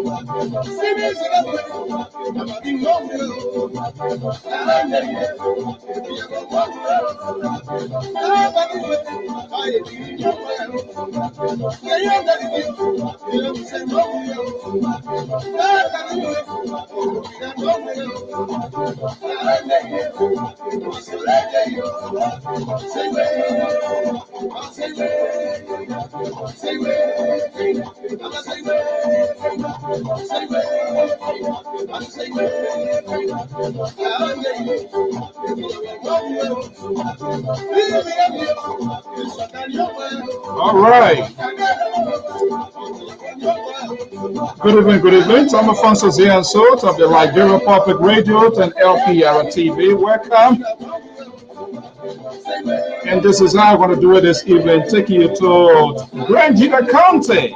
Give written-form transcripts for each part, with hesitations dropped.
All right. Good evening. I'm Alfonso Ziansot of the Liberia Public Radio and LPR-TV. Welcome. And this is how I'm going to do it this evening, taking you to Grand Gina County.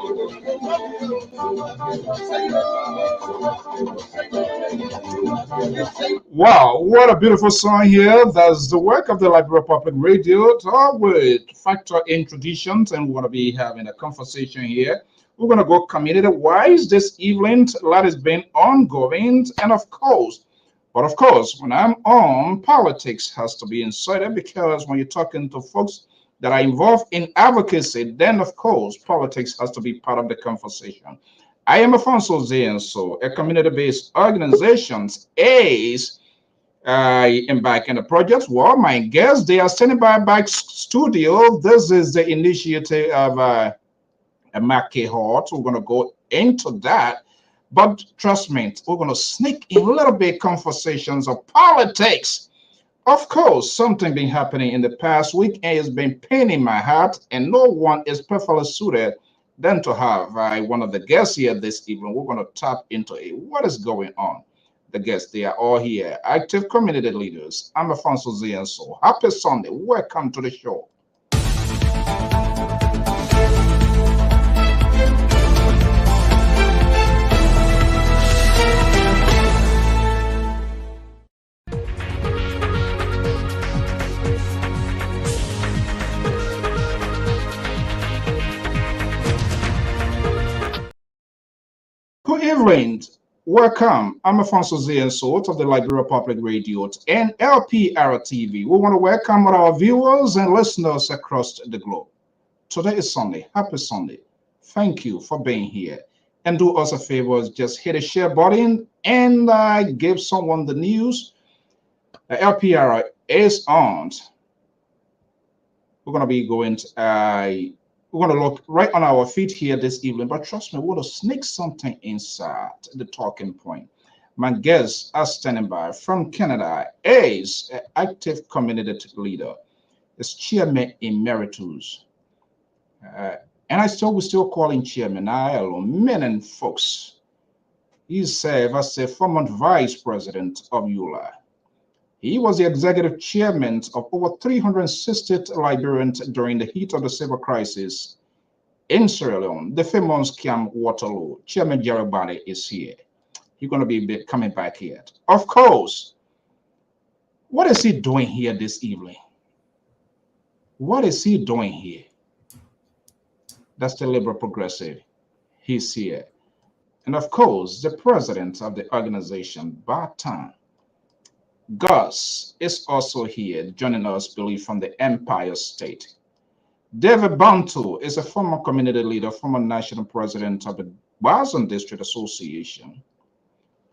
Wow, what a beautiful song here. That's the work of the Liberia Public Radio with factor in traditions, and we're going to be having a conversation here. We're going to go community-wise this evening. A lot has been ongoing, and of course, when I'm on, politics has to be inserted, because when you're talking to folks that are involved in advocacy, then of course, politics has to be part of the conversation. I am Alfonso Zienso, a community-based organization is embarking on the project. Well, my guests, they are standing by back studio. This is the initiative of a Mackey Hort. We're going to go into that. But trust me, we're going to sneak in a little bit conversations of politics. Of course, something been happening in the past week and it's been paining my heart, and no one is perfectly suited than to have one of the guests here this evening. We're going to tap into what is going on. The guests, they are all here, active community leaders. I'm Alfonso Zienso. Happy Sunday. Welcome to the show. Good evening. Welcome. I'm Alfonso Zienso of the Liberia Public Radio and LPR-TV. We want to welcome all our viewers and listeners across the globe. Today is Sunday. Happy Sunday. Thank you for being here. And do us a favor, just hit the share button and give someone the news. LPR is on. We're going to be going to we're going to look right on our feet here this evening, but trust me, we're going to sneak something inside the talking point. My guests are standing by from Canada is an active community leader, is chairman emeritus. And we still call him chairman. I alone, many folks. He served as a former vice president of EULA. He was the executive chairman of over 360 Liberians during the heat of the civil crisis in Sierra Leone, the famous Camp Waterloo. Chairman Jerry Body is here. He's going to be coming back here. Of course, what is he doing here this evening? What is he doing here? That's the Liberal Progressive. He's here. And of course, the president of the organization, Barton Gus, is also here, joining us, believe, from the Empire State. David Bantu is a former community leader, former national president of the Boston District Association.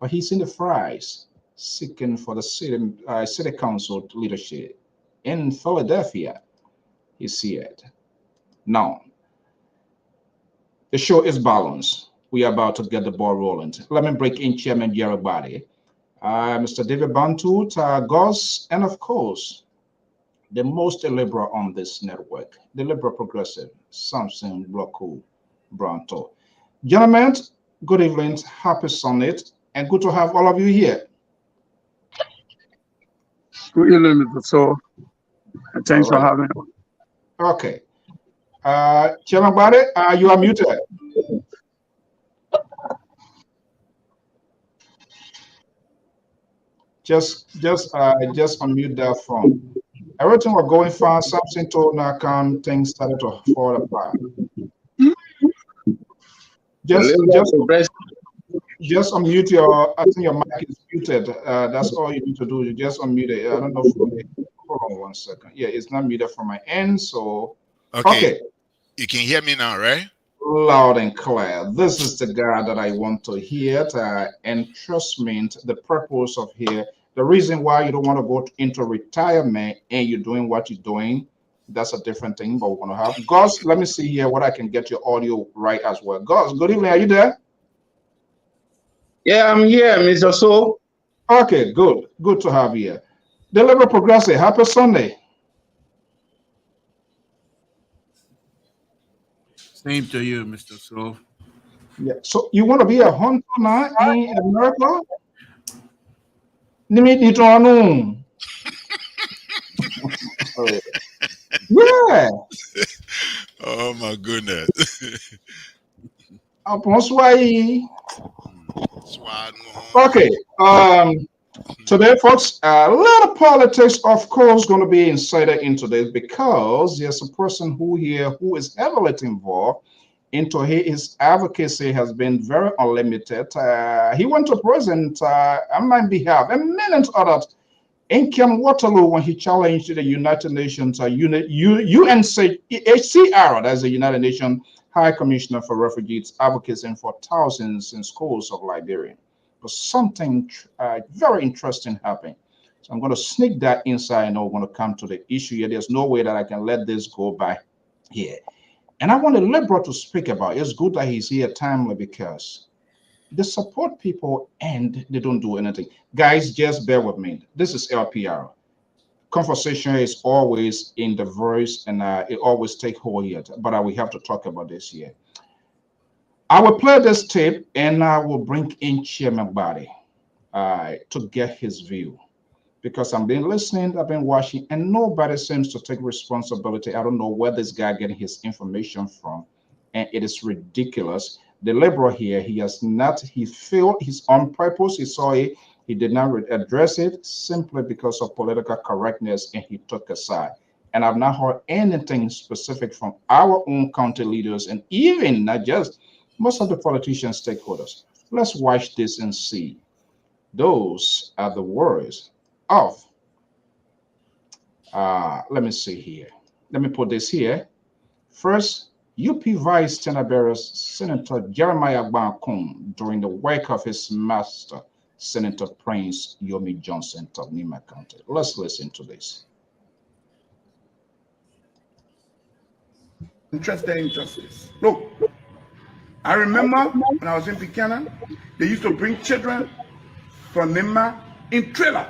But he's in the fries, seeking for the city council leadership in Philadelphia. He's here. Now, the show is balanced. We are about to get the ball rolling. Let me break in Chairman Jerry Body. Mr. David Bantu, Gus, and of course, the most liberal on this network, the Liberal Progressive, Samson Bloku Branto. Gentlemen, good evening, happy Sunday, and good to have all of you here. Good evening, Mr. So, thanks for having me. Okay. Chairman Bade, you are muted. Just unmute that phone. Everything was going fine. Something told Nakam, things started to fall apart. Just unmute your, I think your mic is muted. That's all you need to do. You just unmute it. I don't know from the, hold on one second. Yeah, it's not muted from my end. So, Okay. okay, You can hear me now, right? loud and clear. This is the guy that I want to hear. And trust me, the purpose of here, the reason why you don't want to go into retirement and you're doing what you're doing, that's a different thing, but we're going to have. Gus, let me see here what I can get your audio right as well. Gus, good evening. Are you there? Yeah, I'm here, Mr. So. Okay, good. Good to have you here. Deliver Progressive. Happy Sunday. Same to you, Mr. So. Yeah. So you want to be a hunter now in America? Nimi ditonu. Yeah. Oh my goodness. Okay. Today, folks, a lot of politics, of course, going to be inserted into this because there's a person who is heavily involved into his advocacy has been very unlimited. He went to prison on my behalf and many others in Camp Waterloo when he challenged the United Nations UNHCR, that's the United Nations High Commissioner for Refugees, advocating for thousands in schools of Liberia. But something very interesting happened. So I'm going to sneak that inside and I'm going to come to the issue here. There's no way that I can let this go by here. And I want the Liberal to speak about it. It's good that he's here timely because they support people and they don't do anything. Guys, just bear with me. This is LPR. Conversation is always in the voice and it always take hold here. But we have to talk about this here. I will play this tape and I will bring in Chairman Body to get his view. Because I've been listening, I've been watching, and nobody seems to take responsibility. I don't know where this guy getting his information from. And it is ridiculous. The Liberal here, he failed his own purpose. He saw it, he did not address it simply because of political correctness, and he took a side. And I've not heard anything specific from our own county leaders, and even not just most of the politician stakeholders. Let's watch this and see. Those are the words of, let me see here. Let me put this here. First, UP Vice Tenor Senator Jeremiah Gbankun during the work of his master, Senator Prince Yomi Johnson of Nima County. Let's listen to this. Interested in justice. Look, I remember when I was in Buchanan, they used to bring children from Nima in trailer.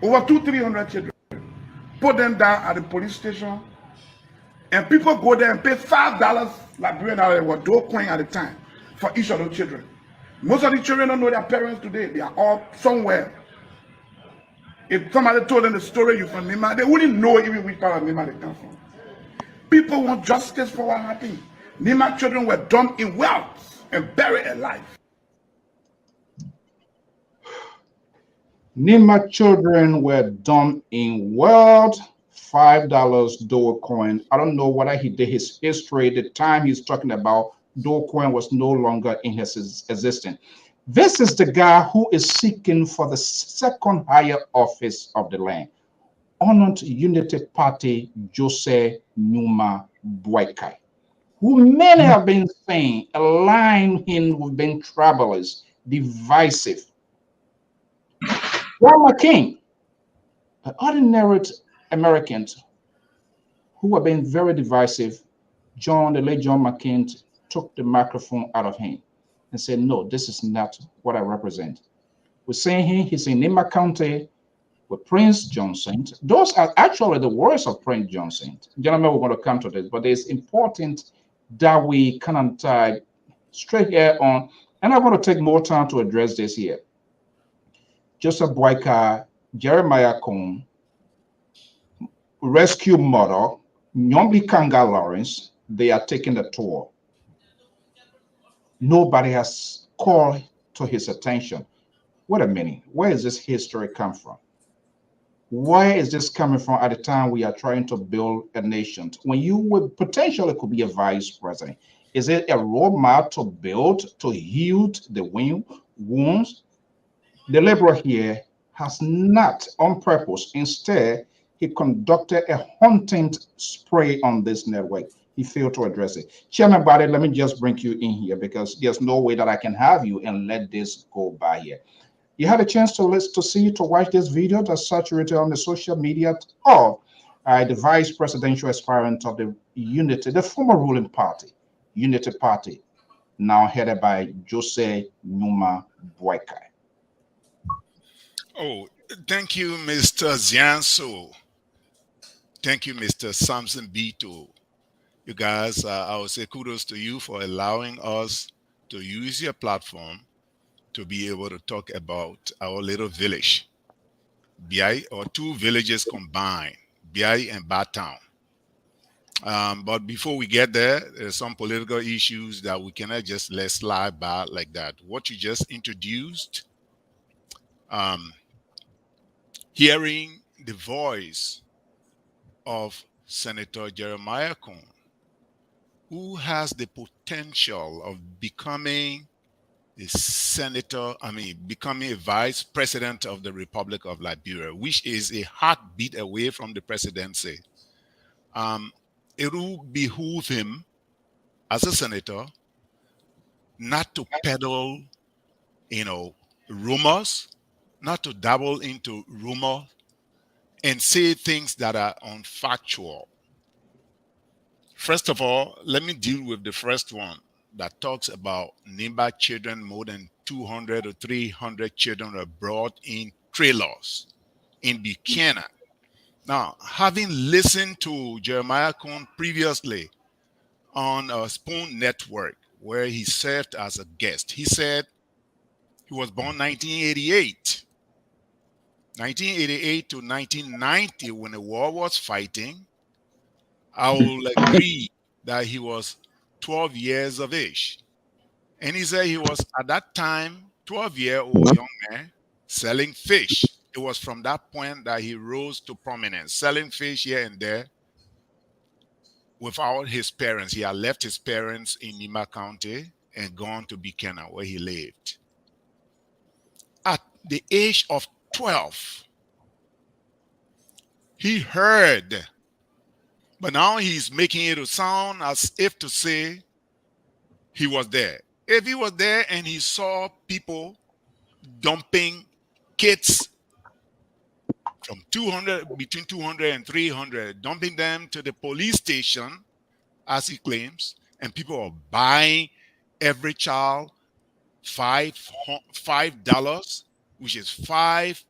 Over 200-300 children. Put them down at the police station, and people go there and pay $5 Liberian or $2 at a time for each of those children. Most of the children don't know their parents today. They are all somewhere. If somebody told them the story you from Nima, they wouldn't know even which part of Nima they come from. People want justice for what happened. Nima children were dumped in wells and buried alive. Nima children were dumped in world $5 Doe coin. I don't know whether he did his history. The time he's talking about, Doe coin was no longer in his existence. This is the guy who is seeking for the second higher office of the land. Honored Unity Party Jose Numa Boykai, who many have been saying align him with being troublous, divisive. John McCain, an ordinary American who have been very divisive, the late John McCain took the microphone out of him and said, no, this is not what I represent. We're saying he's in Nima County with Prince Johnson. Those are actually the words of Prince Johnson. Gentlemen, we're going to come to this, but it's important that we kind of straight here on, and I'm going to take more time to address this here. Joseph Boyka, Jeremiah Kuhn, Rescue Mother, Nyombi Kanga Lawrence, they are taking the tour. Nobody has called to his attention. Wait a minute, where is this history come from? Where is this coming from at the time we are trying to build a nation? When you would potentially could be a vice president. Is it a roadmap to build to heal the wounds? The liberal here has not on purpose. Instead, he conducted a hunting spray on this network. He failed to address it. Chairman Body, let me just bring you in here because there's no way that I can have you and let this go by here. You had a chance to listen, to watch this video that's saturated on the social media of the vice presidential aspirant of the Unity, the former ruling party, Unity Party, now headed by Jose Numa Boykai. Oh, thank you, Mr. Zianso. Thank you, Mr. Samson Bito. You guys, I would say kudos to you for allowing us to use your platform to be able to talk about our little village, BI, or two villages combined, BI and Batown. But before we get there, there's some political issues that we cannot just let slide by like that. What you just introduced, hearing the voice of Senator Jeremiah Cohn, who has the potential of becoming becoming a vice president of the Republic of Liberia, which is a heartbeat away from the presidency. It will behoove him as a senator not to peddle, rumors, not to dabble into rumor and say things that are unfactual. First of all, let me deal with the first one that talks about NIMBA children. More than 200 or 300 children were brought in trailers in Buchanan. Now, having listened to Jeremiah Cohn previously on a Spoon Network, where he served as a guest, he said he was born 1988. 1988 to 1990, when the war was fighting, I will agree that he was 12 years of age. And he said he was, at that time, 12-year-old young man selling fish. It was from that point that he rose to prominence, selling fish here and there without his parents. He had left his parents in Nima County and gone to Buchanan, where he lived. At the age of 12, he heard, but now he's making it sound as if to say he was there. If he was there and he saw people dumping kids from between 200 and 300, dumping them to the police station, as he claims, and people are buying every child $5, which is $5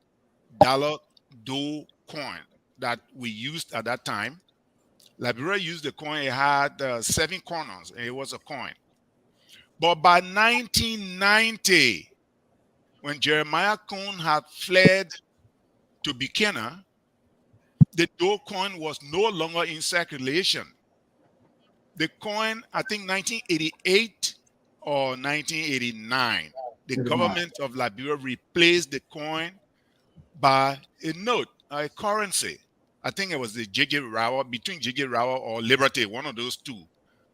dough coin that we used at that time. Liberia used the coin. It had 7 corners, and it was a coin. But by 1990, when Jeremiah Cohn had fled to Buchanan, the dough coin was no longer in circulation. The coin, I think 1988 or 1989, the government of Liberia replaced the coin by a note, a currency. I think it was the JJ Rawa, between JJ Rawa or Liberty, one of those two.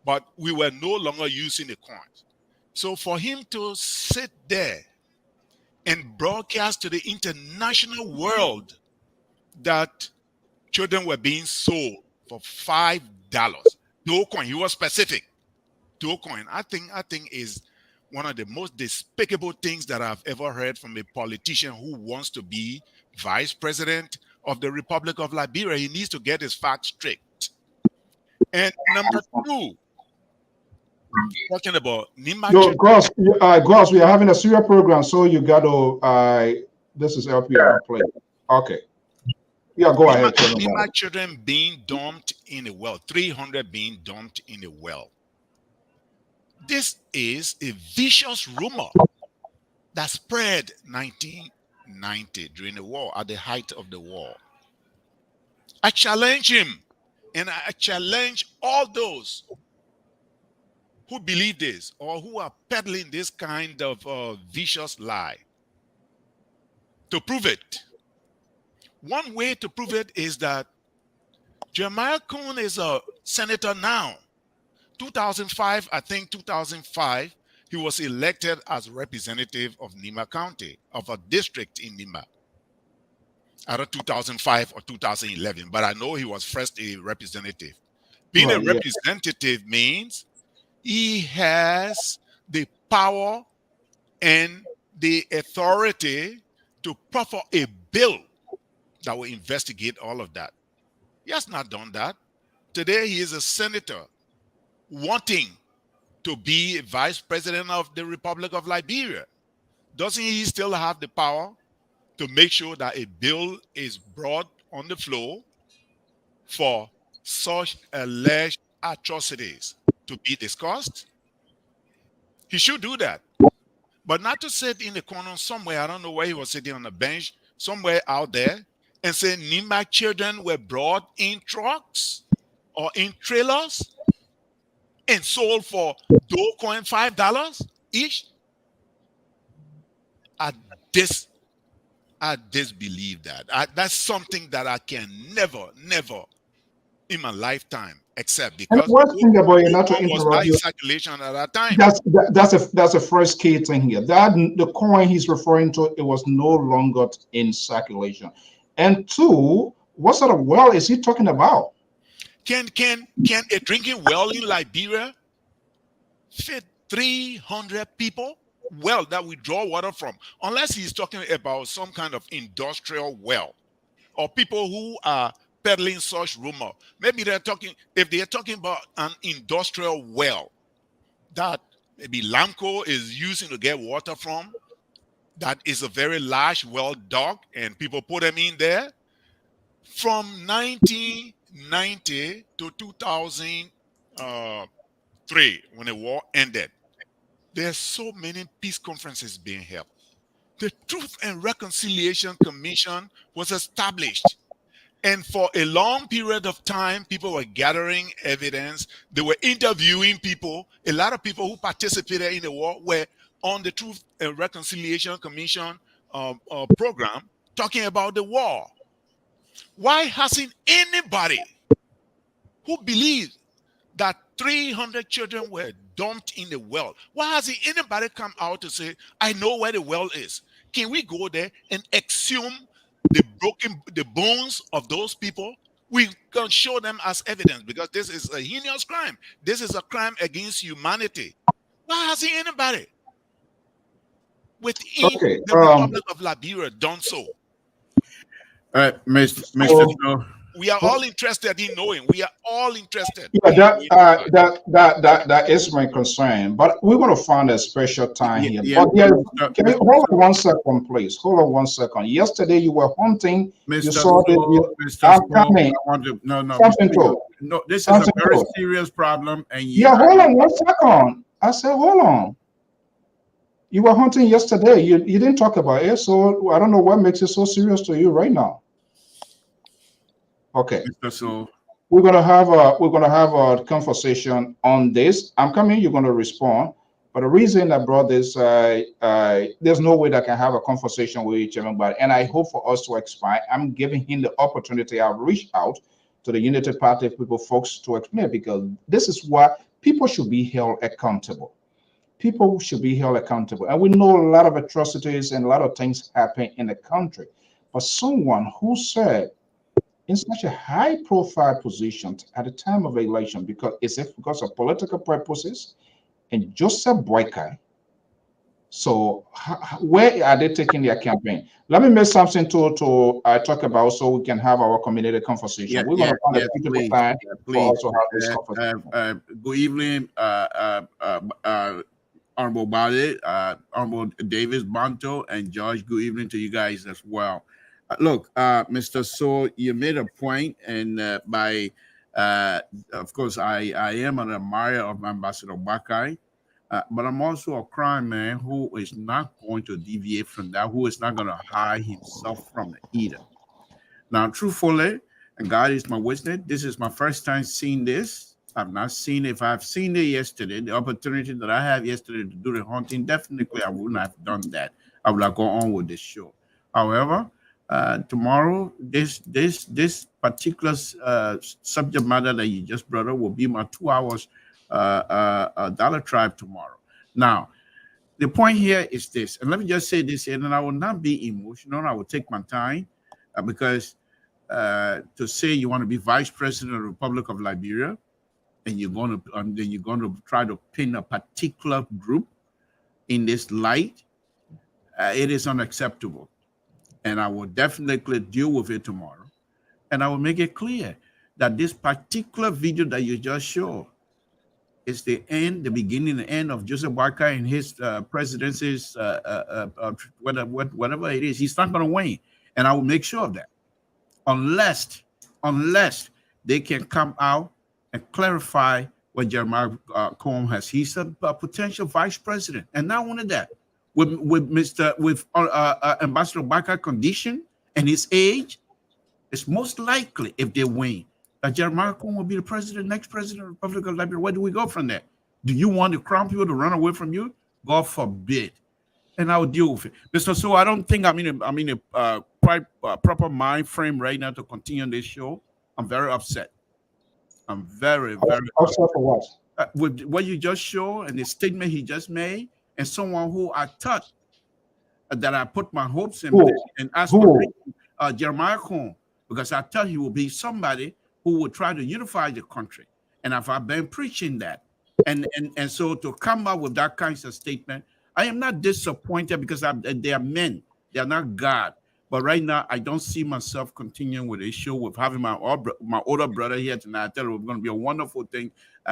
But we were no longer using the coins. So for him to sit there and broadcast to the international world that children were being sold for $5, dough coin, he was specific. Dough coin, I think is one of the most despicable things that I've ever heard from a politician who wants to be vice president of the Republic of Liberia. He needs to get his facts straight. And number 2, talking about Nima. No, Gross, we are having a serial program, so you got to. This is LPR play. Okay. Yeah, go ahead. Nima children being dumped in a well, 300 being dumped in a well. This is a vicious rumor that spread 1990 during the war, at the height of the war. I challenge him, and I challenge all those who believe this or who are peddling this kind of vicious lie to prove it. One way to prove it is that Jeremiah Cohn is a senator now. 2005, I think 2005, he was elected as representative of Nima County, of a district in Nima. Either 2005 or 2011, but I know he was first a representative. Being a representative means he has the power and the authority to proffer a bill that will investigate all of that. He has not done that. Today, he is a senator wanting to be vice president of the Republic of Liberia. Doesn't he still have the power to make sure that a bill is brought on the floor for such alleged atrocities to be discussed? He should do that. But not to sit in the corner somewhere, I don't know where he was sitting on a bench, somewhere out there, and say Nima children were brought in trucks or in trailers and sold for $5 each. I disbelieve that. That's something that I can never in my lifetime accept, because one thing about you, not to was interrupt not you, in circulation at that time. that's a first key thing here. That the coin he's referring to, it was no longer in circulation. And two, what sort of well is he talking about? Can a drinking well in Liberia fit 300 people? Well, that we draw water from, unless he's talking about some kind of industrial well, or people who are peddling such rumor. Maybe they're talking, if they're talking about an industrial well that maybe Lamco is using to get water from, that is a very large well dug, and people put them in there. From 1990 to 2003, when the war ended, there's so many peace conferences being held. The Truth and Reconciliation Commission was established. And for a long period of time, people were gathering evidence. They were interviewing people. A lot of people who participated in the war were on the Truth and Reconciliation Commission program talking about the war. Why hasn't anybody who believes that 300 children were dumped in the well, why hasn't anybody come out to say, I know where the well is? Can we go there and exhume the bones of those people? We can show them as evidence, because this is a heinous crime. This is a crime against humanity. Why hasn't anybody within the Republic of Liberia done so? All right, Mr. We are all interested in knowing. We are all interested. Yeah, that is my concern. But we're going to find a special time here. Yeah, but can you hold on 1 second, please? Hold on 1 second. Yesterday you were hunting. Mr. You saw that. I'm coming. No, this is a very serious problem. And hold on 1 second. I said, hold on. You were hunting yesterday. You didn't talk about it, so I don't know what makes it so serious to you right now. Okay. So we're gonna have a conversation on this. I'm coming. You're gonna respond. But the reason I brought this, there's no way that I can have a conversation with each other. And I hope for us to expand. I'm giving him the opportunity. I've reached out to the United Party of People folks to explain, because this is why people should be held accountable. People should be held accountable. And we know a lot of atrocities and a lot of things happen in the country. But someone who said, in such a high-profile position at the time of the election, because of political purposes, and Joseph Boykai. So where are they taking their campaign? Let me make something to talk about, so we can have our community conversation. We're going to find a suitable time for us to have this conversation. Good evening, Honorable Bade, Honorable Davis Banto, and George. Good evening to you guys as well. Look, Mr. So, you made a point, and of course, I am an admirer of Ambassador Bakai, but I'm also a crime man who is not going to deviate from that, who is not going to hide himself from it either. Now, truthfully, and God is my witness, this is my first time seeing this. I've not seen it. If I've seen it yesterday, the opportunity that I had yesterday to do the hunting, definitely I wouldn't have done that. I would have gone on with this show. However, tomorrow, this particular subject matter that you just brought up will be my 2 hours Dollar Tribe tomorrow. Now, the point here is this, and let me just say this, and then I will not be emotional. I will take my time because to say you want to be vice president of the Republic of Liberia, and then you're going to try to pin a particular group in this light, it is unacceptable. And I will definitely deal with it tomorrow. And I will make it clear that this particular video that you just showed is the beginning, the end of Joseph Boakai and his presidency's, whatever it is. He's not going to win. And I will make sure of that. Unless they can come out and clarify what Jeremiah Cohen has. He's a potential vice president. And not only that, with Ambassador Boakai condition and his age, it's most likely, if they win, that Jeremiah Cohen will be the next president of the Republic of Liberia. Where do we go from there? Do you want the crown people to run away from you? God forbid. And I will deal with it. Mr. So I don't think I'm in a proper mind frame right now to continue on this show. I'm very upset. I'm very upset for what? With what you just showed and the statement he just made, and someone who I thought that I put my hopes in and asked for Jeremiah Cohen, because I thought he would be somebody who would try to unify the country. And if I've been preaching that, and so to come up with that kind of statement, I am not disappointed because they are men, they are not God. But right now, I don't see myself continuing with this show with having my older brother here tonight. I tell you, it's going to be a wonderful thing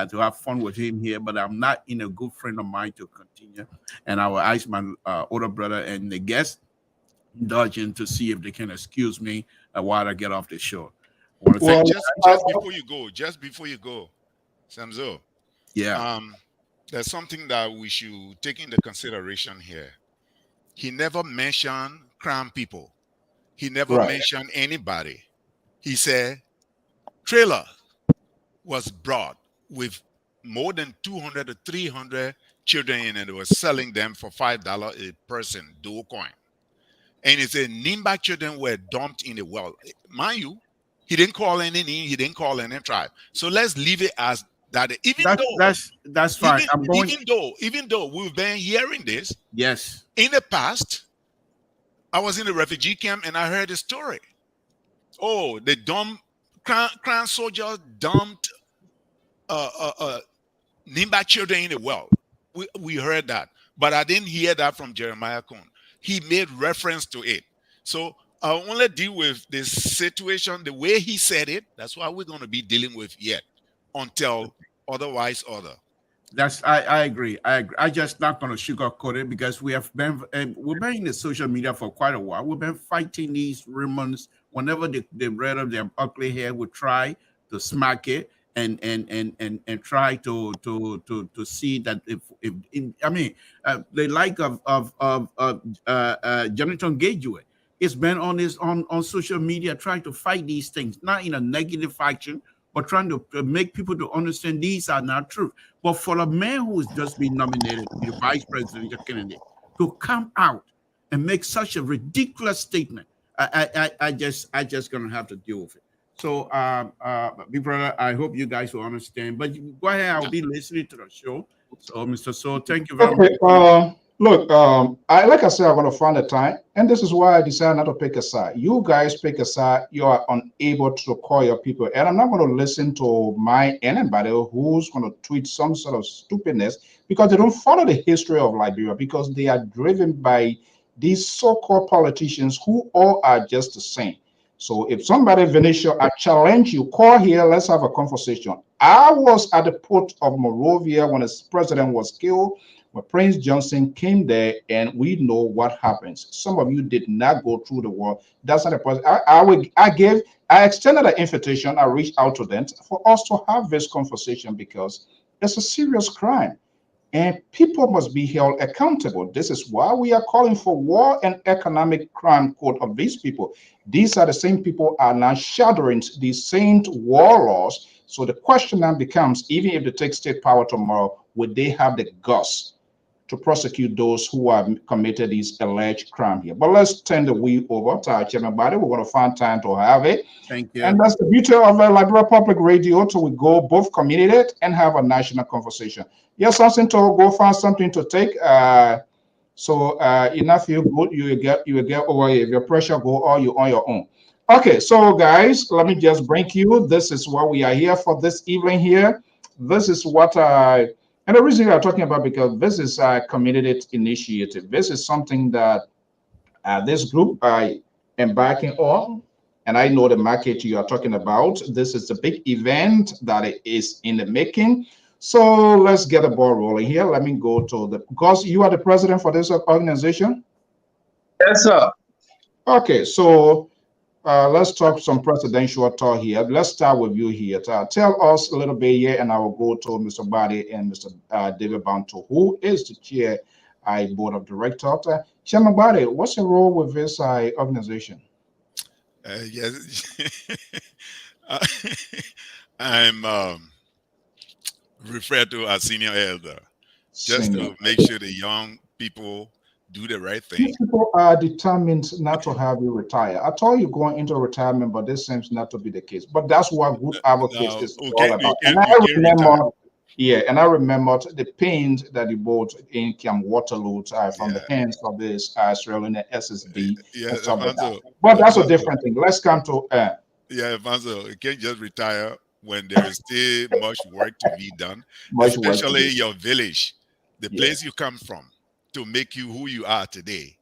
to have fun with him here, but I'm not in a good friend of mine to continue. And I will ask my older brother and the guest indulging to see if they can excuse me while I get off the show. Well, just before you go, Samzo. Yeah. There's something that we should take into consideration here. He never mentioned crown people. He never mentioned anybody. He said trailer was brought with more than 200 to 300 children in it. They were selling them for $5 a person, dual coin. And he said Nimba children were dumped in the well. Mind you, he didn't call any name, he didn't call any tribe. So let's leave it as that. That's fine. Even though we've been hearing this, yes, in the past, I was in a refugee camp and I heard a story. Oh, the crown soldiers dumped Nimba children in the well. We heard that, but I didn't hear that from Jeremiah Cohen. He made reference to it. So I only deal with this situation the way he said it. That's what we're going to be dealing with yet until otherwise other. I agree. I just not going to sugarcoat it because we've been in the social media for quite a while. We've been fighting these rumors. Whenever they read of their ugly hair, we try to smack it and try to see that if the like of Jonathan Gageway, it's been on social media trying to fight these things, not in a negative faction, but trying to make people to understand these are not true. But for a man who has just been nominated to be the vice president candidate to come out and make such a ridiculous statement, I just gonna have to deal with it. So, big brother, I hope you guys will understand. But go ahead, I'll be listening to the show. So, Mr. So, thank you very much. Look, like I said, I'm going to find the time, and this is why I decided not to pick a side. You guys pick a side. You are unable to call your people, and I'm not going to listen to anybody who's going to tweet some sort of stupidness because they don't follow the history of Liberia, because they are driven by these so-called politicians who all are just the same. So if somebody, Venetia, I challenge you, call here, let's have a conversation. I was at the port of Monrovia when the president was killed, when Prince Johnson came there, and we know what happens. Some of you did not go through the war. That's not a point. I extended an invitation. I reached out to them for us to have this conversation because it's a serious crime, and people must be held accountable. This is why we are calling for war and economic crime code of these people. These are the same people are now shadowing these same war laws. So the question now becomes, even if they take state power tomorrow, would they have the guts to prosecute those who have committed these alleged crime here. But let's turn the wheel over to our chairman body. We want to find time to have it. Thank you. And that's the beauty of Liberia Public Radio, to we go both community and have a national conversation. You have something to go find something to take. Enough you good, you will get over here. If your pressure go, or you on your own. Okay, so guys, let me just bring you. This is what we are here for this evening here. This is what and the reason we are talking about, because this is a community initiative. This is something that this group are embarking on, and I know the market you are talking about. This is a big event that is in the making. So let's get the ball rolling here. Let me go to because you are the president for this organization. Yes, sir. Okay, so let's talk some presidential talk here. Let's start with you here. Tell us a little bit here, and I will go to Mr. Badi and Mr. David Bantu, who is the chair board of directors. Chairman Badi, what's your role with this organization? Yes, I'm referred to as senior elder, just to make sure the young people do the right thing. These people are determined not to have you retire. I told you going into retirement, but this seems not to be the case. But that's what good advocates is all about. And I remember, and I remember the pain that you bought in Camp Waterloo from the hands of this Australian SSB and stuff like that. But that's a different thing. Let's come to Vanzo, you can't just retire when there is still much work to be done, especially your village, the place you come from, to make you who you are today.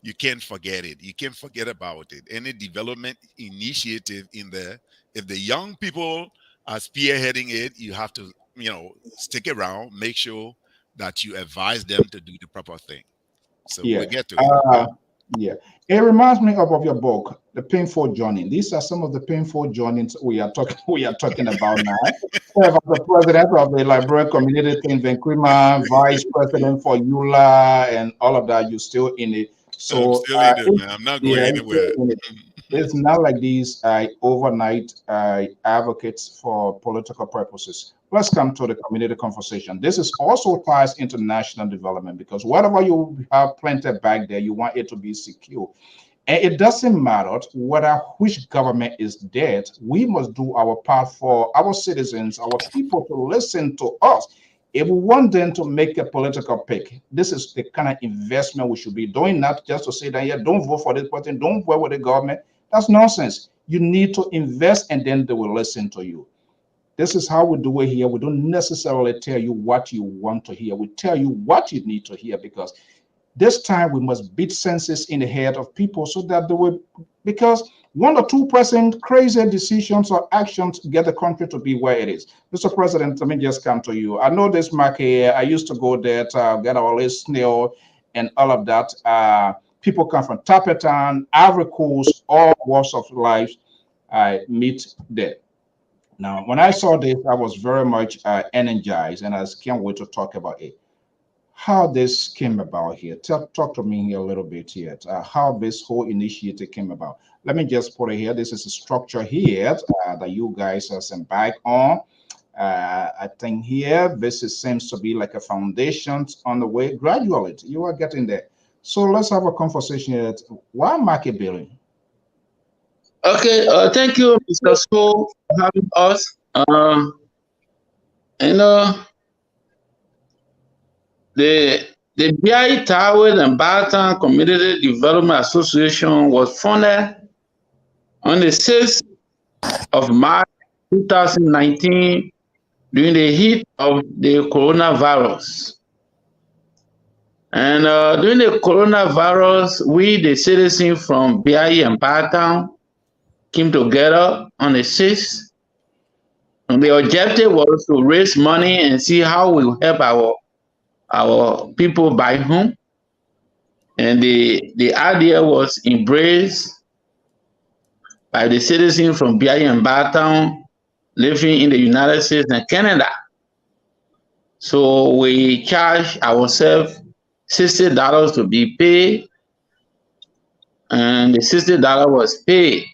You can't forget it. You can't forget about it. Any development initiative in there, if the young people are spearheading it, you have to, stick around, make sure that you advise them to do the proper thing. So we get to it. It reminds me of your book, The Painful Journey. These are some of the painful journeys we are talking about now. The president of the Liberia Community in Vancouver, vice president for EULA, and all of that. You're still in it. So I'm still in it, man. I'm not going anywhere. It's not like these overnight advocates for political purposes. Let's come to the community conversation. This is also ties into national development, because whatever you have planted back there, you want it to be secure. And it doesn't matter which government is dead. We must do our part for our citizens, our people, to listen to us. If we want them to make a political pick, this is the kind of investment we should be doing, not just to say that, don't vote for this person, don't vote with the government. That's nonsense. You need to invest, and then they will listen to you. This is how we do it here. We don't necessarily tell you what you want to hear. We tell you what you need to hear, because this time we must beat senses in the head of people, so that they will, because 1 or 2% crazy decisions or actions get the country to be where it is. Mr. President, let me just come to you. I know this market here. I used to go there to get all this snail and all of that. People come from Tapetan, Ivory Coast, all walks of life. I meet there. Now, when I saw this, I was very much energized, and I can't wait to talk about it. How this came about here. Talk to me here a little bit here. How this whole initiative came about. Let me just put it here. This is a structure here that you guys have embarked on. I think here, seems to be like a foundation on the way. Gradually, you are getting there. So let's have a conversation here. Why market building? Okay, thank you, Mr. School, for having us. The BI Towers and Barton Community Development Association was founded on the 6th of March 2019 during the heat of the coronavirus. And during the coronavirus, we, the citizens from BI and Barton, came together on the 6th. And the objective was to raise money and see how we help our people back home. And the idea was embraced by the citizens from BI and Barton living in the United States and Canada. So we charged ourselves $60 to be paid, and the $60 was paid.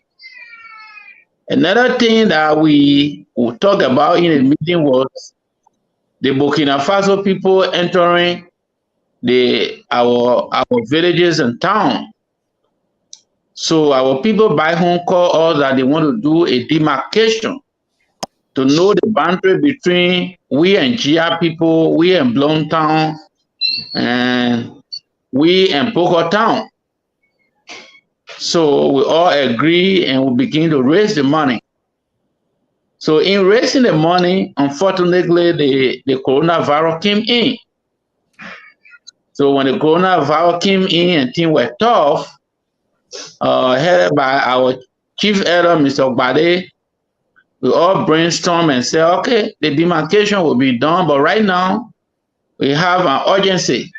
Another thing that we will talk about in the meeting was the Burkina Faso people entering our villages and town. So our people back home call us that they want to do a demarcation to know the boundary between we and GR people, we and Blown Town, and we and Poco Town. So we all agree and we begin to raise the money. So in raising the money, unfortunately, the coronavirus came in. So when the coronavirus came in and things were tough, headed by our chief elder, Mr. Ogbade, we all brainstorm and say, okay, the demarcation will be done, but right now we have an urgency,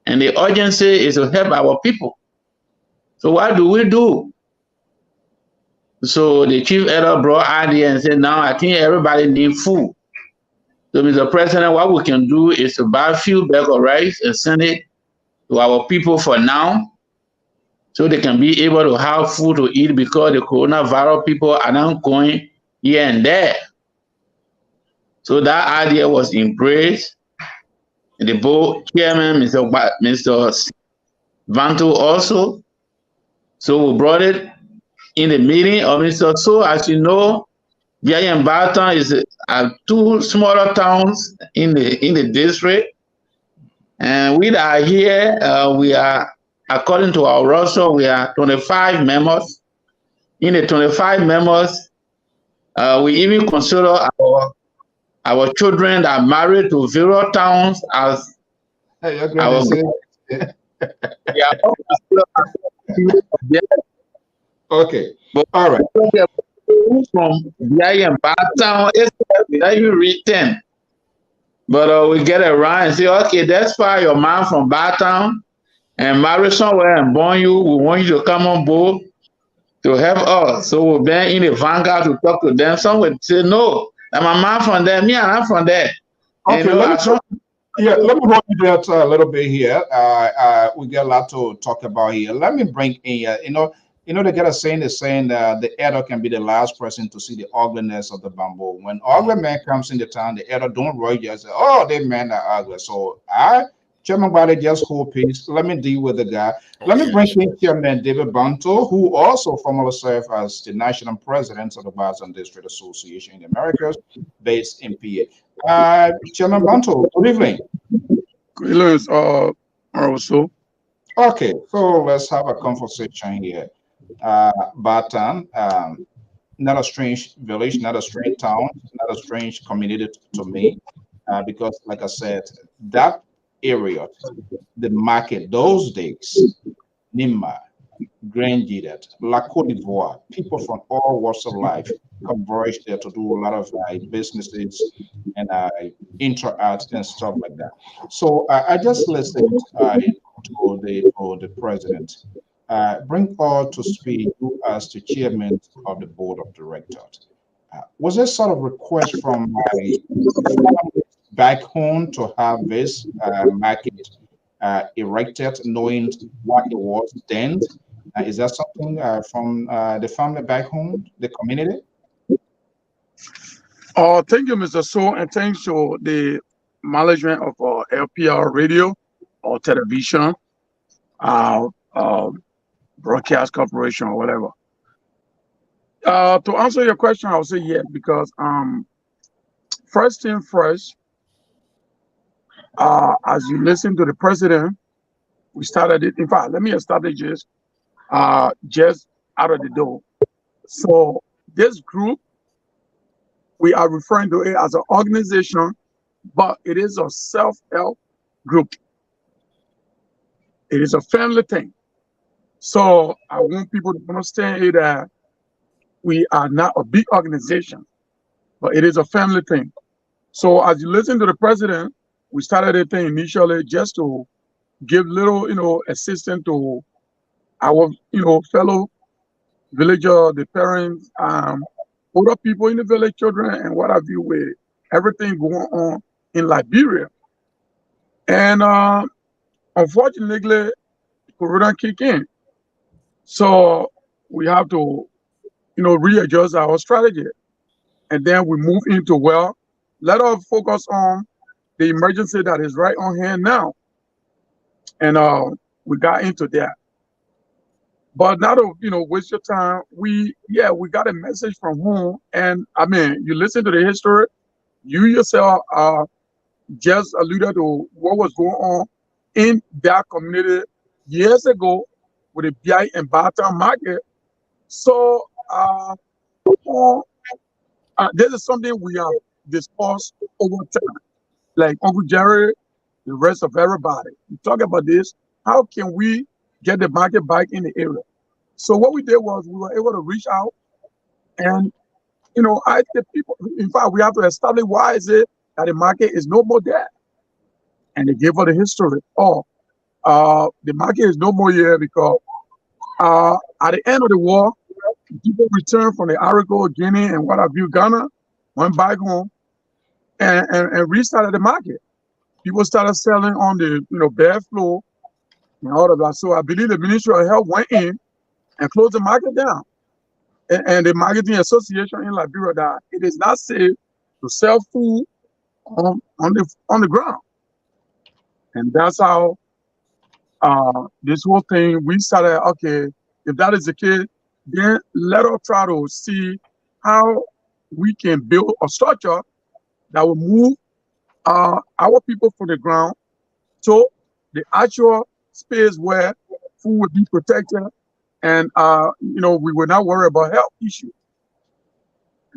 and the urgency is to help our people. So what do we do? So the chief elder brought idea and said, now I think everybody needs food. So Mr. President, what we can do is to buy a few bags of rice and send it to our people for now, so they can be able to have food to eat, because the coronavirus people are not going here and there. So that idea was embraced. And the board chairman, Mr. Vanto also. So we brought it in the meeting of Mr. So, as you know, Biaye and Barton is two smaller towns in the district. And we that are here, we are, according to our roster, we are 25 members. In the 25 members, we even consider our children that are married to various towns as our. Okay. All right. From Biaye and Barton, we don't even read 10. But we get around and say, okay, that's fine. Your man from Barton and marry somewhere and born you. We want you to come on board to help us. So we've been in the vanguard to talk to them. Some would say, no, I'm a man from there. Me, I'm from there. Okay, let me hold you that a little bit here. We got a lot to talk about here. Let me bring in, they get a saying, the elder can be the last person to see the ugliness of the bamboo. When ugly man comes in the town, the elder don't rush just say, oh, they men are ugly. So Chairman Bali, just hold peace. Let me deal with the guy. Let me bring in Chairman David Banto, who also formerly served as the national president of the Bars and District Association in the Americas, based in PA. Chairman Banto, good evening. Good evening, also. Okay, so let's have a conversation here. Barton, not a strange village, not a strange town, not a strange community to me, because, like I said, that area, the market, those days, Nima, Grand-Gidet, La Côte d'Ivoire, people from all walks of life converged there to do a lot of businesses and interact and stuff like that. So I just listened to the president. Bring all to speed you as the chairman of the board of directors. Was there sort of request from my back home to have this market erected, knowing what it was then? Is that something from the family back home, the community? Thank you, Mr. So, and thanks to the management of LPR radio or television, broadcast corporation or whatever. To answer your question, I would say yes, because first thing first, as you listen to the president, we started it. In fact, let me establish this just out of the door. So this group, we are referring to it as an organization, but it is a self-help group. It is a family thing. So I want people to understand that we are not a big organization, but it is a family thing. So as you listen to the president, we started a thing initially just to give little, assistance to our, fellow villager, the parents, older people in the village, children, and what have you, with everything going on in Liberia. And unfortunately, Corona kicked in. So we have to, readjust our strategy. And then we move into, well, let us focus on the emergency that is right on hand now. and we got into that. But not to waste your time, we got a message from home, and I mean, you listen to the history, you yourself just alluded to what was going on in that community years ago with the BI and Baton market. So this is something we have discussed over time. Like Uncle Jerry, the rest of everybody, we talk about this. How can we get the market back in the area? So what we did was we were able to reach out and I the people. In fact, we have to establish why is it that the market is no more there, and they gave us the history. Oh, the market is no more here because at the end of the war, people returned from the Arigo, Guinea, and what have you, Ghana, went back home and restarted the market. People started selling on the bare floor and all of that. So I believe the Ministry of Health went in and closed the market down. And the Marketing Association in Liberia that it is not safe to sell food on the ground. And that's how this whole thing, we started, okay, if that is the case, then let us try to see how we can build a structure that will move our people from the ground to the actual space where food will be protected and we will not worry about health issues.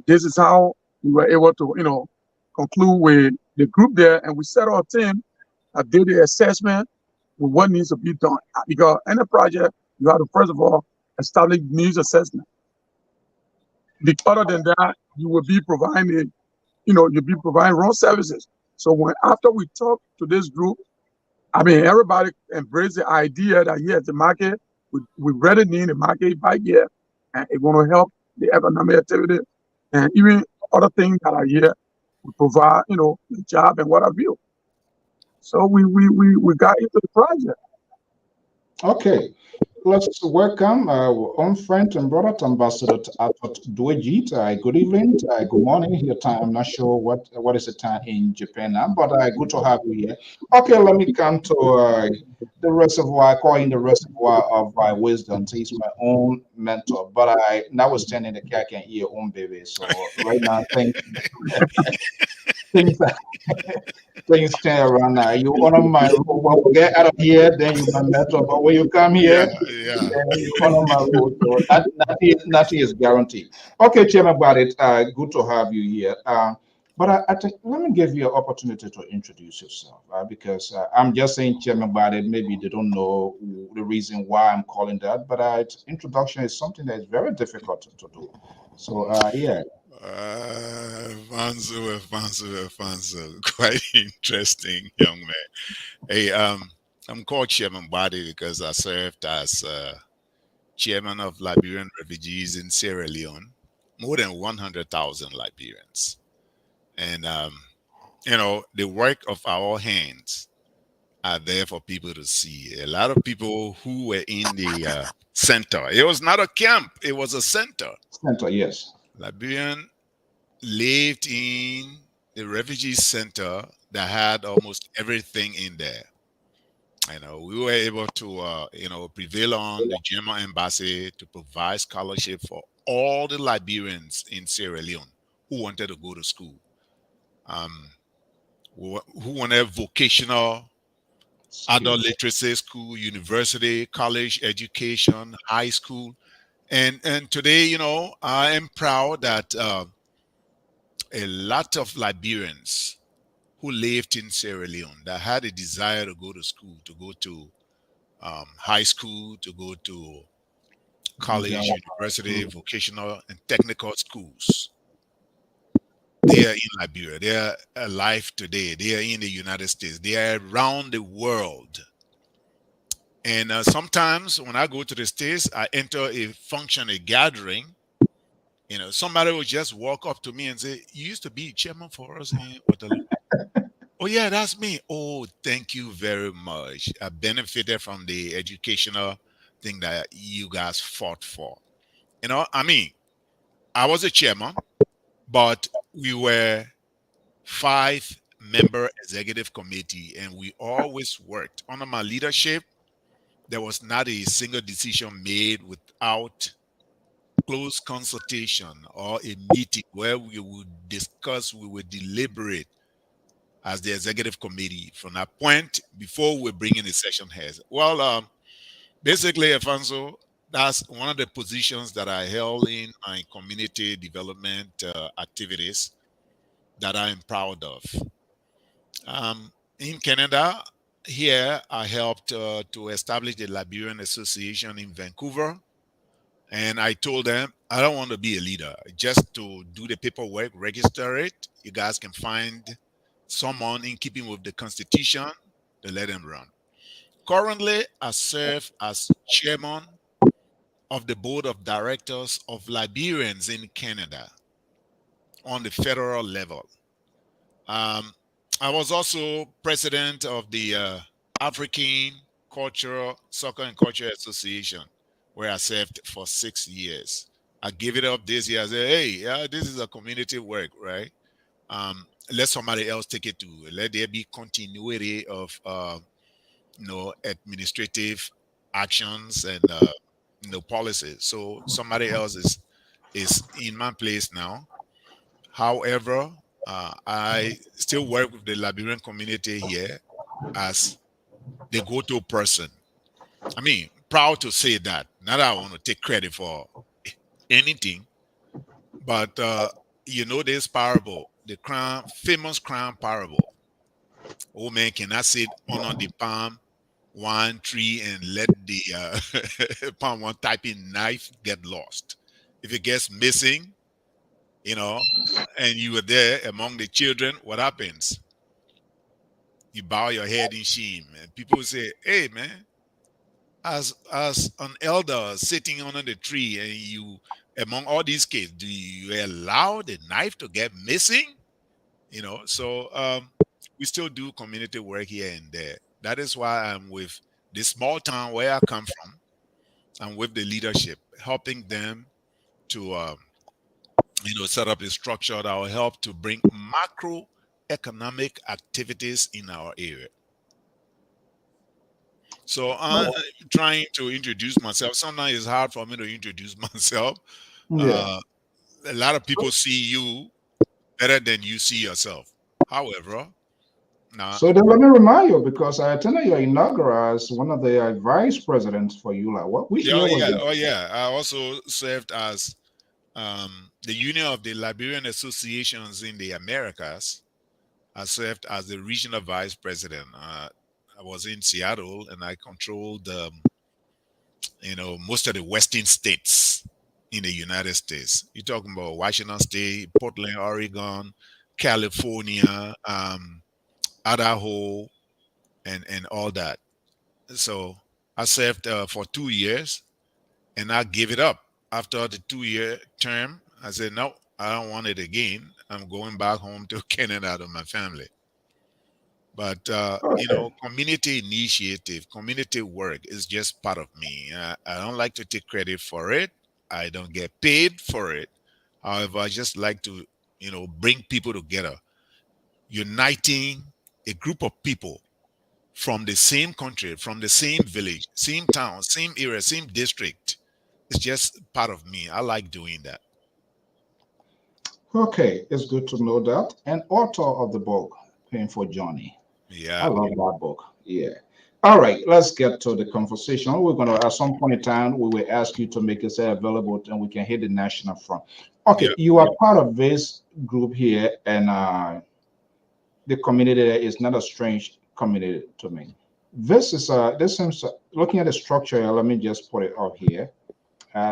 This is how we were able to conclude with the group there, and we set our team that did the assessment with what needs to be done. Because in a project, you have to first of all establish needs assessment. Other than that, you will be providing, you'll be providing wrong services. So after we talk to this group, I mean, everybody embraced the idea that yes, the market, we really need the market by here, and it's going to help the economic activity and even other things that are here to provide, the job and what have you. So we got into the project. Okay, let's welcome our own friend and brother, Ambassador Atot Duejit. Good evening, good morning. Your time, I'm not sure what is the time in Japan now, but good to have you here. Okay, let me come to the reservoir, calling the reservoir of my wisdom. He's my own mentor, but I notwithstanding the cat can hear your own baby. So right now, things things turn around now. You honor my rule. When we get out of here, then you my mentor. But when you come here, then you honor my rule. So nothing is guaranteed. Okay, Chairman Barrett, good to have you here. But I think let me give you an opportunity to introduce yourself because I'm just saying Chairman Barrett. Maybe they don't know the reason why I'm calling that, but introduction is something that is very difficult to do. So yeah. Fanzo, quite interesting, young man. Hey, I'm called Chairman Body because I served as chairman of Liberian refugees in Sierra Leone, more than 100,000 Liberians. And, the work of our hands are there for people to see. A lot of people who were in the center, it was not a camp, it was a center. Center, yes. Liberian lived in the refugee center that had almost everything in there. We were able to, prevail on the German embassy to provide scholarship for all the Liberians in Sierra Leone who wanted to go to school, who wanted vocational, adult literacy school, university, college education, high school. And today, I am proud that a lot of Liberians who lived in Sierra Leone that had a desire to go to school, to go to high school, to go to college, university, vocational, and technical schools. They are in Liberia. They are alive today. They are in the United States. They are around the world. And sometimes when I go to the States, I enter a function, a gathering. Somebody will just walk up to me and say, "You used to be chairman for us in Waterloo." Oh, yeah, that's me. Oh, thank you very much. I benefited from the educational thing that you guys fought for. I was a chairman, but we were 5 member executive committee, and we always worked under my leadership. There was not a single decision made without close consultation or a meeting where we would discuss, we would deliberate as the executive committee from that point before we bring in the session heads. Well, basically, Alfonso, that's one of the positions that I held in my community development activities that I'm proud of. In Canada, here I helped to establish the Liberian Association in Vancouver. And I told them, I don't want to be a leader, just to do the paperwork, register it. You guys can find someone in keeping with the Constitution to let them run. Currently, I serve as chairman of the board of directors of Liberians in Canada on the federal level. I was also president of the African Soccer and Culture Association, where I served for 6 years. I gave it up this year. I said, hey, yeah, this is a community work, right? Let somebody else take it too. Let there be continuity of administrative actions and policies. So somebody else is in my place now. However, I still work with the Liberian community here as the go-to person. I mean, proud to say that. Not that I want to take credit for anything, but this parable, the famous crown parable. Old man cannot sit on the palm one tree and let the palm one typing knife get lost. If it gets missing, and you were there among the children, what happens? You bow your head in shame, and people say, "Hey, man, as an elder sitting under the tree, and you among all these kids, do you allow the knife to get missing?" So we still do community work here and there. That is why I'm with this small town where I come from. I'm with the leadership, helping them to set up a structure that will help to bring macroeconomic activities in our area. So I'm trying to introduce myself. Sometimes it's hard for me to introduce myself. Yeah. A lot of people see you better than you see yourself. However, now. So then let me remind you, because I attended your inaugural as one of the vice presidents for ULA. Which year was it? Oh yeah. I also served as the Union of the Liberian Associations in the Americas. I served as the regional vice president. I was in Seattle, and I controlled, most of the western states in the United States. You're talking about Washington State, Portland, Oregon, California, Idaho, and all that. So I served for 2 years, and I gave it up after the 2-year term. I said, no, I don't want it again. I'm going back home to Canada to my family. But community initiative, community work is just part of me. I don't like to take credit for it. I don't get paid for it. However, I just like to, bring people together, uniting a group of people from the same country, from the same village, same town, same area, same district. It's just part of me. I like doing that. Okay, it's good to know that. And author of the book, Paying for Johnny. Yeah. I love that book. Yeah. All right, let's get to the conversation. We're going to, at some point in time, we will ask you to make yourself available and we can hit the national front. Okay, Yeah. You are part of this group here, and the community is not a strange community to me. This seems, looking at the structure, let me just put it up here.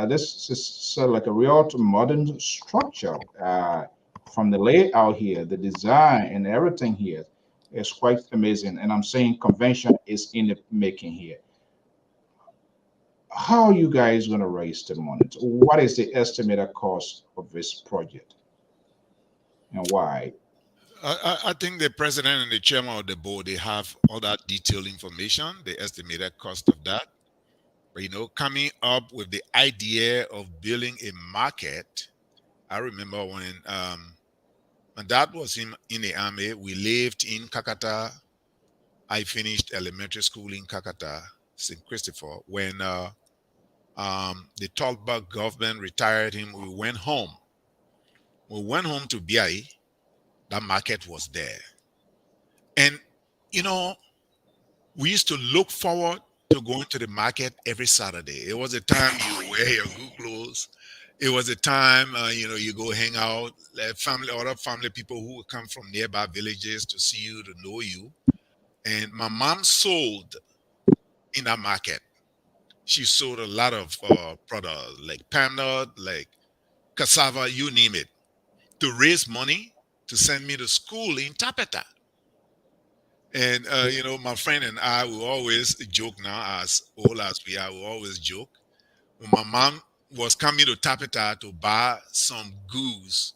This is like a real modern structure. From the layout here, the design and everything here is quite amazing. And I'm saying convention is in the making here. How are you guys going to raise the money? What is the estimated cost of this project, and why? I think the president and the chairman of the board, they have all that detailed information, the estimated cost of that. But, coming up with the idea of building a market, I remember when And that was him in the army. We lived in Kakata. I finished elementary school in Kakata, St. Christopher. When the Talbot government retired him, we went home. We went home to BI. That market was there. And, you know, we used to look forward to going to the market every Saturday. It was a time you wear your good clothes. It was a time, you go hang out, other family people who would come from nearby villages to see you, to know you. And my mom sold in that market. She sold a lot of products like palm nut, like cassava, you name it, to raise money to send me to school in Tapeta. And, my friend and I will always joke now, as old as we are, we always joke. When my mom was coming to Tapeta to buy some goose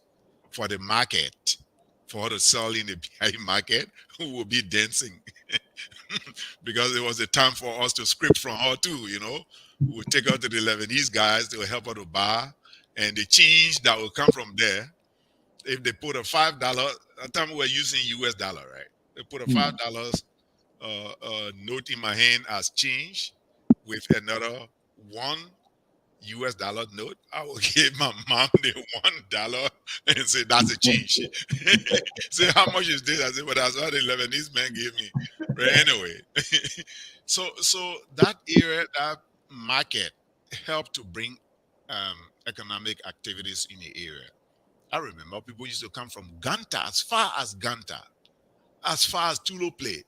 for the market, for her to sell in the BI market, who will be dancing. Because it was a time for us to script from her too, We would take her to the Lebanese guys, they would help her to buy. And the change that will come from there, if they put a $5, at the time we were using US dollar, right? They put a $5 note in my hand as change with another $1 note. I will give my mom the $1 and say, that's a change. Say, how much is this? I said, well, that's what the Lebanese man gave me. But anyway, so that era, that market helped to bring economic activities in the area. I remember people used to come from Ganta, as far as Ganta, as far as Tulople,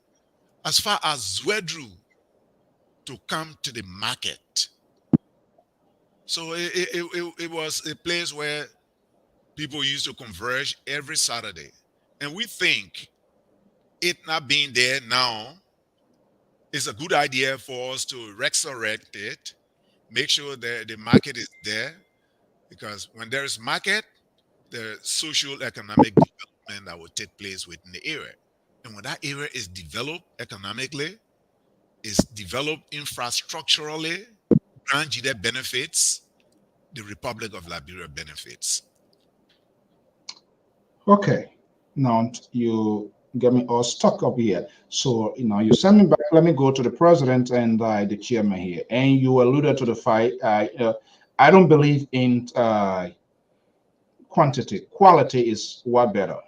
as far as Zwedru, to come to the market. So it was a place where people used to converge every Saturday. And we think it not being there now is a good idea for us to resurrect it, make sure that the market is there, because when there is market, there is social economic development that will take place within the area. And when that area is developed economically, is developed infrastructurally, Grand benefits, the Republic of Liberia benefits. Okay, now you get me all stuck up here. So, you send me back. Let me go to the president and the chairman here. And you alluded to the fight. I don't believe in quantity. Quality is what better.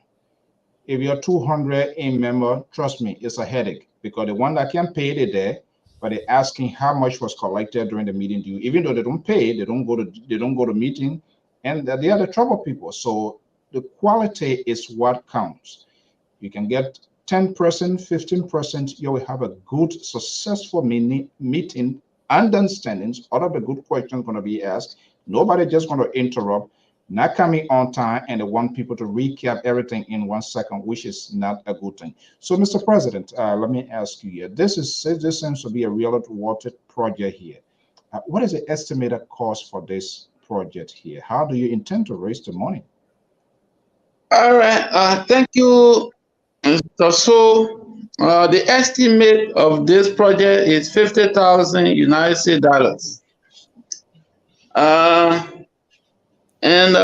If you're 200 in member, trust me, it's a headache, because the one that can pay it there, but they're asking how much was collected during the meeting due. Even though they don't pay, they don't go to meeting, and they are the trouble people. So the quality is what counts. You can get 10%, 15%, you will have a good, successful meeting, understandings. All of the good questions going to be asked. Nobody just going to interrupt, not coming on time, and they want people to recap everything in 1 second, which is not a good thing. So, Mr. President, let me ask you here. This seems to be a real water project here. What is the estimated cost for this project here? How do you intend to raise the money? All right. Thank you. So, the estimate of this project is $50,000 United States dollars. And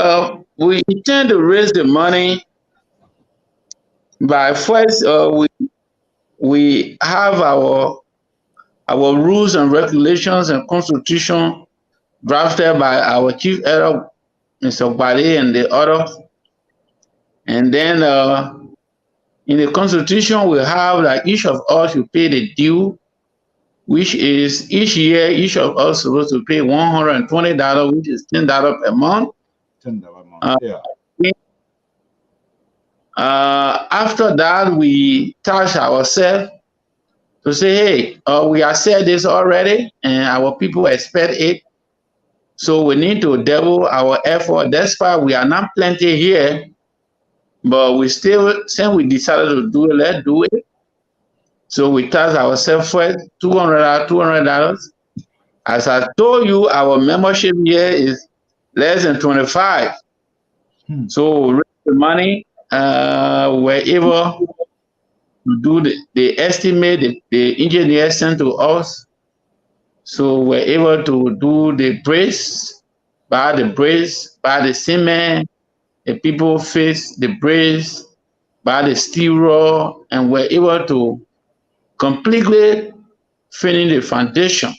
we intend to raise the money by first, we have our rules and regulations and constitution drafted by our chief editor, Mr. Bali, and the others. And then in the constitution, we have that each of us will pay the due, which is each year, each of us is supposed to pay $120, which is $10 per month. $10 a month, yeah. After that, we task ourselves to say, hey, we have said this already, and our people expect it. So we need to double our effort. That's why we are not plenty here, but we still, since we decided to do it, let's do it. So we task ourselves first, $200. As I told you, our membership here is less than 25. So we raise the money. We're able to do the estimate, the engineer sent to us. So we're able to do the brace, buy the cement, the people fixed the bridge by the steel rod and were able to completely finish the foundation.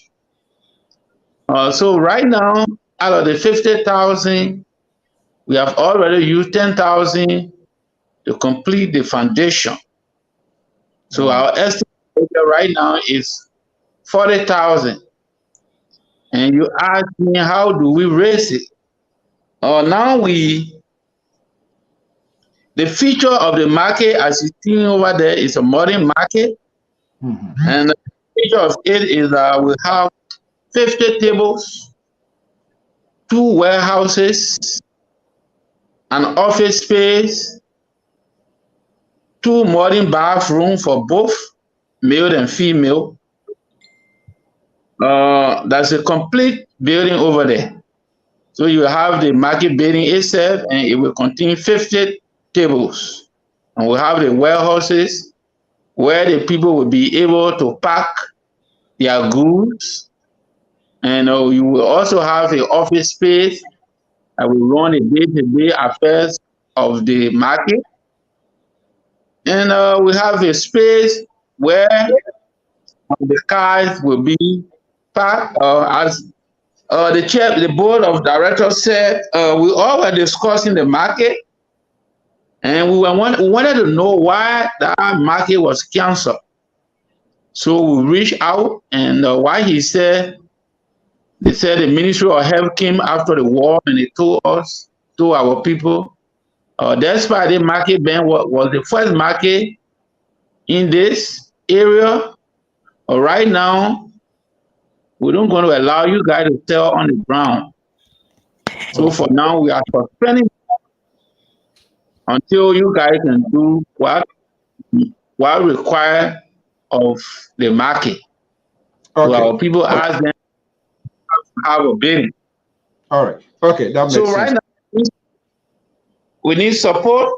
So right now, out of the 50,000, we have already used 10,000 to complete the foundation. So our estimate right now is 40,000. And you ask me, how do we raise it? Now the feature of the market, as you see over there, is a modern market. And the feature of it is that we have 50 tables, 2 warehouses, an office space, 2 modern bathrooms for both male and female. That's a complete building over there. So you have the market building itself, and it will contain 50 tables. And we have the warehouses where the people will be able to pack their goods. And you will also have an office space that will run the day-to-day affairs of the market. And we have a space where the cars will be parked. As the board of directors said, we all were discussing the market, and we wanted to know why that market was canceled. So we reached out, and why they said the Ministry of Health came after the war, and they told our people, despite the market ban was the first market in this area, right now, we don't going to allow you guys to sell on the ground. So for now, we are suspending until you guys can do what required of the market. Okay. So our people ask them to have a bidding. All right. Okay, that makes sense. So right now, we need support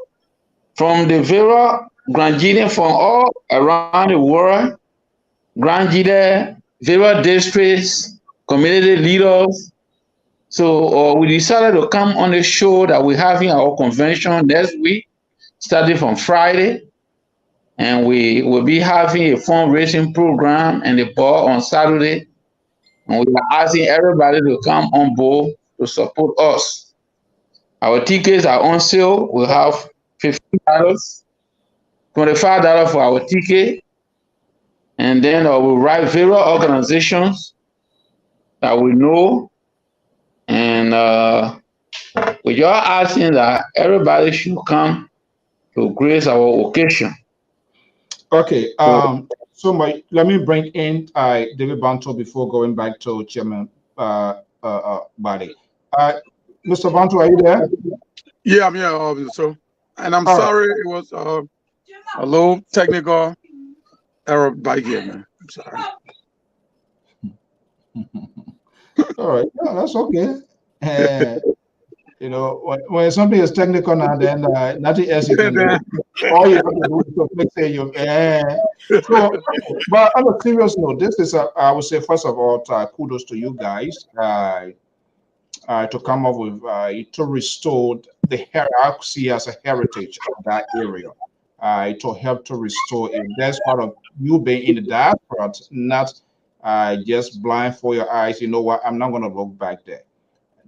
from the various grandchildren from all around the world, grandchildren, various districts, community leaders. So we decided to come on the show that we're having our convention next week, starting from Friday. And we will be having a fundraising program and the ball on Saturday. And we are asking everybody to come on board to support us. Our tickets are on sale. We'll have $15, $25 for our ticket. And then we'll write various organizations that we know. And we are asking that everybody should come to grace our occasion. Okay. So let me bring in David Banto before going back to Chairman Badi. Mr. Banto, are you there? Yeah, I'm here, so. And I'm sorry, it was a little technical error by here, man. I'm sorry. All right, no, that's okay. You know, when something is technical now, then nothing else you can do. All you have to do is to fix it. So, but on a serious note, this is, I would say, first of all, kudos to you guys to come up with, to restore the hierarchy as a heritage of that area. To help to restore it. That's part of you being in the diaspora, not just blind for your eyes. You know what? I'm not going to look back there.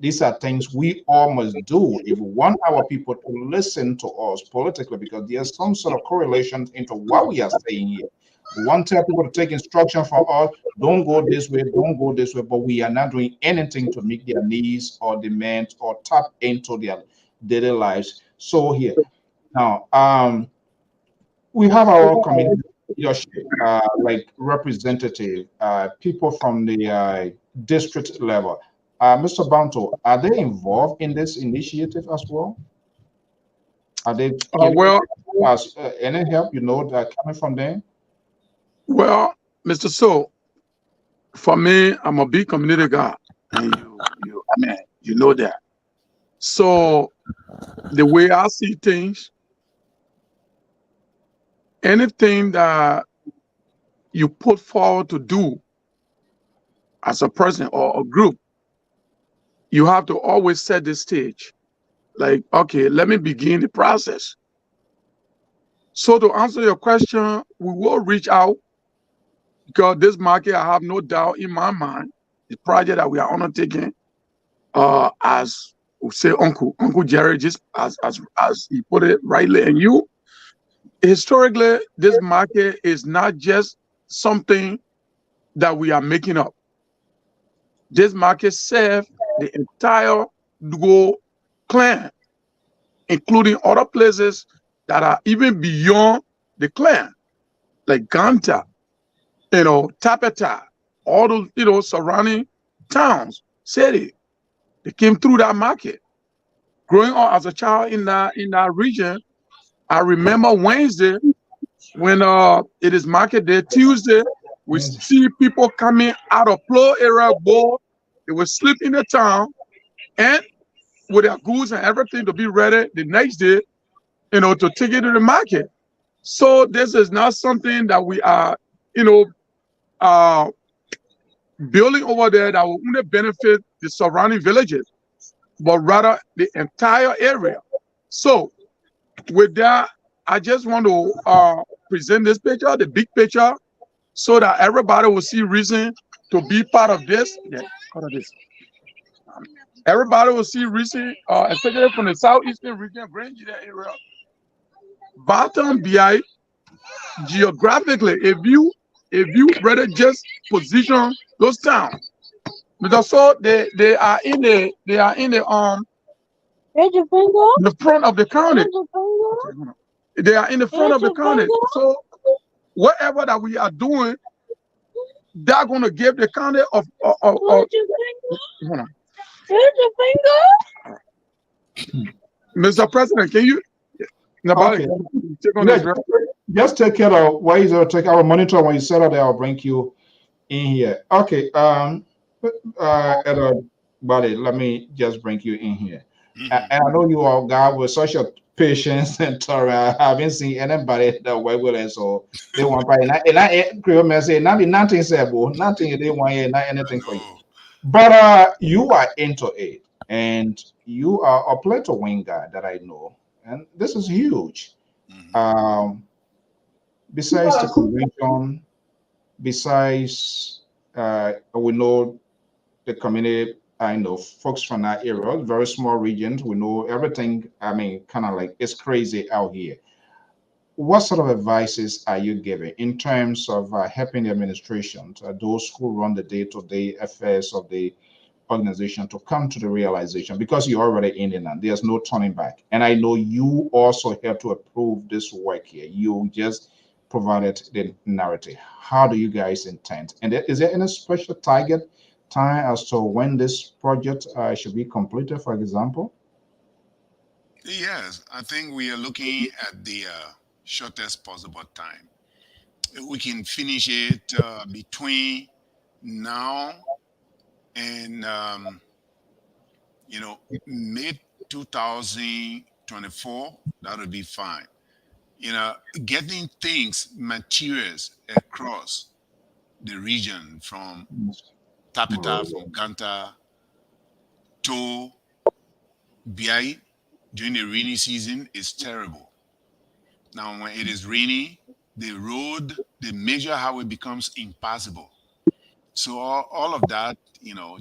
These are things we all must do if we want our people to listen to us politically, because there's some sort of correlation into what we are saying here. We want to tell people to take instruction from us, don't go this way, don't go this way, but we are not doing anything to meet their needs or demands or tap into their daily lives. So here, now, we have our community leadership, like representative, people from the district level. Mr. Banto, are they involved in this initiative as well? Are they as any help, you know, that coming from them? Well, Mr. So, for me, I'm a big community guy, and you know that. So, the way I see things, anything that you put forward to do as a person or a group, you have to always set the stage. like, okay, let me begin the process. So to answer your question, we will reach out because this market, I have no doubt in my mind, the project that we are undertaking, as we say, Uncle Jerry, just as he put it rightly, and you, historically, this market is not just something that we are making up. This market serves the entire Dugo clan, including other places that are even beyond the clan, like Ganta, Tapeta, all those, surrounding towns, city. They came through that market. Growing up as a child in that region, I remember Wednesday when it is market day. Tuesday, we see people coming out of Plo area, they will sleep in the town and with their goods and everything to be ready the next day, to take it to the market. So this is not something that we are, building over there that will only benefit the surrounding villages, but rather the entire area. So with that, I just want to present this picture, the big picture, so that everybody will see reason to be part of this. Yeah, part of this. Everybody will see reason, especially from the southeastern region, Grand Nigeria area. Bottom BI, geographically, if you rather just position those towns, because so they are in the front of the county. They are in the front of the county. So whatever that we are doing, they're going to give the county of Mr. President, can you? Okay. Just take care of why is take our monitor when you set up there. I'll bring you in here. Okay. Buddy, let me just bring you in here. And I know you all guys with such a patience and tolerance. I haven't seen anybody that way with it, so they want and I say nothing said, nothing they want not anything for you. But you are into it, and you are a play to win guy that I know, and this is huge. Besides the convention, besides we know the community, I know folks from that area, very small regions, we know everything. I mean, kind of like it's crazy out here. What sort of advices are you giving in terms of helping the administration, those who run the day-to-day affairs of the organization, to come to the realization, because you're already in it and there's no turning back. And I know you also help to approve this work here. You just provided the narrative. How do you guys intend? And is there any special target time as to when this project should be completed, for example? Yes, I think we are looking at the shortest possible time. We can finish it between now and mid 2024. That would be fine. Getting things, materials across the region from Tapita, from Ganta to BI during the rainy season is terrible. Now, when it is rainy, the road, the major highway becomes impassable. So all of that,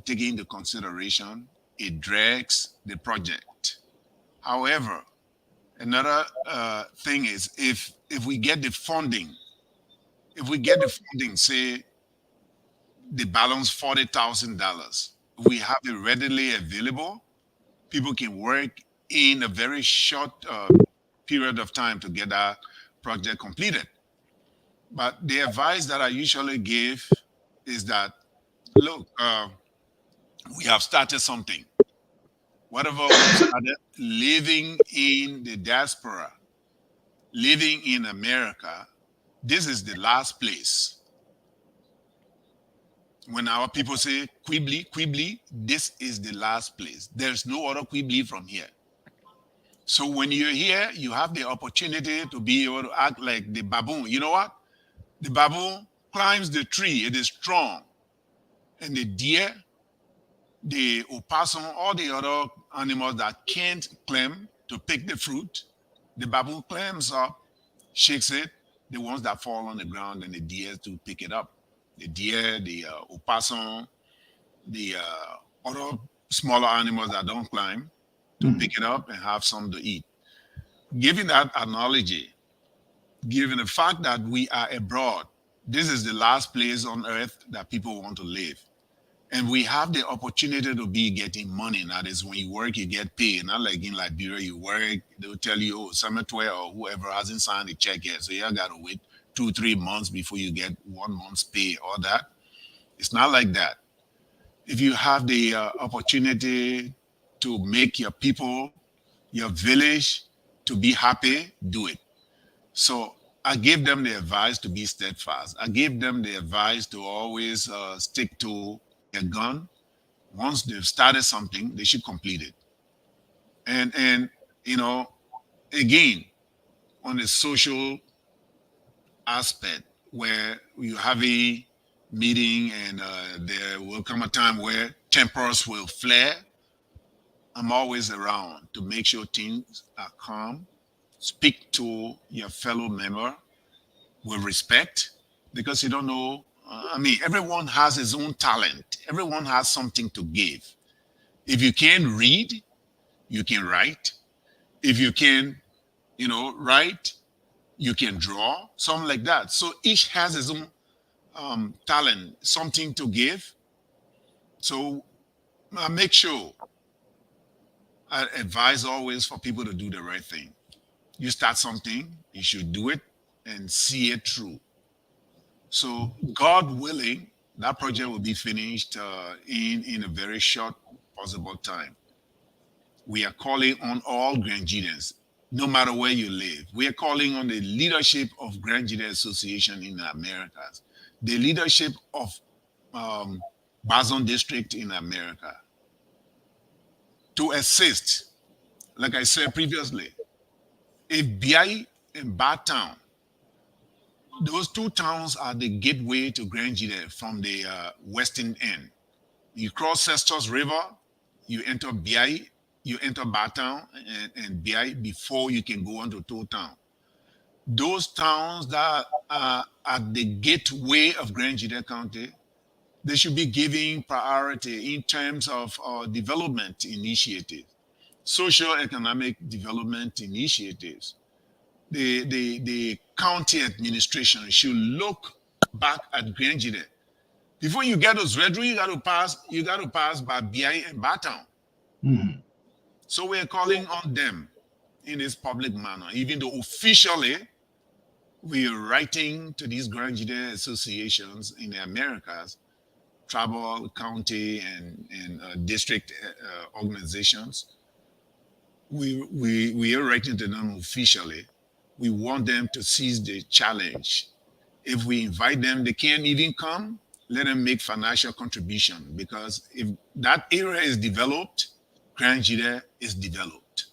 taking into consideration, it drags the project. However, another thing is if we get the funding, say the balance $40,000, we have it readily available, people can work in a very short period of time to get that project completed. But the advice that I usually give is that, look, we have started something. Whatever we started, living in the diaspora, living in America, this is the last place. When our people say Quibli, this is the last place. There's no other Quibli from here. So when you're here, you have the opportunity to be able to act like the baboon. You know what? The baboon climbs the tree. It is strong. And the deer the opossum, all the other animals that can't climb to pick the fruit, the baboon climbs up, shakes it. The ones that fall on the ground, and the deer to pick it up. The deer, the opossum, the other smaller animals that don't climb to pick it up and have some to eat. Given that analogy, given the fact that we are abroad, this is the last place on earth that people want to live. And we have the opportunity to be getting money. That is, when you work, you get paid. Not like in Liberia, you work, they'll tell you, oh, Summertware or whoever hasn't signed a check yet. So you got to wait 2-3 months before you get 1 month's pay or that. It's not like that. If you have the opportunity to make your people, your village, to be happy, do it. So I gave them the advice to be steadfast. I gave them the advice to always stick to their gun. Once they've started something, they should complete it. And you know, again, on the social aspect, where you have a meeting and there will come a time where tempers will flare, I'm always around to make sure things are calm. Speak to your fellow member with respect, because you don't know. I mean, everyone has his own talent. Everyone has something to give. If you can read, you can write. If you can, write, you can draw, something like that. So each has his own talent, something to give. So I make sure I advise always for people to do the right thing. You start something, you should do it and see it through. So God willing, that project will be finished in a very short possible time. We are calling on all Grangians, no matter where you live. We are calling on the leadership of Grangian Association in the Americas, the leadership of Bazon District in America, to assist. Like I said previously, if Biai and Bat Town, those two towns are the gateway to Grangian from the western end. You cross Sestos River, you enter Biai, you enter Bat Town and Biai before you can go on to Toe Town. Those towns that are at the gateway of Grangian County, they should be giving priority in terms of development initiatives, socio-economic development initiatives. The county administration should look back at Grangian. Before you get those Red Room, you got to pass by BI and Baton. Mm-hmm. So we're calling on them in this public manner, even though officially we are writing to these Grangian associations in the Americas, tribal, county, and district organizations. We are writing to them officially. We want them to seize the challenge. If we invite them, they can't even come. Let them make financial contribution, because if that area is developed, Grangian is developed.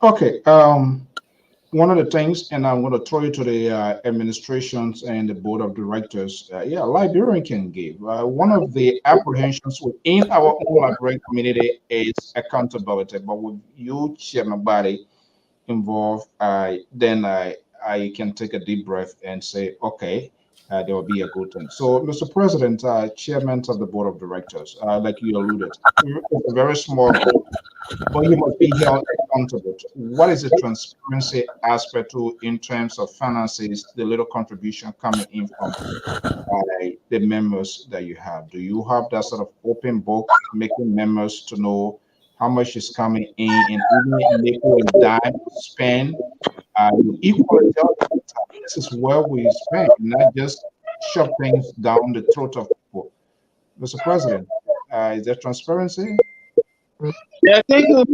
Okay. One of the things, and I'm going to throw you to the administrations and the board of directors. Liberian can give. One of the apprehensions within our own Liberian community is accountability. But with you, Chairman Body, involved, then I can take a deep breath and say, okay, there will be a good thing. So, Mr. President, chairman of the board of directors, like you alluded, it's a very small group, but you must be held accountable. What is the transparency aspect to in terms of finances, the little contribution coming in from the members that you have? Do you have that sort of open book, making members to know how much is coming in, and even nickel and dime spend? You equally tell them this is where we spend, not just shove things down the throat of people. Mr. President, is there transparency? Yeah, thank you.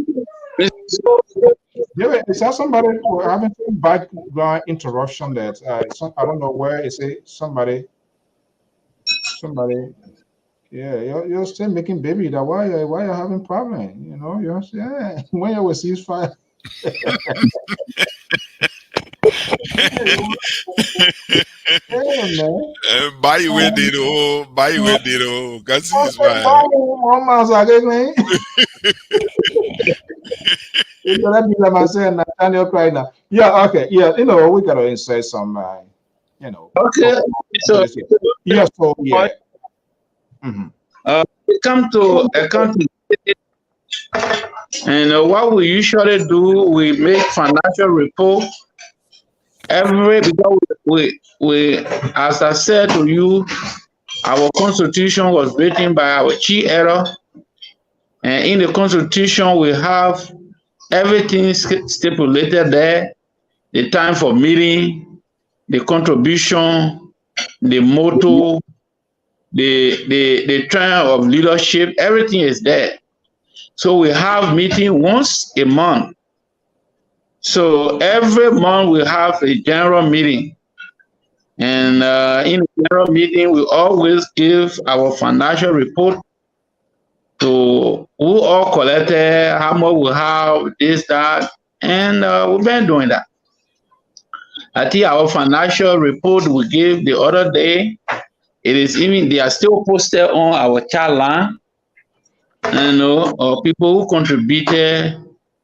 Yeah, is that somebody having some background interruption that I don't know where is it? Somebody, yeah, you're still making baby. That why you're having problem? You're when you will ceasefire. Buy away did oh, buy away did oh. Kasi is fine. Yeah, okay, yeah, you know, we gotta insert some, you know. Okay, so yeah, so yeah. We come to accounting, and what we usually do, we make financial report because we, as I said to you, our constitution was written by our chief elder, and in the constitution we have everything stipulated there: the time for meeting, the contribution, the motto, the term of leadership. Everything is there. So we have meeting once a month. So every month we have a general meeting, and in the general meeting we always give our financial report to who all collected, how much we have, this, that, and we've been doing that. I think our financial report we gave the other day, it is even, they are still posted on our chat line. You know, people who contributed,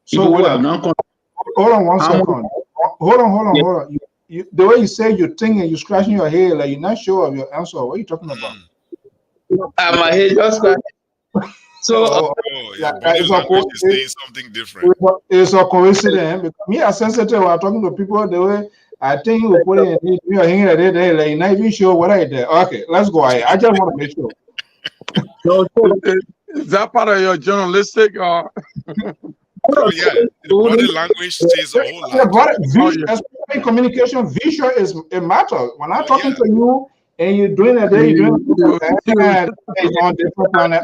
people who have not contributed. Hold on one second. Hold on. The way you say you're thinking, you're scratching your head, like you're not sure of your answer. What are you talking about? My head just scratching. So, body language is saying something different. It's a coincidence. Because me, as sensitive, I'm talking to people the way I think you put it in, you're hanging at it, like you're not even sure what I did. Okay, let's go. I just want to make sure. Is that part of your journalistic or? Oh yeah, body language says a whole lot. Especially communication, visual is a matter. When I'm talking to you and you're doing it there, you're doing it on different planet.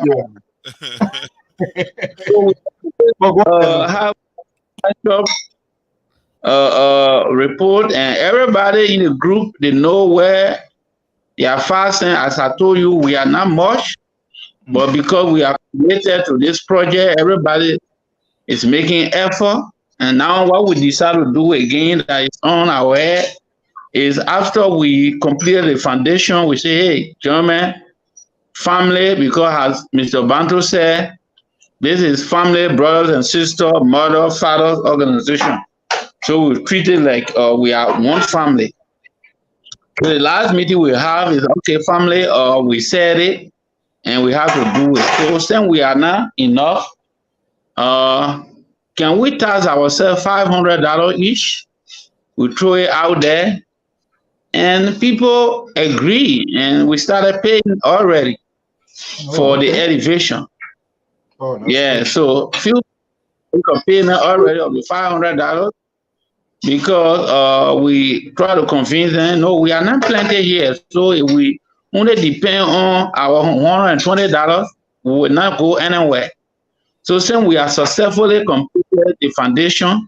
Have report, and everybody in the group, they know where they are fasting. As I told you, we are not much, but because we are committed to this project, everybody is making effort. And now what we decide to do again that is on our head is after we complete the foundation, we say, hey, gentlemen, family, because as Mr. Bantu said, this is family, brothers and sisters, mother, father organization. So we treat it like we are one family. So the last meeting we have is, okay, family, we said it, and we have to do it. So since we are not enough, can we tax ourselves $500 each? We throw it out there, and people agree, and we started paying already for the elevation. Yeah, good. So few people paying already of the $500 because we try to convince them, no, we are not planted here. So if we only depend on our $120, we will not go anywhere. So since we are successfully completed the foundation,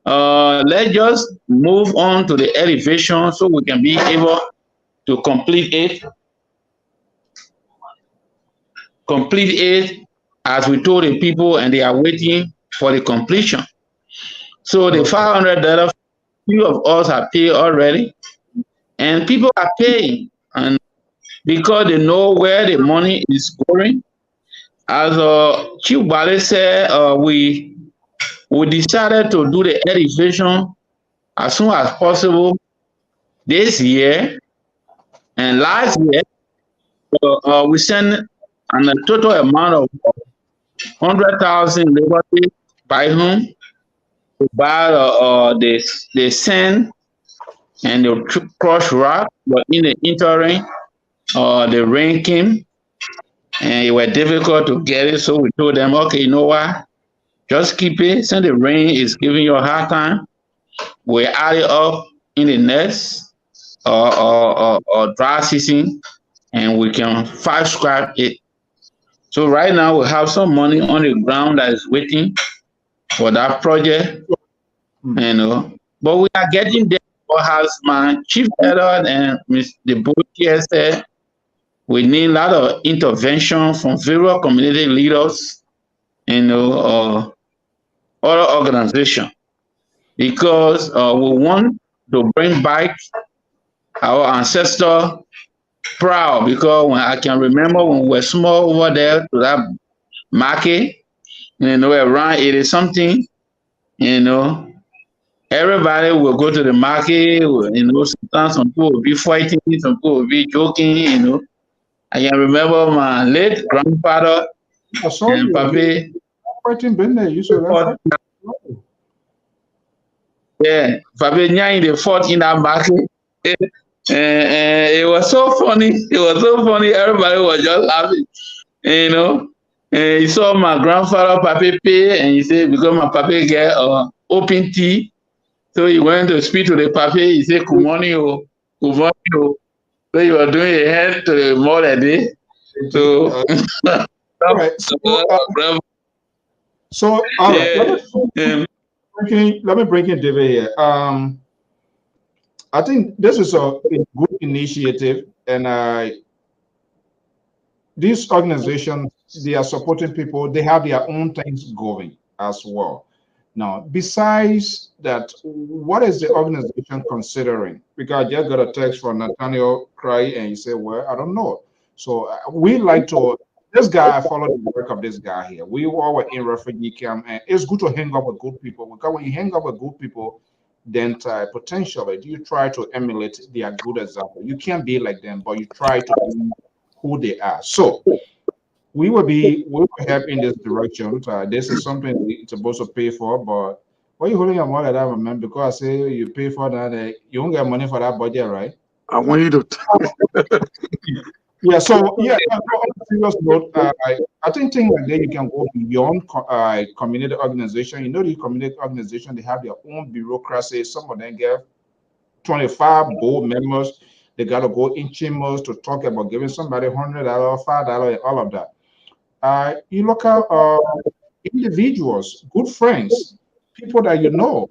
let's just move on to the elevation so we can be able to complete it. As we told the people, and they are waiting for the completion. So the $500, few of us have paid already, and people are paying, and because they know where the money is going. As Chief Bale said, we decided to do the elevation as soon as possible this year, and last year we sent a total amount of 100,000 Liberty by whom to buy the sand and the crushed rock, but in the interim, the rain came and it was difficult to get it. So we told them, okay, you know what? Just keep it. Since the rain is giving you a hard time, we add it up in the next or dry season, and we can fast scrap it. So right now we have some money on the ground that is waiting for that project, you know. But we are getting there. As my chief elder and the board here said, we need a lot of intervention from various community leaders, you know, other organizations. because we want to bring back our ancestor proud, because when I can remember when we were small over there to that market, around 80 something, everybody will go to the market, sometimes some people will be fighting, some people will be joking, I can remember my late grandfather and Papi. Fighting been there, you said that. Yeah, Papi Nyang, they fought in that market. And it was so funny. It was so funny. Everybody was just laughing, And he saw my grandfather, Papi pay, and he said, because my Papi get open tea, so he went to speak to the Papi. He said, good morning, good morning. So you were doing a head to the mother day. So, all right. So all right. Yeah. Let me bring in David here. I think this is a good initiative, and these organizations, they are supporting people. They have their own things going as well. Now, besides that, what is the organization considering? Because I just got a text from Nathaniel Cry, and he said, well, I don't know. So we like to, this guy, I follow the work of this guy here. We all were in refugee camp, and it's good to hang up with good people, because when you hang up with good people, then potentially you try to emulate their good example. You can't be like them, but you try to be who they are. So we will help in this direction. This is something we're supposed to pay for, but why are you holding your money like that, man? Because I say you pay for that, you won't get money for that budget, right? I want you to. Yeah. So yeah. On a serious note, I think things like that you can go beyond community organization. The community organization, they have their own bureaucracy. Some of them get 25 board members. They got to go in chambers to talk about giving somebody $100, $5, and all of that. You look at individuals, good friends, people that you know,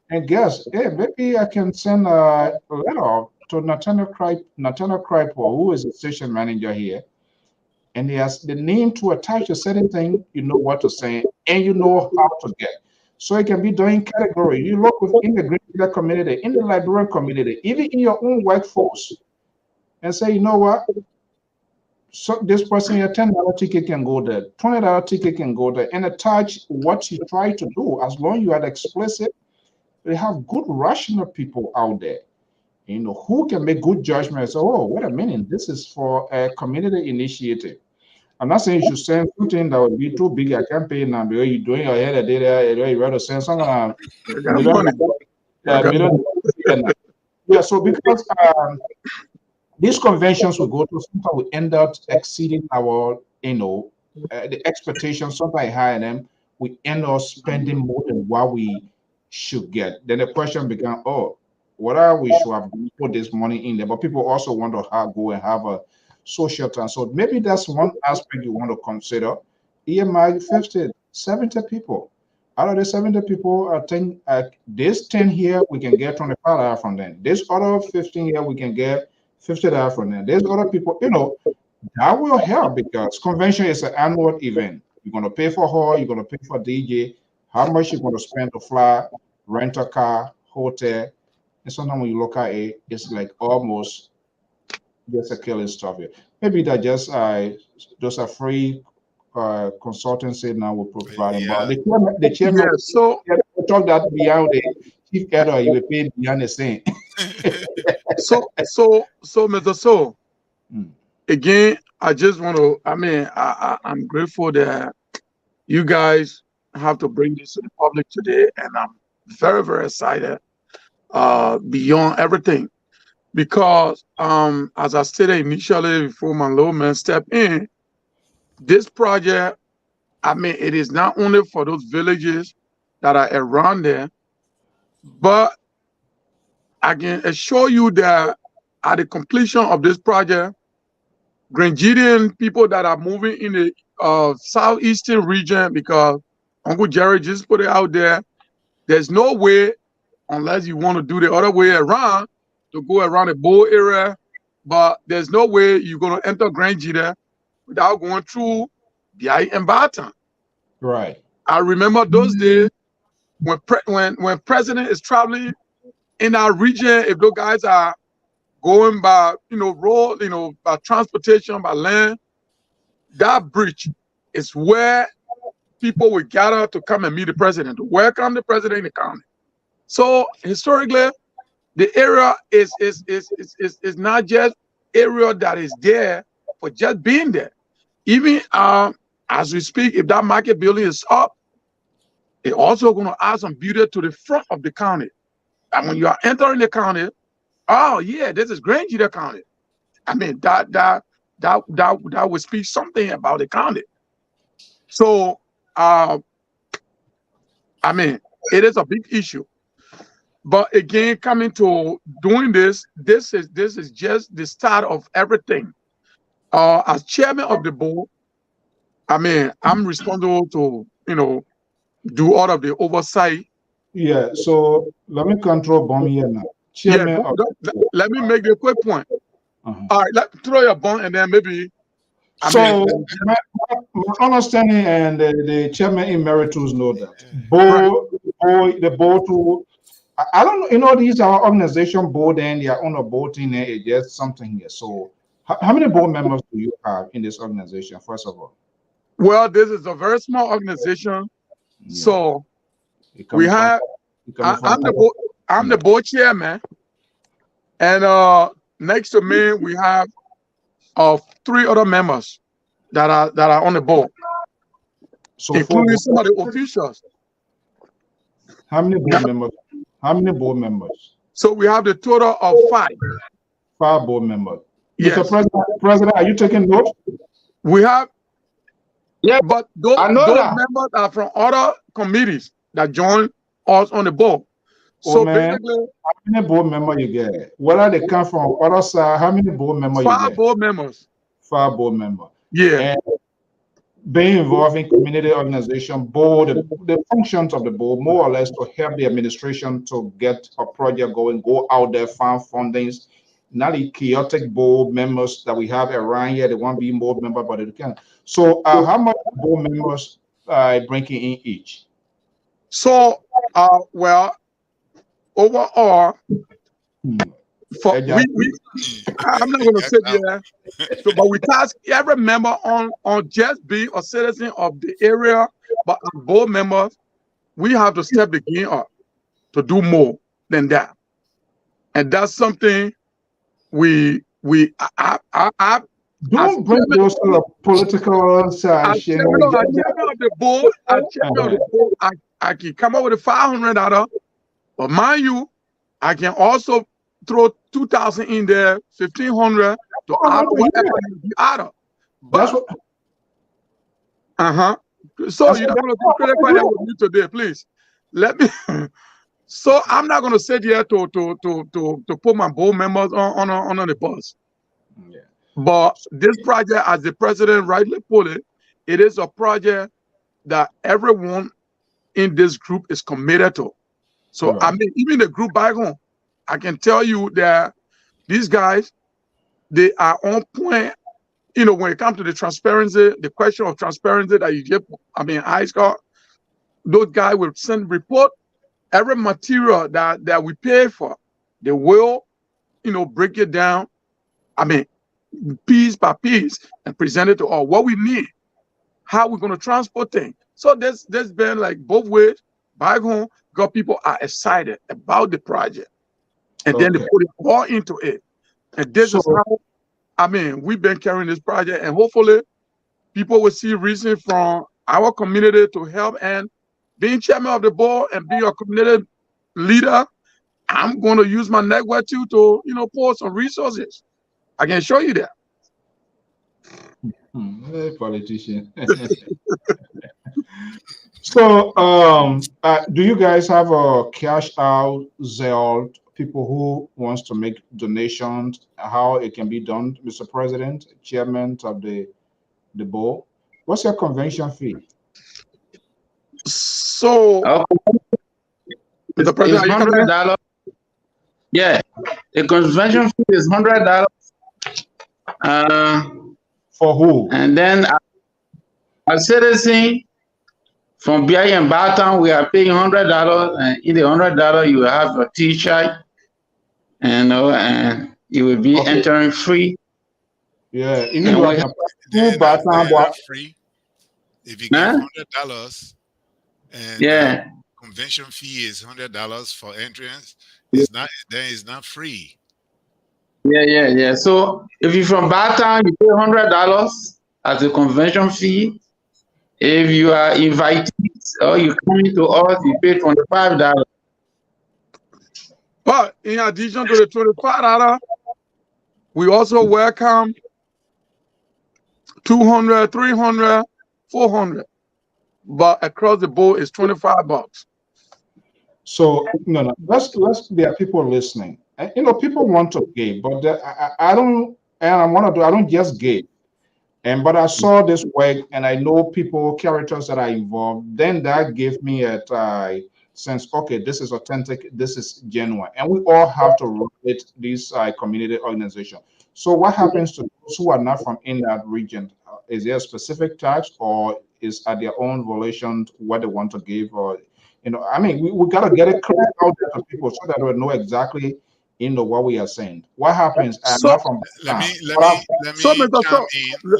and guess, hey, maybe I can send a letter to Nathaniel Kripo, who is the station manager here, and he has the name to attach a certain thing, you know what to say, and you know how to get. So it can be done in category. You look within the Green Leader community, in the Liberian community, even in your own workforce, and say, you know what? So this person, your $10 ticket can go there, $20 ticket can go there, and attach what you try to do. As long as you are explicit, they have good rational people out there, who can make good judgments. Oh, wait a minute, this is for a community initiative. I'm not saying you should send something that would be too big a campaign now because you're doing your head of data, you want to send something. Yeah, so because these conventions we go to, sometimes we end up exceeding our, the expectations, sometimes higher them. We end up spending more than what we should get. Then the question becomes, oh, what are we should have put this money in there? But people also want to go and have a social time. So maybe that's one aspect you want to consider. EMI 50, 70 people. Out of the 70 people, I think this 10 here, we can get $25 from them. This other 15 here, we can get $50 from them. There's other people, that will help because convention is an annual event. You're going to pay for hall, you're going to pay for DJ, how much you're going to spend to fly, rent a car, hotel. And sometimes when you look at it, it's like almost just a killing stuff here. Maybe that just those are free consultancy now will provide. Yeah. But the chairman, so talk that beyond the chief editor, you will pay beyond the same. so Mr. So again, I just want to, I'm grateful that you guys have to bring this to the public today, and I'm very, very excited beyond everything. Because as I stated initially before my little man stepped in, this project, it is not only for those villages that are around there, but I can assure you that at the completion of this project, Grenadian people that are moving in the southeastern region, because Uncle Jerry just put it out there, there's no way, unless you want to do the other way around, to go around the Bow area, but there's no way you're going to enter Grand Jita without going through Biai and Baton. Right. I remember those days when president is traveling in our region, if those guys are going by road, by transportation, by land, that bridge is where people will gather to come and meet the president, to welcome the president in the county. So historically, the area is not just area that is there for just being there. Even as we speak, if that market building is up, it's also going to add some beauty to the front of the county. And when you are entering the county, oh yeah, this is Grangita County. I mean, that would speak something about the county. So I mean, it is a big issue. But again, coming to doing this is just the start of everything. As chairman of the board, I mean, I'm responsible to do all of the oversight. Yeah. So let me control bomb here now. Chairman let me make a quick point. All right, throw your bomb and then maybe. My understanding and the chairman emeritus know that the board to I don't know, these are organization board and they are on a board in there. It's just something here. So how many board members do you have in this organization, first of all? Well, this is a very small organization. Yeah. So we have I'm the board chairman, and next to me we have 3 other members that are on the board, so including some of the officials. How many board members? How many board members? So we have the total of 5. 5 board members. Yes. Mr. President, are you taking notes? We have, yeah, but those members are from other committees that join us on the board. So basically, how many board members you get? Whether they come from other side, how many board members you get? 5 board members. 5 board members. Yeah. And being involved in community organization board, the functions of the board, more or less to help the administration to get a project going, go out there, find fundings. Not the chaotic board members that we have around here, they want to be board member, but they can't. So how much board members bringing in each? So, well, overall, I'm not going to sit here, but we task every member on just being a citizen of the area, but as board members, we have to step the game up to do more than that. And that's something I don't bring those to the political side. As chairman of the board, I can come up with $500, but mind you, I can also throw 2,000 in there, 1,500 to add whatever you add up. But so you're not going to do credit card with me today, please. Let me. So I'm not going to sit here to put my board members on the bus. Yeah. But this project, as the president rightly put it, it is a project that everyone in this group is committed to. So I mean, even the group back home, I can tell you that these guys, they are on point. When it comes to the transparency, the question of transparency that you just, I got, those guys will send report. Every material that we pay for, they will, break it down, piece by piece, and present it to all what we need, how we're going to transport things. So there's been like both ways. Back home, because people are excited about the project, and then they put it all into it. And this is how, we've been carrying this project, and hopefully people will see reason from our community to help. And being chairman of the board and being a community leader, I'm going to use my network too to, pour some resources. I can show you that. Politician. So, do you guys have a cash out Zelle? People who wants to make donations, how it can be done, Mr. President, chairman of the board? What's your convention fee? So, the president, $100. Yeah, the convention fee is $100. For who? And then a citizen From BI and Baton, we are paying $100, and in the $100 you will have your T-shirt, and you will be entering free. Yeah, even though I have two Baton free. If you give $100 and convention fee is $100 for entrance, it's not free. Yeah. So if you're from Baton, you pay $100 as a convention fee. If you are invited or you come to us, you pay $25. But in addition to the $25, we also welcome 200, 300, 400. But across the board is $25. So no. There are people listening. And, people want to give, but I don't. And I want to do. I don't just give. But I saw this work, and I know characters that are involved. Then that gave me a sense. Okay, this is authentic. This is genuine, and we all have to rate this community organization. So, what happens to those who are not from in that region? Is there a specific tax, or is at their own volition what they want to give? Or, I mean, we got to get it clear out there to people so that they know exactly. What we are saying. What happens? Let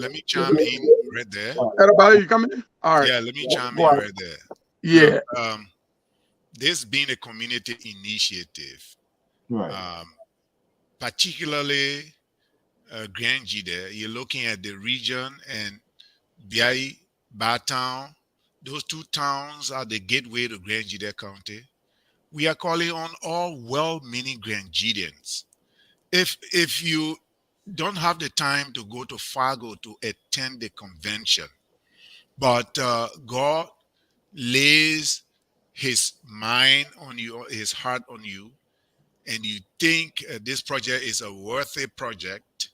me chime in right there. Everybody, you coming? All right. Yeah, let me chime in right there. Yeah. This being a community initiative, right? Particularly Grand Jide, you're looking at the region and Biai, Baton, those two towns are the gateway to Grand Jide County. We are calling on all well-meaning Grand Jidians. If you don't have the time to go to Fargo to attend the convention, but God lays his mind on you, his heart on you, and you think this project is a worthy project,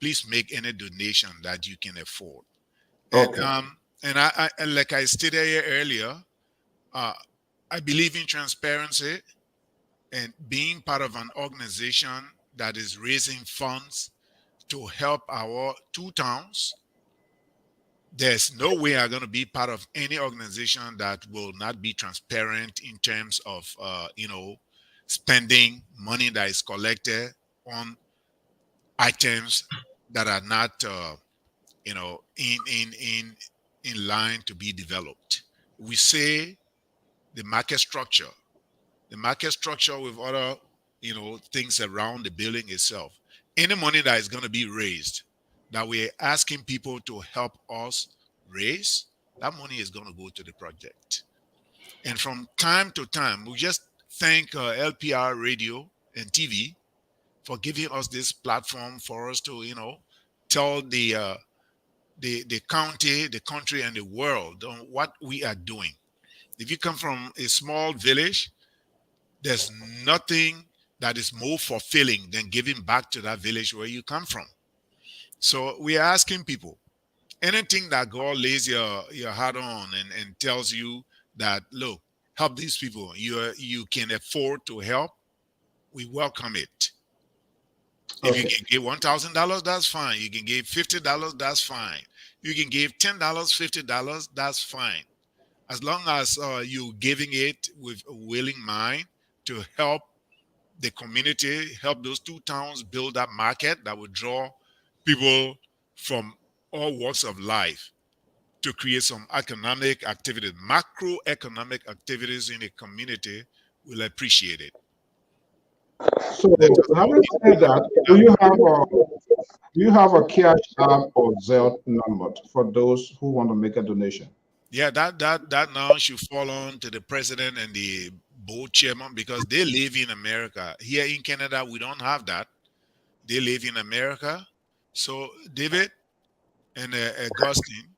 please make any donation that you can afford. Okay. And I like I stated here earlier, I believe in transparency and being part of an organization that is raising funds to help our two towns. There's no way I'm going to be part of any organization that will not be transparent in terms of, spending money that is collected on items that are not, in line to be developed. We say the market structure with other, things around the building itself. Any money that is going to be raised, that we're asking people to help us raise, that money is going to go to the project. And from time to time, we just thank LPR Radio and TV for giving us this platform for us to, tell the county, the country, and the world on what we are doing. If you come from a small village, there's nothing that is more fulfilling than giving back to that village where you come from. So we are asking people, anything that God lays your heart on and tells you that, look, help these people, you can afford to help, we welcome it. If you can give $1,000, that's fine. You can give $50, that's fine. You can give $10, $50, that's fine. As long as you're giving it with a willing mind to help the community, help those two towns build that market that will draw people from all walks of life to create some economic activity, macroeconomic activities in the community, we'll appreciate it. So, having said that, do you have a cash app or Zelle number for those who want to make a donation? Yeah, that now should fall on to the president and the board chairman because they live in America. Here in Canada, we don't have that. They live in America. So, David and Augustine,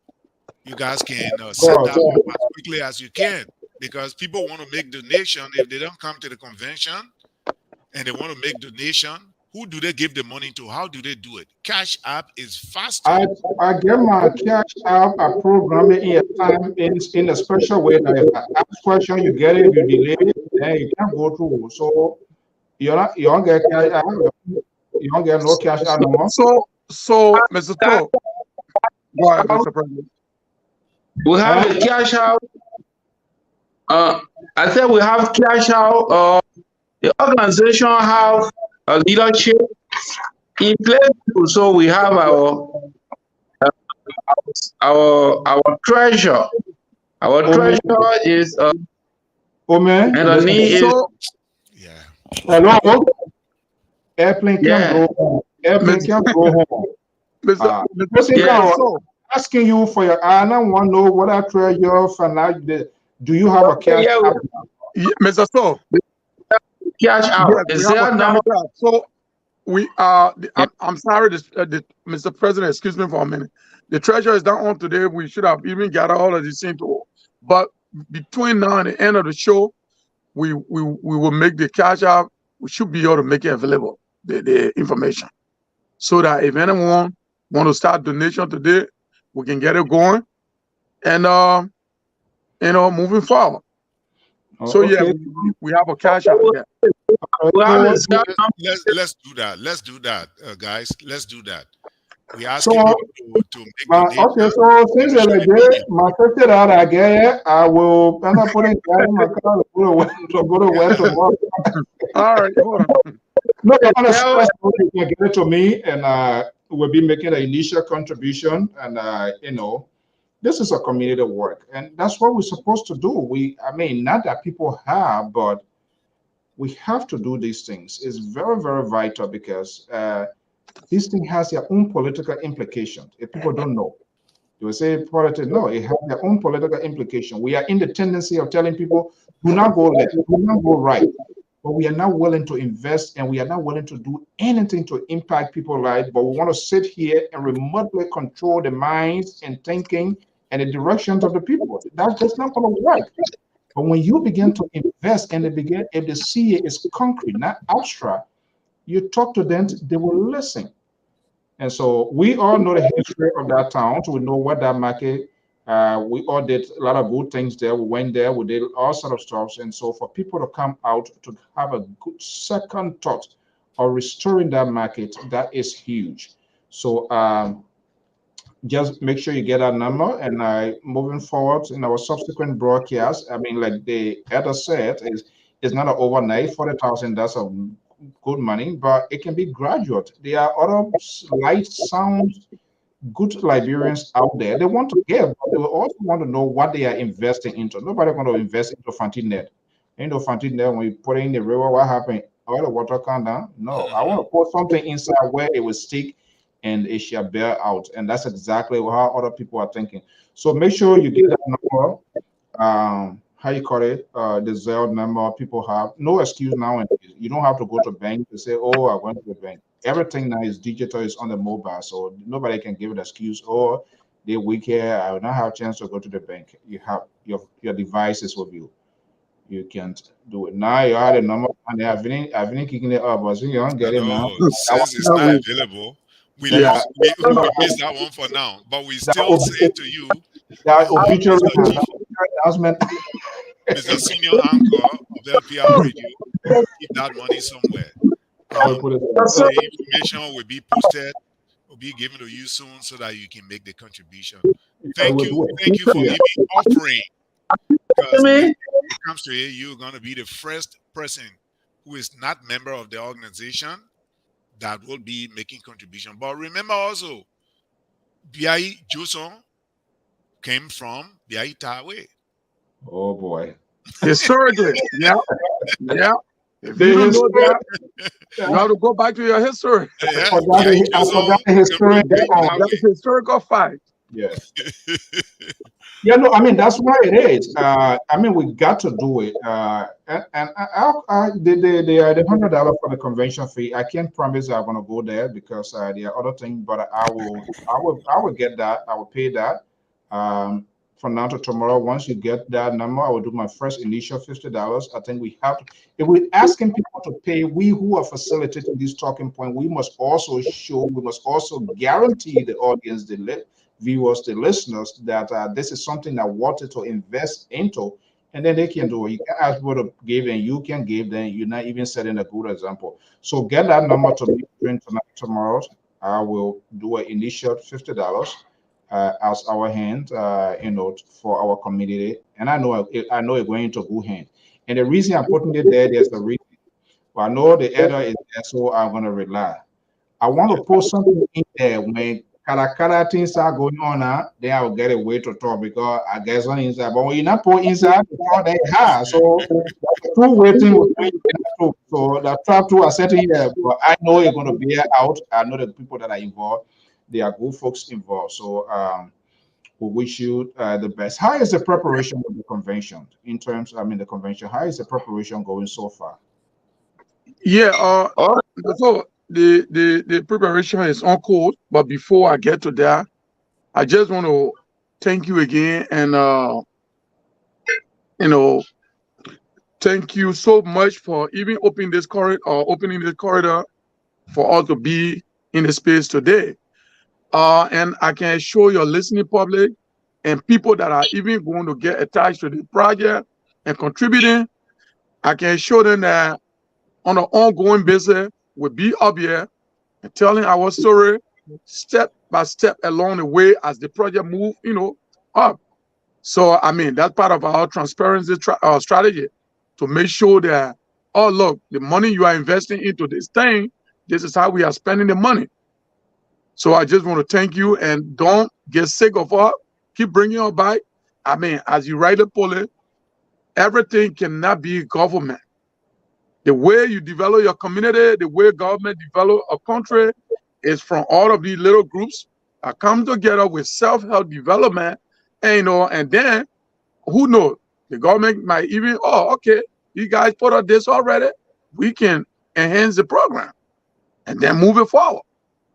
you guys can set that up as quickly as you can because people want to make donation. If they don't come to the convention and they want to make donation, who do they give the money to? How do they do it? Cash App is faster. I get my Cash App. I program it in a time in a special way that if I ask question, you get it. If you delay it, then you can't go through. So you don't get Cash App. You don't get no Cash App no more. So Mr. Toe, go ahead, Mr. President. We have a Cash App. I said we have cash out. The organization have a leadership in place too. So we have our treasure. Our treasure is man, and the need is Yeah. hello. Airplane can yeah. go home. Airplane can go home. Person So asking you for your I don't want to know what I treasure for now. Do you have a cash Yeah, out? Mr. So, cash out. yes, Is we have there a a number? cash out. So we are. I'm sorry, Mr. President. Excuse me for a minute. The treasurer is not on today. We should have even gathered all of these things. But between now and the end of the show, we will make the cash out. We should be able to make it available, the information, so that if anyone want to start donation today, we can get it going, and moving forward. So yeah, Okay. we have a cash out. Yeah. We have a Let's do that. Let's do that, guys. Let's do that. We ask So, people to make donations. okay, so since you're like this, my $50 I get, I will end up putting that in my car to go to work tomorrow. All right, hold on. No, you're gonna stress you can give it to me, and we'll be making an initial contribution, and this is a community work, and that's what we're supposed to do. I mean, not that people have, but we have to do these things. It's very, very vital because this thing has their own political implications. If people don't know, they will say politics. No, it has their own political implication. We are in the tendency of telling people, do not go left, do not go right. But we are not willing to invest, and we are not willing to do anything to impact people's lives. But we want to sit here and remotely control the minds and thinking and the directions of the people. That's just not going to work. But when you begin to invest and if they see it is concrete, not abstract, you talk to them, they will listen. And so we all know the history of that town. So we know what that market. We all did a lot of good things there. We went there. We did all sort of stuff. And so for people to come out to have a good second thought of restoring that market, that is huge. So just make sure you get our number, and moving forward in our subsequent broadcast. I mean, like the elder said, is not an overnight 40,000. That's a good money, but it can be gradual. There are other light sound good Liberians out there. They want to give, but they will also want to know what they are investing into. Nobody going to invest into Fantinet. Fantinet, when you put it in the river, what happened? All the water come down. No, I want to put something inside where it will stick and it shall bear out. And that's exactly how other people are thinking. So make sure you get that number. How you call it? The Zelle number people have. No excuse nowadays. You don't have to go to bank to say, oh, I went to the bank. Everything now is digital, is on the mobile. So nobody can give an excuse, oh, they're weak here, I will not have a chance to go to the bank. You have your devices with you. You can't do it. Now you have the number, and I've been kicking it up, but you don't get it now. Since it's not available, we missed that one for now, but we still say to you, that obituary announcement. Mr. Senior Anchor of LPR Radio, keep that money somewhere. The information will be posted, will be given to you soon, so that you can make the contribution. Thank you for even offering. Because when it comes to it, you're going to be the first person who is not member of the organization that will be making contribution. But remember also, Biai Joson came from Biai Tawe. Oh boy. Historically, yeah. If you don't know that, you have to go back to your history. Yeah. That's a historical fact. Yeah. Yeah, no, I mean, that's why it is. I mean, we got to do it. The $100 for the convention fee, I can't promise I'm going to go there because there are other things, but I will get that. I will pay that. From now to tomorrow, once you get that number, I will do my first initial $50. I think we have to, if we're asking people to pay, we who are facilitating this talking point, we must also guarantee the audience, the viewers, the listeners, that this is something that wanted to invest into, and then they can do it. You can ask people to give, and you can give, then you're not even setting a good example. So get that number to me during tonight, tomorrow. I will do an initial $50 as our hand, for our community and I know it's going to go hand. And the reason I'm putting it there, there's a reason. Well, I know the editor is there, so I'm gonna rely. I want to post something in there when Karakara things are going on now, then I'll get a way to talk because I guess on inside. But when you not put inside, the talk they have. So that's two waiting with me. So the trap two are sitting here, but I know you're gonna be out. I know the people that are involved, they are good folks involved. So we wish you the best. How is the preparation of the convention in terms, I mean the convention, how is the preparation going so far? Yeah, so the preparation is on course, but before I get to that, I just want to thank you again and thank you so much for even opening this corridor for us to be in the space today. And I can assure your listening public and people that are even going to get attached to the project and contributing, I can assure them that on an ongoing basis, we'll be up here and telling our story step by step along the way as the project move, up. So, I mean, that's part of our transparency strategy to make sure that, oh, look, the money you are investing into this thing, this is how we are spending the money. So I just want to thank you and don't get sick of us. Keep bringing us back. I mean, as you rightly put it, everything cannot be government. The way you develop your community, the way government develop a country is from all of these little groups that come together with self-help development. And, and then who knows? The government might even, okay, you guys put up this already. We can enhance the program and then move it forward.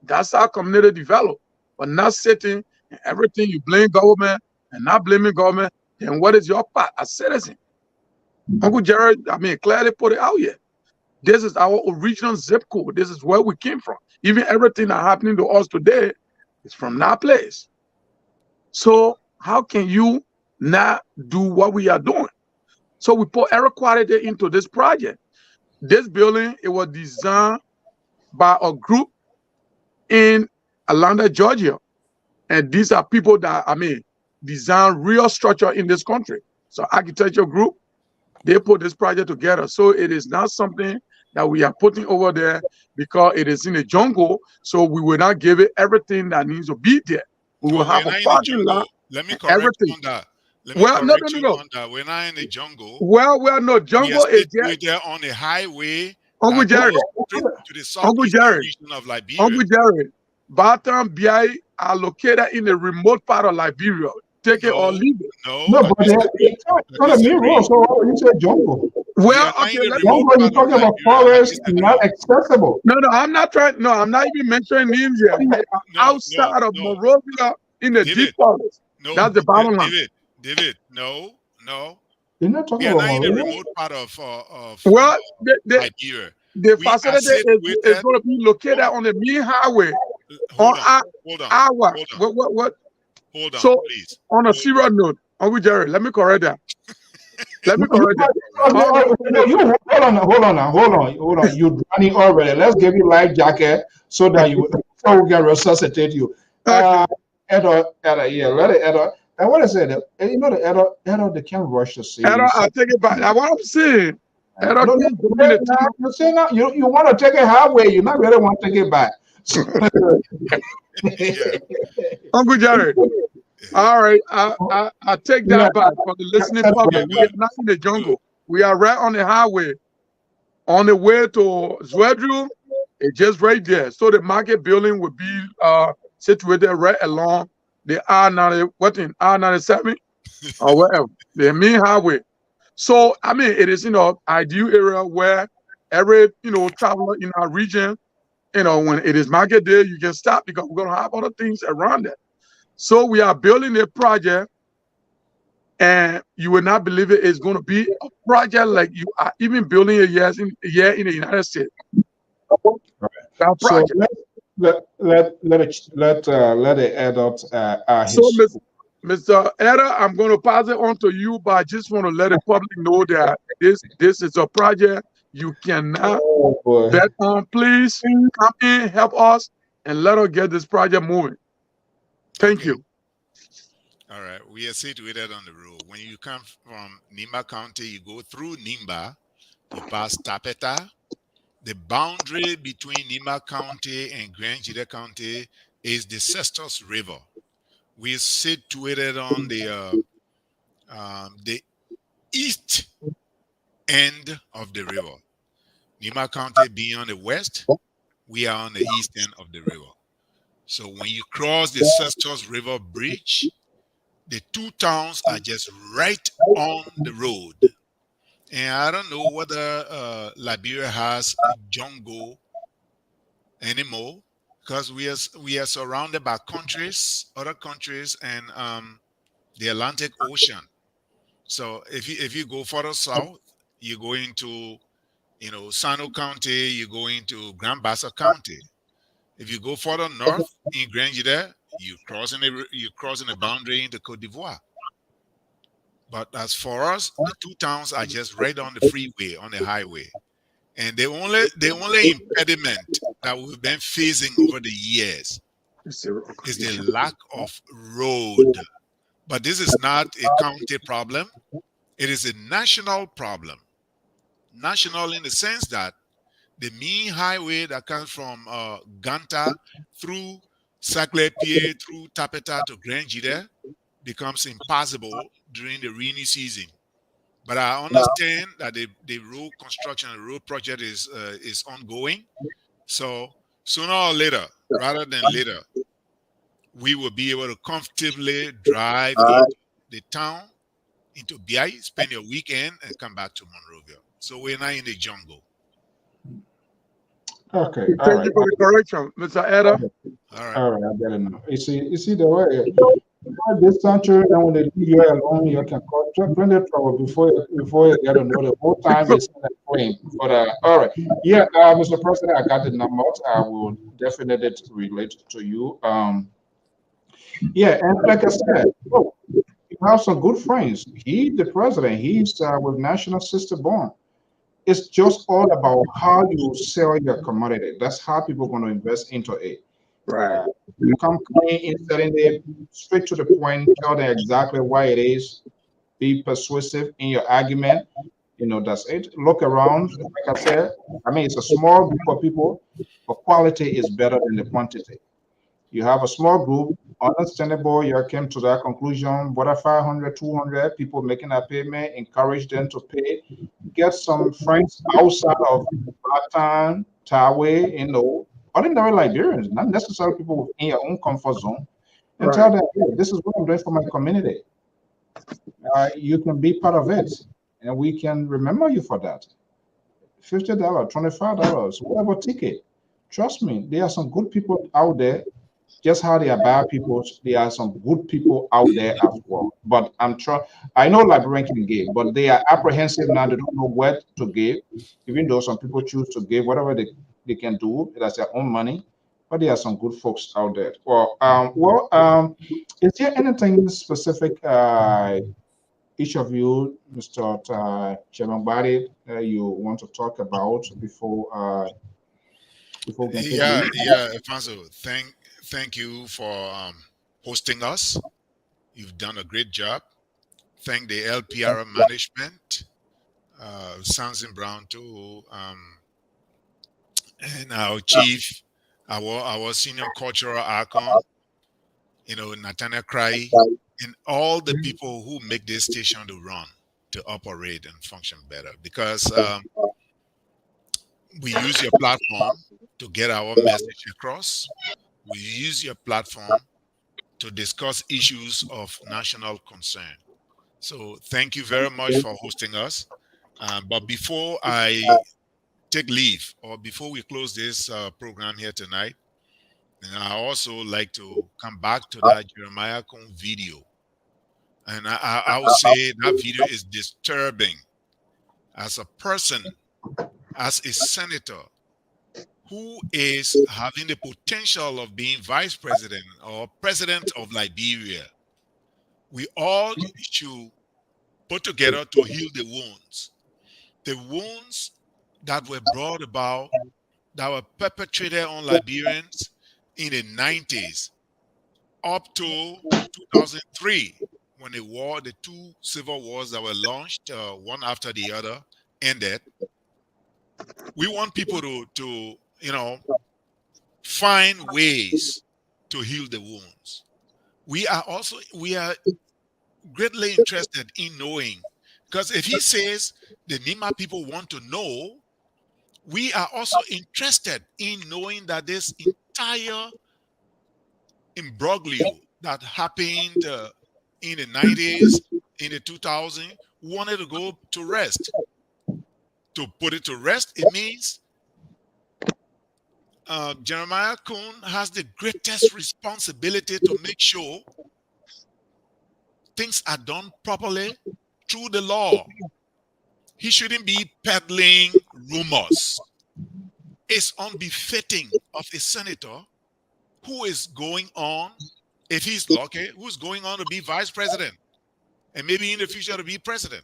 That's how community develop. But not sitting and everything you blame government and not blaming government, then what is your part as citizen? Uncle Jared, I mean, clearly put it out here. This is our original zip code. This is where we came from. Even everything that's happening to us today is from that place. So how can you not do what we are doing? So we put air quality into this project. This building, it was designed by a group in Atlanta, Georgia. And these are people that, I mean, design real structure in this country. So architecture group, they put this project together. So it is not something that we are putting over there because it is in the jungle. So we will not give it everything that needs to be there. We will have a parking lot. Let me correct you on that. No. We're not in the jungle. Well, no, jungle is there on the highway. Uncle Jerry, to the southeastern region of Liberia. Uncle Jerry, Baton BI are located in the remote part of Liberia. Take it or leave it. No, but it's not a main road. So why would you say jungle? Well, okay, jungle, you're talking about forest, not accessible. No, I'm not trying. No, I'm not even mentioning names yet. Outside of Monrovia in the deep forest. No, that's the bottom line. David, no. You're not talking about in the remote part of Liberia. The facility is going to be located on the main highway. Hold on. What? Hold on, so, please. On a serious note, Uncle Jerry, let me correct that. Hold on. You're running already. Let's give you life jacket so that before we can resuscitate you. Let it Edo. And what I said, the Edo, they can't rush to see. Edo, I'll take it back. That's what I'm saying. Edo, you want to take it halfway. You not really want to take it back. Uncle Jared, all right, I take that back for the listening public. We are not in the jungle. We are right on the highway, on the way to Zwedru. It's just right there. So the market building would be situated right along the R97 or whatever, the main highway. So I mean, it is ideal area where every traveler in our region. When it is market day, you can stop because we're going to have other things around it. So we are building a project, and you will not believe it is going to be a project like you are even building here in the United States. That project. So let it add up. So, Mr. Eda, I'm going to pass it on to you, but I just want to let the public know that this is a project you cannot bet on. Please come in, help us, and let us get this project moving. Thank you. All right, we are situated on the road. When you come from Nimba County, you go through Nimba, you pass Tapeta. The boundary between Nimba County and Grand Jide County is the Cestus River. We are situated on the east end of the river. Nimba County being on the west, we are on the east end of the river. So when you cross the Cestus River Bridge, the two towns are just right on the road. And I don't know whether Liberia has jungle anymore, because we are surrounded by other countries, and the Atlantic Ocean. So if you go further south, you go into Sano County, you go into Grand Bassa County. If you go further north in Grand Jide, you're crossing the boundary into Cote d'Ivoire. But as for us, the two towns are just right on the freeway, on the highway. And the only impediment that we've been facing over the years is the lack of road. But this is not a county problem. It is a national problem. National in the sense that the main highway that comes from Ganta through Saclay-Pied, through Tapeta to Grand Jide becomes impassable during the rainy season. But I understand that the road construction, the road project is ongoing. So sooner or later, rather than later, we will be able to comfortably drive into the town, into BI, spend your weekend, and come back to Monrovia. So we're not in the jungle. Okay. Thank you for the correction, Mr. Eda. All right, I get it now. You see the way this country, and when they leave you alone, you can cause plenty of trouble before you get to know the whole time it's not playing. But all right, yeah, Mr. President, I got the numbers. I will definitely relate to you. Yeah, and like I said, oh, you have some good friends. He, the president, he's with National Sister Bond. It's just all about how you sell your commodity. That's how people are going to invest into it. Right. You come clean instead of it, straight to the point, tell them exactly why it is, be persuasive in your argument. That's it. Look around. Like I said, I mean, it's a small group of people, but quality is better than the quantity. You have a small group, understandable, you came to that conclusion, what are 500, 200 people making that payment, encourage them to pay, get some friends outside of Baton, Tawe, ordinary Liberians, not necessarily people within your own comfort zone, and tell them, hey, this is what I'm doing for my community. You can be part of it, and we can remember you for that. $50, $25, whatever ticket. Trust me, there are some good people out there. Just how they are bad people, there are some good people out there as well. But I know Liberian can give, but they are apprehensive now. They don't know where to give, even though some people choose to give whatever they can do. That's their own money. But there are some good folks out there. Is there anything specific each of you, Mr. Chairman Bari, you want to talk about before we can take leave? Yeah, Alfonso, thank you for hosting us. You've done a great job. Thank the LPR management, Sansin Brown too, and our chief, our senior cultural icon, Nathaniel Cry, and all the people who make this station to run, to operate and function better. Because we use your platform to get our message across. We use your platform to discuss issues of national concern. So thank you very much for hosting us. But before I take leave, or before we close this program here tonight, and I also like to come back to that Jeremiah Kung video. And I would say that video is disturbing. As a person, as a senator, who is having the potential of being vice president or president of Liberia, we all should put together to heal the wounds that were brought about, that were perpetrated on Liberians in the 90s up to 2003, when the two civil wars that were launched, one after the other, ended. We want people to find ways to heal the wounds. We are greatly interested in knowing, because if he says the Nima people want to know, we are also interested in knowing that this entire imbroglio that happened in the 90s, in the 2000s, wanted to go to rest. To put it to rest, it means Jeremiah Kuhn has the greatest responsibility to make sure things are done properly through the law. He shouldn't be peddling rumors. It's unbefitting of a senator who is going on, if he's lucky, who's going on to be vice president and maybe in the future to be president.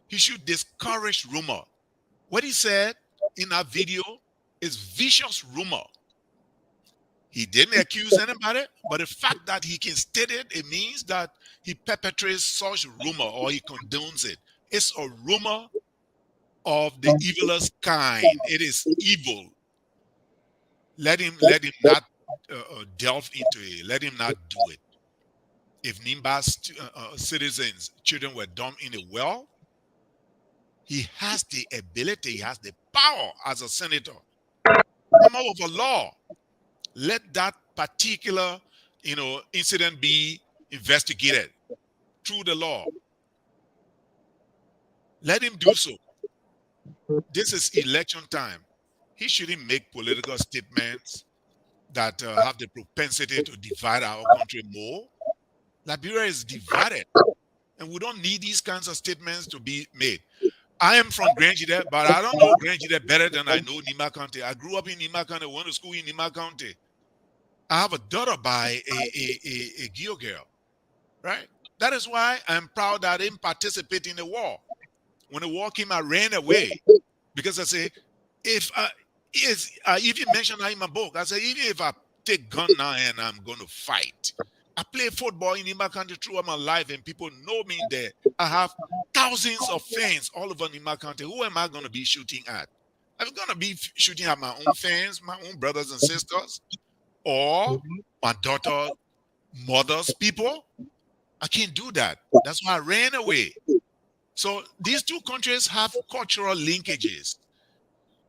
He should discourage rumor. What he said in that video is vicious rumor. He didn't accuse anybody, but the fact that he can state it, it means that he perpetrates such rumor or he condones it. It's a rumor of the evilest kind. It is evil. Let him not delve into it. Let him not do it. If Nimba's citizens, children were dumped in a well, he has the ability, he has the power as a senator. Come out with a law. Let that particular, incident be investigated through the law. Let him do so. This is election time. He shouldn't make political statements that have the propensity to divide our country more. Liberia is divided, and we don't need these kinds of statements to be made. I am from Grand Jide, but I don't know Grand Jide better than I know Nima County. I grew up in Nima County, went to school in Nima County. I have a daughter by a Gio girl, right? That is why I'm proud that I didn't participate in the war. When the war came, I ran away because I say, if even mentioned that in my book, I said, even if I take gun now and I'm going to fight, I play football in Nima County throughout my life, and people know me there. I have thousands of fans all over Nima County. Who am I going to be shooting at? I'm going to be shooting at my own fans, my own brothers and sisters, or my daughter's mother's people. I can't do that. That's why I ran away. So these two countries have cultural linkages.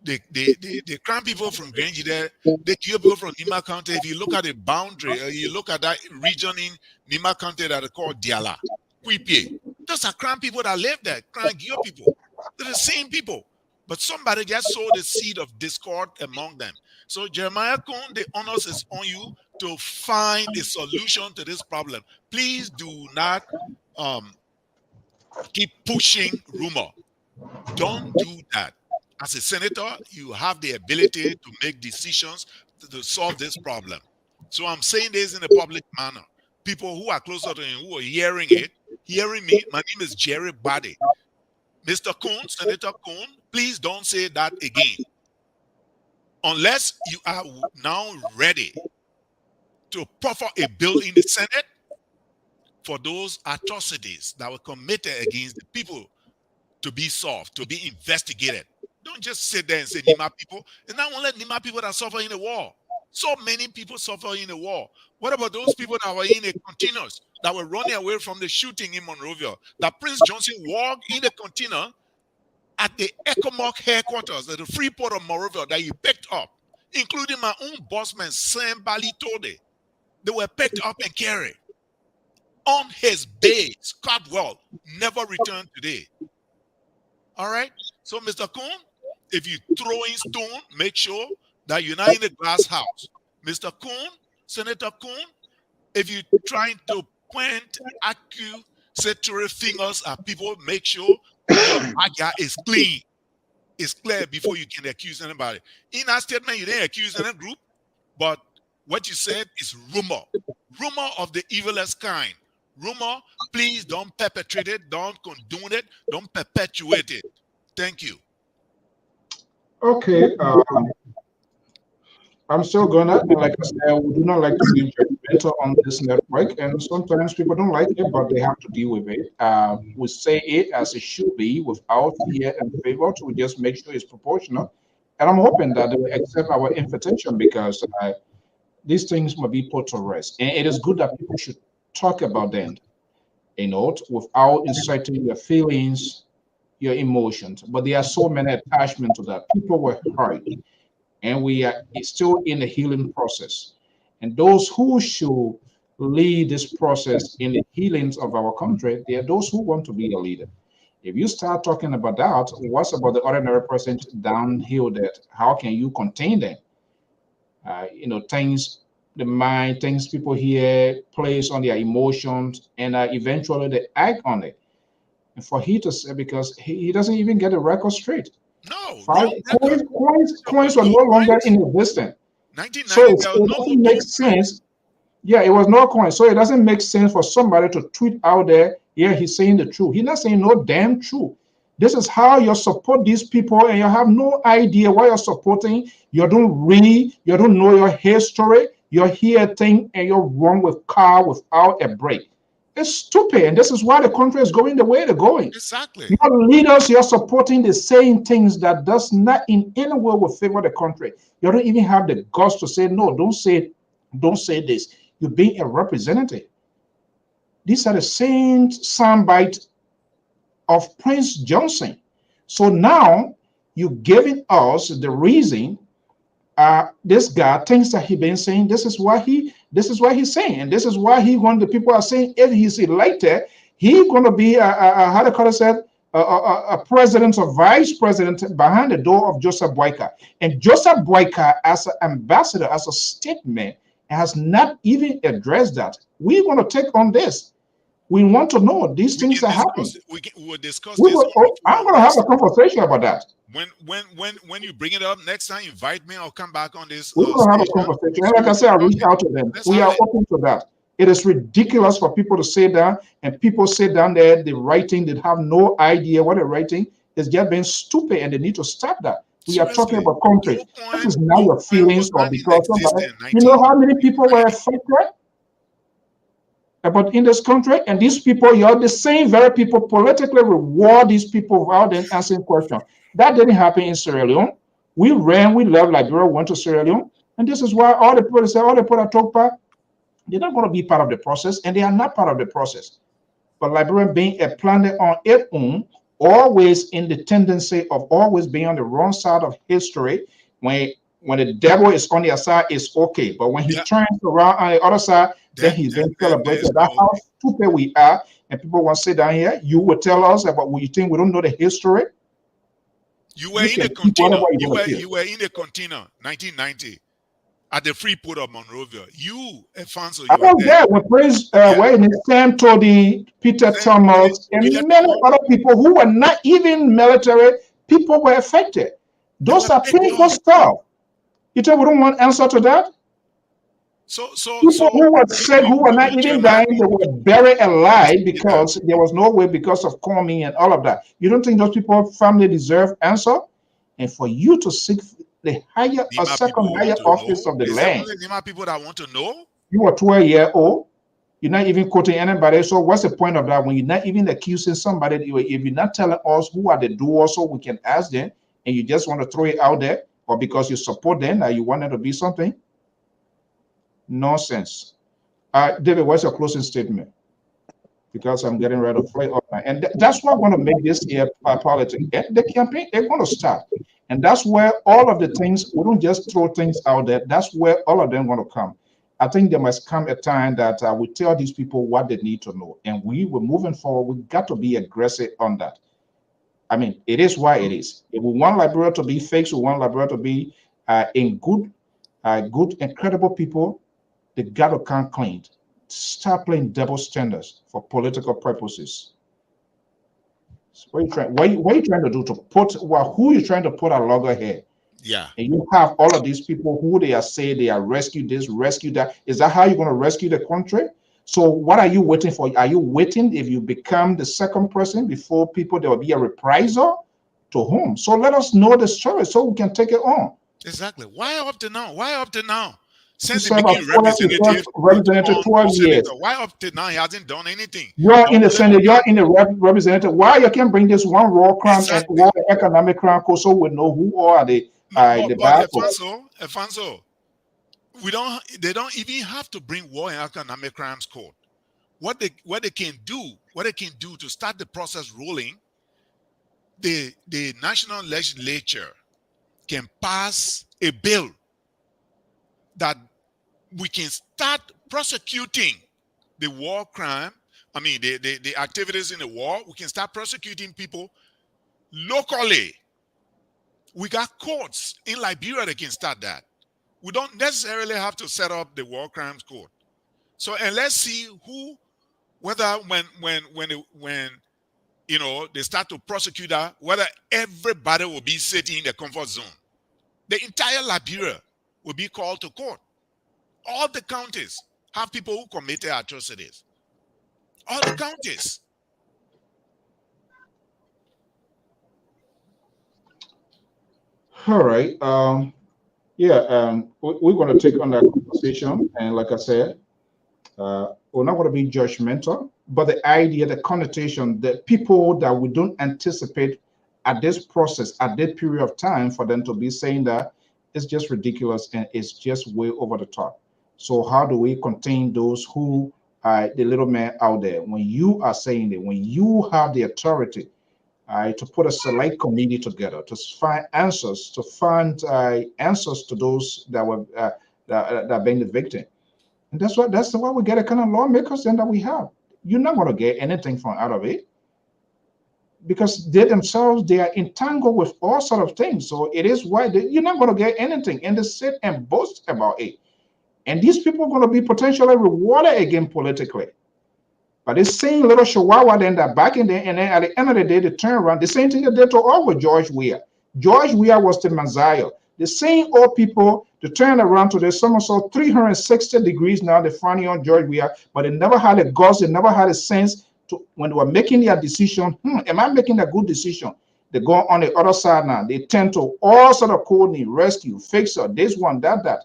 The Crown people from Grand Jide, the Kio people from Nima County. If you look at the boundary, you look at that region in Nima County that are called Diala, Kuipie. Those are Crown people that live there, Crown Gio people. They're the same people. But somebody just sowed the seed of discord among them. So Jeremiah Kuhn, the onus is on you to find a solution to this problem. Please do not keep pushing rumor. Don't do that. As a senator, you have the ability to make decisions to solve this problem. So I'm saying this in a public manner. People who are closer to him, who are hearing me, my name is Jerry Bade. Mr. Kuhn, Senator Kuhn, please don't say that again. Unless you are now ready to proffer a bill in the Senate for those atrocities that were committed against the people to be solved, to be investigated. Don't just sit there and say Nima people. It's not only Nima people that suffer in the war. So many people suffer in the war. What about those people that were in the containers, that were running away from the shooting in Monrovia? That Prince Johnson walked in the container at the ECOMOG headquarters at the Freeport of Monrovia that he picked up, including my own bossman, Sam Balitode. They were picked up and carried on his base. Cardwell never returned today. All right? So, Mr. Kuhn, if you throw in stone, make sure that you're not in the glass house. Mr. Kuhn, Senator Kuhn, if you're trying to point accusatory fingers at people, make sure your backyard is clean. It's clear before you can accuse anybody. In that statement, you didn't accuse any group, but what you said is rumor. Rumor of the evilest kind. Rumor, please don't perpetrate it, don't condone it, don't perpetuate it. Thank you. Okay. I'm still gonna, and like I said, we do not like to be judgmental on this network, and sometimes people don't like it, but they have to deal with it. We say it as it should be, without fear and favor. We just make sure it's proportional, and I'm hoping that they will accept our invitation because these things must be put to rest, and it is good that people should talk about them, without inciting your feelings, your emotions. But there are so many attachments to that. People were hurt, and we are still in the healing process. And those who should lead this process in the healings of our country, they are those who want to be a leader. If you start talking about that, what's about the ordinary person downhill? That how can you contain them? Things, the mind, things people hear, plays on their emotions, and eventually they act on it. And for he to say, because he doesn't even get the record straight. No, Coins were no longer in existence. 1990, So it there was no doesn't make sense. Yeah, it was no coin. So it doesn't make sense for somebody to tweet out there, yeah, he's saying the truth. He's not saying no damn truth. This is how you support these people, and you have no idea what you're supporting. You don't read, you don't know your history. You're here thinking, and you're wrong with car without a break. It's stupid, and this is why the country is going the way they're going. Exactly. Your leaders, you're supporting the same things that does not in any way will favor the country. You don't even have the guts to say no. Don't say this. You're being a representative. These are the same soundbite of Prince Johnson. So now you're giving us the reason. This guy thinks that he's been saying this is what he's saying, and this is why the people are saying if he's elected, he's going to be how the color said a president or vice president behind the door of Joseph Boyka. And Joseph Boyka, as an ambassador, as a statement, has not even addressed that. We're going to take on this. We want to know these things are happening. We will discuss this. I'm going to have a conversation about that. When you bring it up next time, invite me. I'll come back on this. We're going to have a conversation. And like I said, I reached out to them. We are open to that. It is ridiculous for people to sit down, and people sit down there, they're writing, they have no idea what they're writing. It's just being stupid, and they need to stop that. We are talking about country. This is not your feelings or because somebody. You know how many people were affected about in this country? And these people, you're the same very people politically reward these people without them answering questions. That didn't happen in Sierra Leone. We left Liberia, went to Sierra Leone. And this is why all the people say, all the people that talk about, they're not going to be part of the process, and they are not part of the process. But Liberia being a planet on its own, always in the tendency of always being on the wrong side of history. When the devil is on their side, it's okay. But when he turns around on the other side, then he's being celebrated. That's how stupid we are. And people want to sit down here. You will tell us about what you think we don't know the history. You were in the container. You were in the container, 1990. At the free port of Monrovia. You, Alfonso, I was there when Prince, when Sam Tody, Peter Thomas, and many other people who were not even military, people were affected. Those are painful stuff. You think we don't want answer to that? People who were sick, who were not even dying, they were buried alive because there was no way because of coming and all of that. You don't think those people, family deserve answer? And for you to seek the higher or second higher office of the land. People that want to know. You are 12-year-old. You're not even quoting anybody. So what's the point of that when you're not even accusing somebody? If you're not telling us who are the doers, so we can ask them, and you just want to throw it out there, or because you support them, that you want them to be something? Nonsense. David, what's your closing statement? Because I'm getting ready to play up, and that's what I want to make this year politics. The campaign, they're going to start. And that's where all of the things, we don't just throw things out there. That's where all of them want to come. I think there must come a time that we tell these people what they need to know. And we were moving forward. We got to be aggressive on that. I mean, it is why it is. If we want Liberia to be fixed, we want Liberia to be in good and credible people, they got to come clean. Start playing double standards for political purposes. What are you trying to do to put, well, who are you trying to put a logo here? Yeah. And you have all of these people who they are saying they are rescue this, rescue that. Is that how you're going to rescue the country? So what are you waiting for? Are you waiting if you become the second person before people, there will be a reprisal? To whom? So let us know the story so we can take it on. Exactly. Why up to now? Why up to now? You Since he serve a became representative, representative 12 years. senator, why up to now he hasn't done anything? You're in the Don't blame Senate, you're him. in the representative. Why you can't bring this one war crime and Exactly. war economic crime code so we know who are the No, the but bad folks? Alfonso, they don't even have to bring war and economic crimes court. What they can do to start the process rolling, the national legislature can pass a bill that we can start prosecuting the war crime. I mean, the activities in the war. We can start prosecuting people locally. We got courts in Liberia that can start that. We don't necessarily have to set up the war crimes court. So, and let's see whether when you know they start to prosecute that, whether everybody will be sitting in the comfort zone. The entire Liberia will be called to court. All the counties have people who committed atrocities. All the counties. All right. Yeah. We're going to take on that conversation, and like I said, we're not going to be judgmental, but the idea, the connotation, the people that we don't anticipate at this process, at that period of time, for them to be saying that it's just ridiculous and it's just way over the top. So how do we contain those who are the little man out there? When you are saying it, when you have the authority to put a select committee together to find answers, to find answers to those that were that being the victim. And that's why we get a kind of lawmakers then that we have. You're not going to get anything from out of it because they themselves they are entangled with all sort of things. So it is why you're not going to get anything, and they sit and boast about it. And these people are going to be potentially rewarded again politically. But this same little chihuahua then that back in there, and then at the end of the day, they turn around. The same thing they did to all with George Weah. George Weah was the Messiah. The same old people, they turn around to the somersault 360 degrees now, they're finding on George Weah, but they never had a guts, they never had a sense to when they were making their decision, am I making a good decision? They go on the other side now. They tend to all sort of coding, rescue, fixer, this one, that.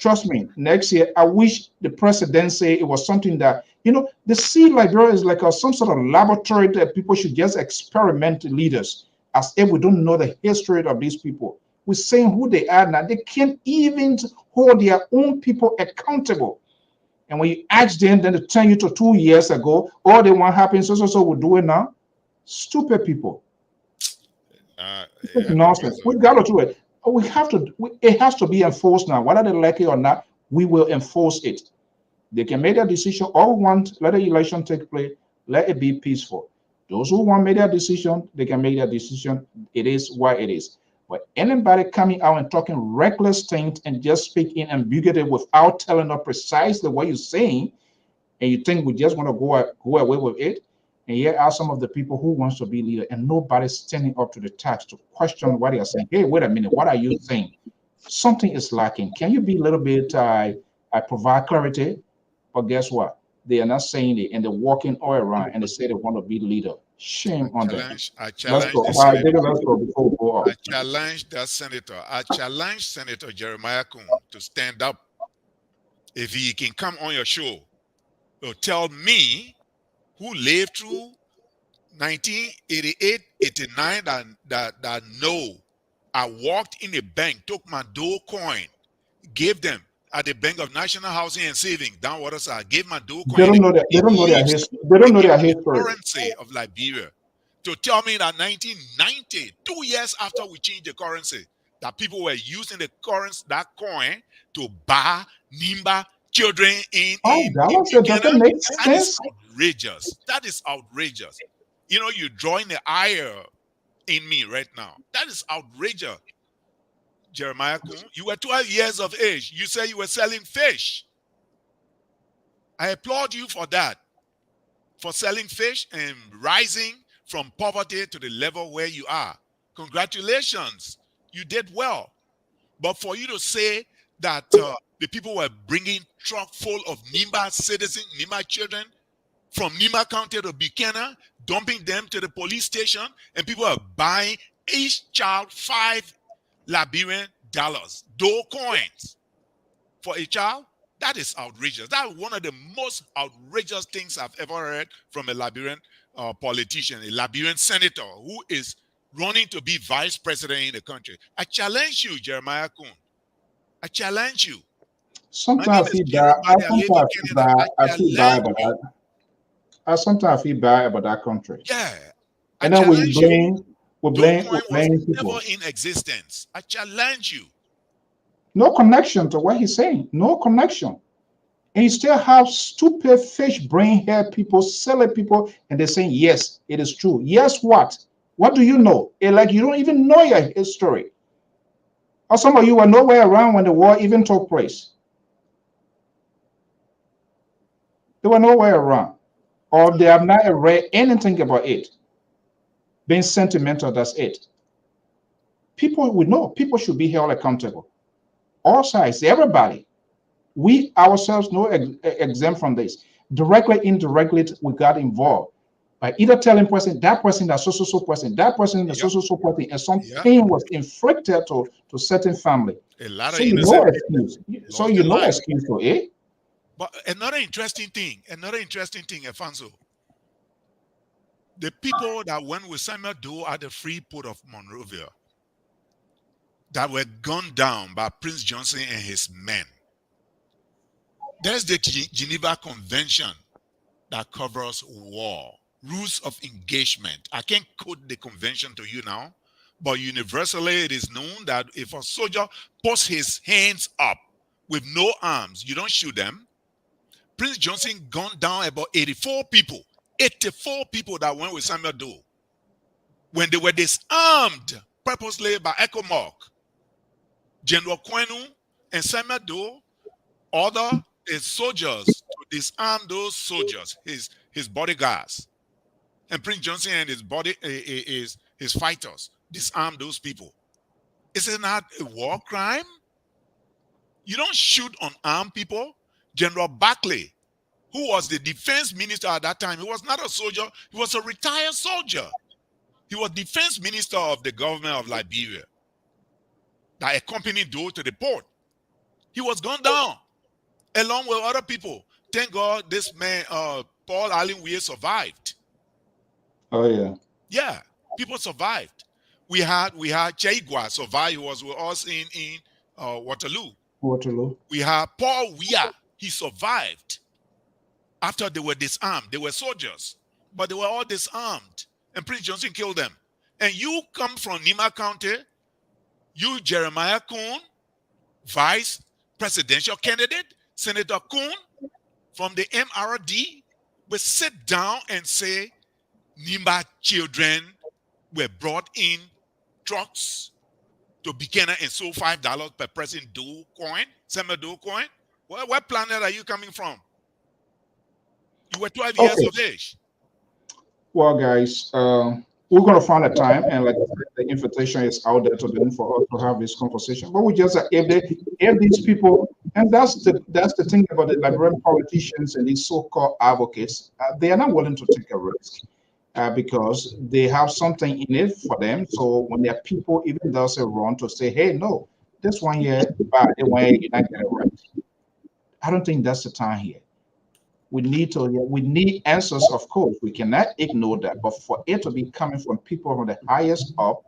Trust me, next year, I wish the president say it was something that, the sea Liberia is like some sort of laboratory that people should just experiment leaders as if we don't know the history of these people. We're saying who they are now. They can't even hold their own people accountable. And when you ask them, then they tell you to 2 years ago, all they want happen, so we'll do it now. Stupid people. Nonsense. We got to do it. We have to. It has to be enforced now. Whether they like it or not, we will enforce it. They can make their decision. All we want, let the election take place. Let it be peaceful. Those who want to make their decision, they can make their decision. It is what it is. But anybody coming out and talking reckless things and just speaking ambiguity without telling us precisely what you're saying, and you think we just want to go away with it, and here are some of the people who wants to be leader, and nobody's standing up to the task to question what they are saying. Hey, wait a minute, what are you saying? Something is lacking. Can you be a little bit I provide clarity? But guess what? They are not saying it, and they're walking all around, and they say they want to be leader. Shame on them. I Let's challenge go. the All right, senator. David, let's go before we go off. I challenge that senator. I challenge Senator Jeremiah Kuhn to stand up. If he can come on your show, to tell me who lived through 1988, 89 that know I walked in a bank, took my Doe coin, gave them at the Bank of National Housing and Savings, Downwater Side, gave my Doe coin. They don't know that. They don't know their history. They don't know their history. Currency of Liberia. To tell me that 1990, 2 years after we changed the currency, that people were using the currency, that coin, to buy Nimba children in Dallas, does that make sense? That is outrageous. That is outrageous. You're drawing the ire in me right now. That is outrageous. Jeremiah Kuhn, you were 12 years of age. You said you were selling fish. I applaud you for that. For selling fish and rising from poverty to the level where you are. Congratulations. You did well. But for you to say that the people were bringing truck full of Nimba citizens, Nimba children, from Nimba County to Buchanan, dumping them to the police station, and people are buying each child 5 Liberian dollars, dough coins for a child. That is outrageous. That is one of the most outrageous things I've ever heard from a Liberian politician, a Liberian senator who is running to be vice president in the country. I challenge you, Jeremiah Kuhn. I challenge you. Sometimes I feel bad. I feel bad about that. I sometimes feel bad about that country. Yeah. And then we blame people. Never in existence. I challenge you. No connection to what he's saying. No connection. And you still have stupid fish brain hair people, silly people, and they're saying, yes, it is true. Yes, what? What do you know? Like you don't even know your history. Or some of you were nowhere around when the war even took place. They were nowhere around. Or they have not read anything about it. Being sentimental, that's it. People we know, people should be held accountable. All sides, everybody. We ourselves no exempt from this. Directly, indirectly, we got involved by either telling person that so person, that person that so person, and some pain was inflicted to certain family. A lot so of you know excuse. So you know excuse for it. But another interesting thing, Afonso. The people that went with Samuel Doe at the free port of Monrovia that were gunned down by Prince Johnson and his men. There's the Geneva Convention that covers war, rules of engagement. I can't quote the convention to you now, but universally it is known that if a soldier puts his hands up with no arms, you don't shoot them. Prince Johnson gunned down about 84 people that went with Samuel Doe. When they were disarmed purposely by ECOMOG, General Kwenu and Samuel Doe ordered his soldiers to disarm those soldiers, his bodyguards. And Prince Johnson and his fighters disarmed those people. Is it not a war crime? You don't shoot unarmed people. General Barclay, who was the defense minister at that time, he was not a soldier, he was a retired soldier. He was defense minister of the government of Liberia that accompanied Doe to the port. He was gunned down along with other people. Thank God this man, Paul Allen Weir, survived. Oh, yeah. Yeah, people survived. We had Chaigua survive. He was with us in Waterloo. We had Paul Weir. He survived after they were disarmed. They were soldiers, but they were all disarmed. And Prince Johnson killed them. And you come from Nima County, you Jeremiah Kuhn, vice presidential candidate, Senator Kuhn from the MRD, will sit down and say Nimba children were brought in trucks to Buchanan and sold $5 per person Doe coin, Samuel Doe coin. What planet are you coming from? You were 12 years of age. Well, guys, we're going to find a time, and like the invitation is out there to them for us to have this conversation. But we just if these people, and that's the thing about the Liberian politicians and these so-called advocates, they are not willing to take a risk because they have something in it for them. So when their people even does a wrong, to say, hey, no, this one here bad, the one here you're not getting it right. I don't think that's the time here. We need answers, of course. We cannot ignore that. But for it to be coming from people from the highest up,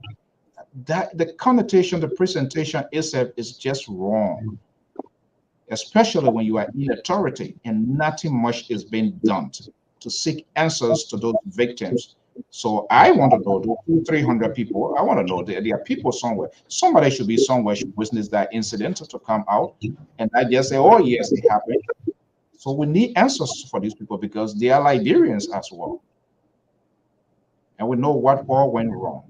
that the connotation, the presentation itself is just wrong. Especially when you are in authority and nothing much is being done to seek answers to those victims. So I want to know, those 300 people, I want to know there are people somewhere. Somebody should be somewhere should witness that incident to come out. And I just say, oh, yes, it happened. So we need answers for these people because they are Liberians as well. And we know what all went wrong.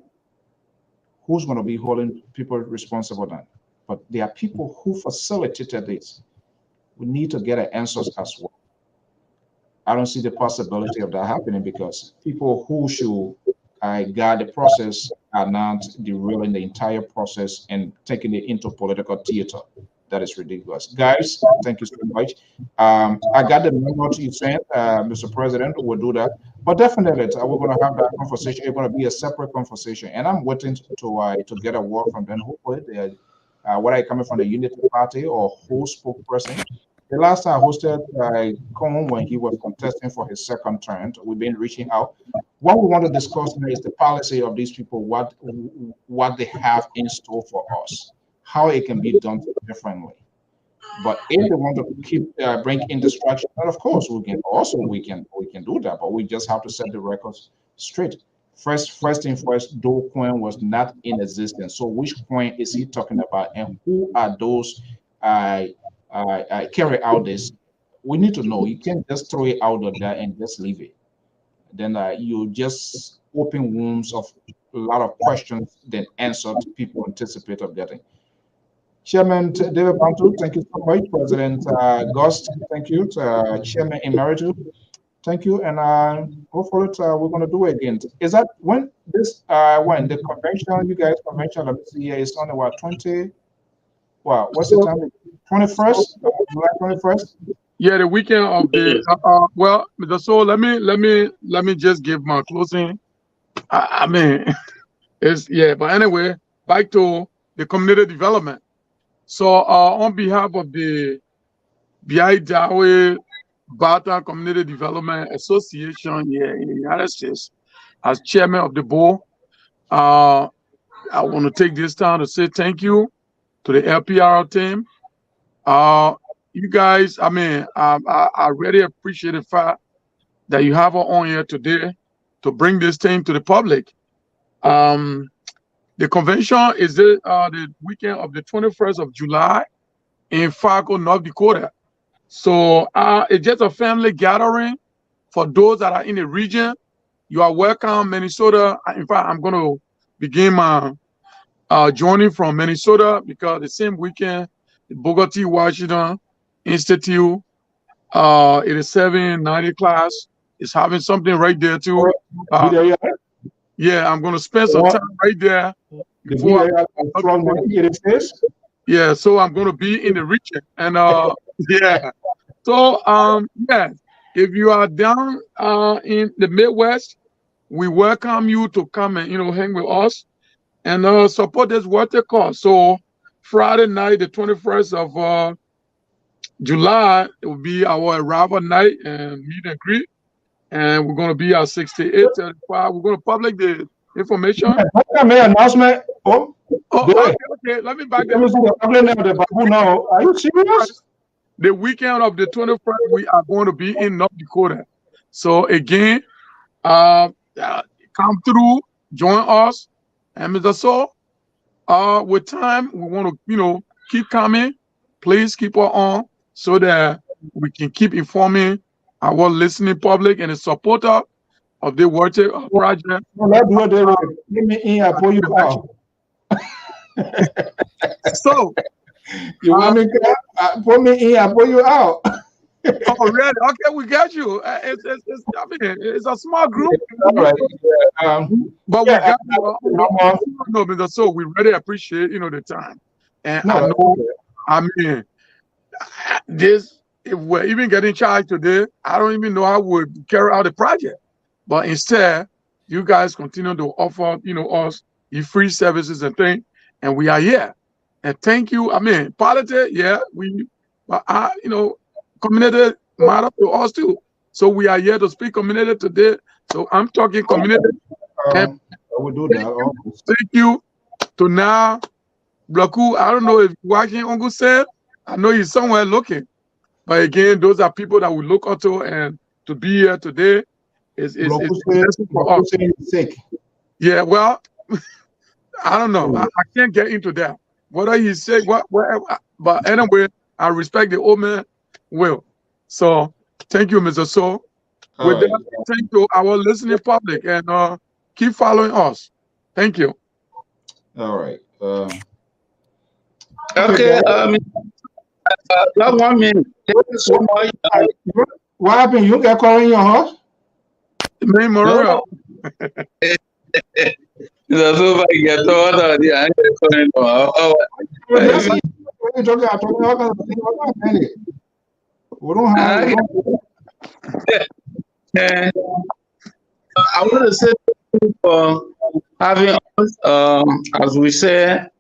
Who's going to be holding people responsible then? But there are people who facilitated this. We need to get answers as well. I don't see the possibility of that happening because people who should guide the process are not derailing the entire process and taking it into political theater. That is ridiculous. Guys, thank you so much. I got the memo you sent, Mr. President. We'll do that. But definitely, we're going to have that conversation. It's going to be a separate conversation. And I'm waiting to get a word from them. Hopefully, whether I coming from the Unity Party or who spokesperson. The last time I hosted Cohen when he was contesting for his second term, we've been reaching out. What we want to discuss now is the policy of these people, what they have in store for us, how it can be done differently. But if they want to keep bring in distraction, then of course we can do that. But we just have to set the records straight. First thing first, Do Coin was not in existence. So which coin is he talking about, and who are those carry out this? We need to know. You can't just throw it out of there and just leave it. Then you just open wounds of a lot of questions than answers people anticipate of getting. Chairman David Bantu, thank you so much. President Ghost, thank you. Chairman Emeritus, thank you. And hopefully we're going to do it again. Is that when the convention, you guys convention, let me see here, it's only what, 20? Wow, what's the time? 21st? July 21st? Yeah, the weekend of the well, so let me just give my closing. I mean, it's but anyway, back to the community development. So on behalf of the Biai Bata Community Development Association here in the United States, as chairman of the board, I want to take this time to say thank you to the LPR team. You guys, I mean, I really appreciate the fact that you have us on here today to bring this thing to the public. The convention is the weekend of the 21st of July in Fargo, North Dakota. So it's just a family gathering for those that are in the region. You are welcome, Minnesota. In fact, I'm going to begin my journey from Minnesota because the same weekend, the Bogota, Washington Institute, 8790 class is having something right there too. Yeah, I'm going to spend some time right there. Yeah, so I'm going to be in the region, and yeah. So yeah, if you are down in the Midwest, we welcome you to come and hang with us and support this water cause. So Friday night, the 21st of July, it will be our arrival night and meet and greet. And we're going to be at 6835. We're going to publish the information. Announcement. Okay. Let me back up. Are you serious? The weekend of the 21st, we are going to be in North Dakota. So again, come through, join us. And Mr. So, with time, we want to, keep coming. Please keep us on so that we can keep informing our listening public and the supporter of the water project. Let me in, I pull you out. So, you want me to put me in, I pull you out. Oh, really? Okay, we got you. I mean, it's a small group. All right. But we got you. So we really appreciate, the time. And I know, I mean, this, if we're even getting charged today, I don't even know how we would carry out the project. But instead, you guys continue to offer, us the free services and things, and we are here. And thank you. I mean, politics, yeah, but community matter to us too. So we are here to speak community today. So I'm talking community. I will do that. Thank you to now, Blaku. I don't know if you're watching Uncle Sam. I know he's somewhere looking. But again, those are people that we look up to, and to be here today is for us. Sick. Yeah, well, I don't know. I can't get into that. Whether he's sick, whatever. But anyway, I respect the old man will. So thank you, Mr. So. With that, thank you, our listening public, and keep following us. Thank you. All right. Okay. That 1 minute. Thank you so much. What happened? You got calling your house? Me, Maria. So you talking about all kinds of things. We don't have. I want to say thank you for having us. As we said,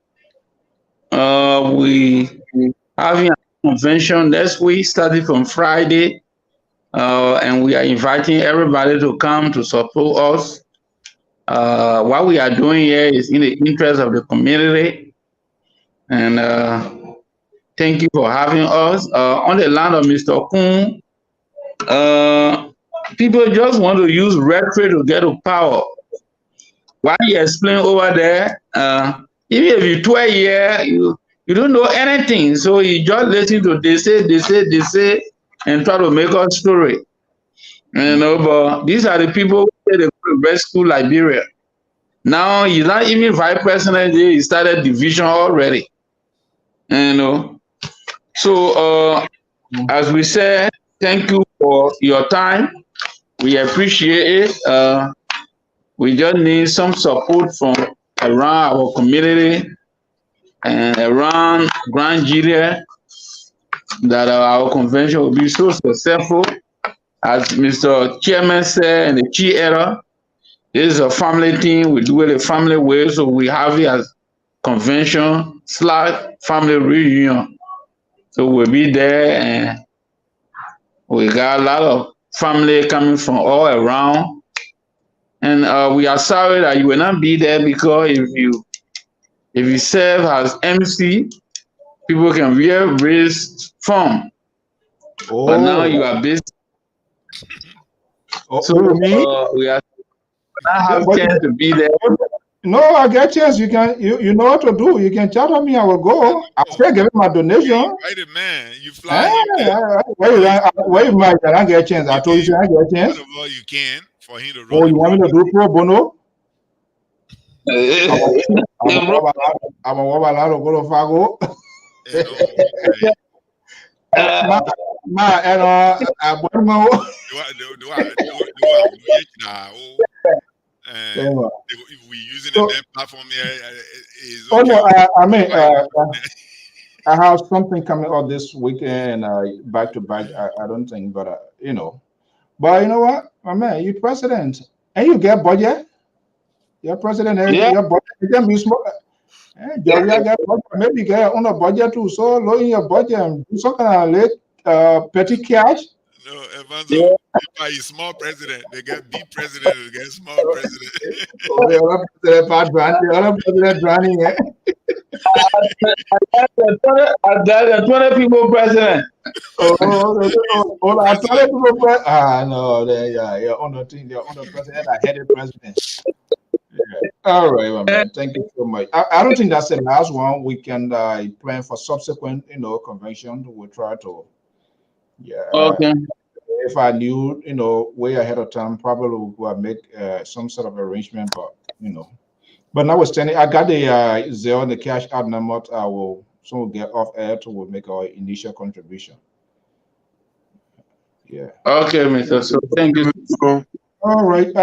we having a convention next week, starting from Friday, and we are inviting everybody to come to support us. What we are doing here is in the interest of the community, and thank you for having us. On the land of Mr. Kun, people just want to use rhetoric to get to power. Why you explain over there, even if you 12 years, you don't know anything. So you just listen to they say, and try to make a story. You know, but these are the people who say they go to rescue Liberia. Now he's not even vice president, he started division already. You know. So as we said, thank you for your time. We appreciate it. We just need some support from around our community and around Grand Nigeria that our convention will be so successful. As Mr. Chairman said in the Chi era, this is a family thing. We do it a family way, so we have it as convention / family reunion. So we'll be there, and we got a lot of family coming from all around. And we are sorry that you will not be there, because if you serve as MC, people can really raise funds. Oh. But now you are busy. So we are not have chance to be there. No, I get chance. You can you know what to do. You can chat on me. I will go. I'll still give my donation. Right, man. You fly. Where you might I get chance. I told you I get chance. First of all, you can for him to. Oh, you want me to do pro bono? I'm a lot of go to Fago. We using the platform here. Oh no, I mean, I have something coming up this weekend, back to back. I don't think, but you know, but you know what, my man, you president, and you get budget. Your president, your budget, you can be small. Maybe get on a budget too. So low in your budget and do some kind of petty cash. No, Evanzo, by a small president, they get big president, they get small president. The other president running. The 20 people president. I 20 people president. No, yeah, on the thing, they're on the president, I headed president. Yeah. All right, well, man. Thank you so much. I don't think that's the last one. We can plan for subsequent, convention. We'll try to, Okay. If I knew, way ahead of time, probably would make some sort of arrangement. But but notwithstanding, I got the Zelle and the cash out number. I will soon get off air to will make our initial contribution. Yeah. Okay, Mr. So thank you. All right,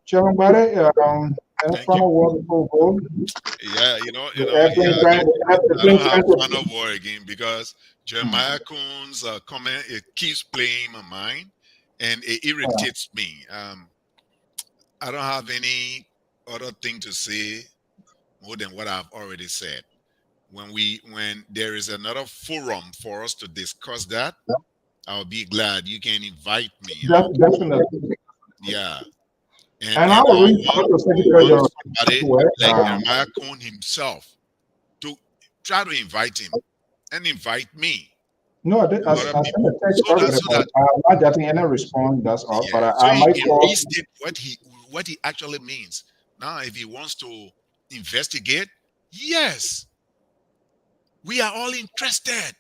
Chairman Barry, final word before we go. Yeah, I don't have final word again, because Jeremiah Kuhn's comment, it keeps playing my mind and it irritates me. I don't have any other thing to say more than what I've already said. When there is another forum for us to discuss that, I'll be glad. You can invite me. Definitely. Yeah. And I will reach out to Secretary of State like Jeremiah Kuhn himself to try to invite him and invite me. No, I sent a text already, but I'm not getting any response. That's all. Yeah, But so I might call. Restate what he actually means. Now, if he wants to investigate, yes, we are all interested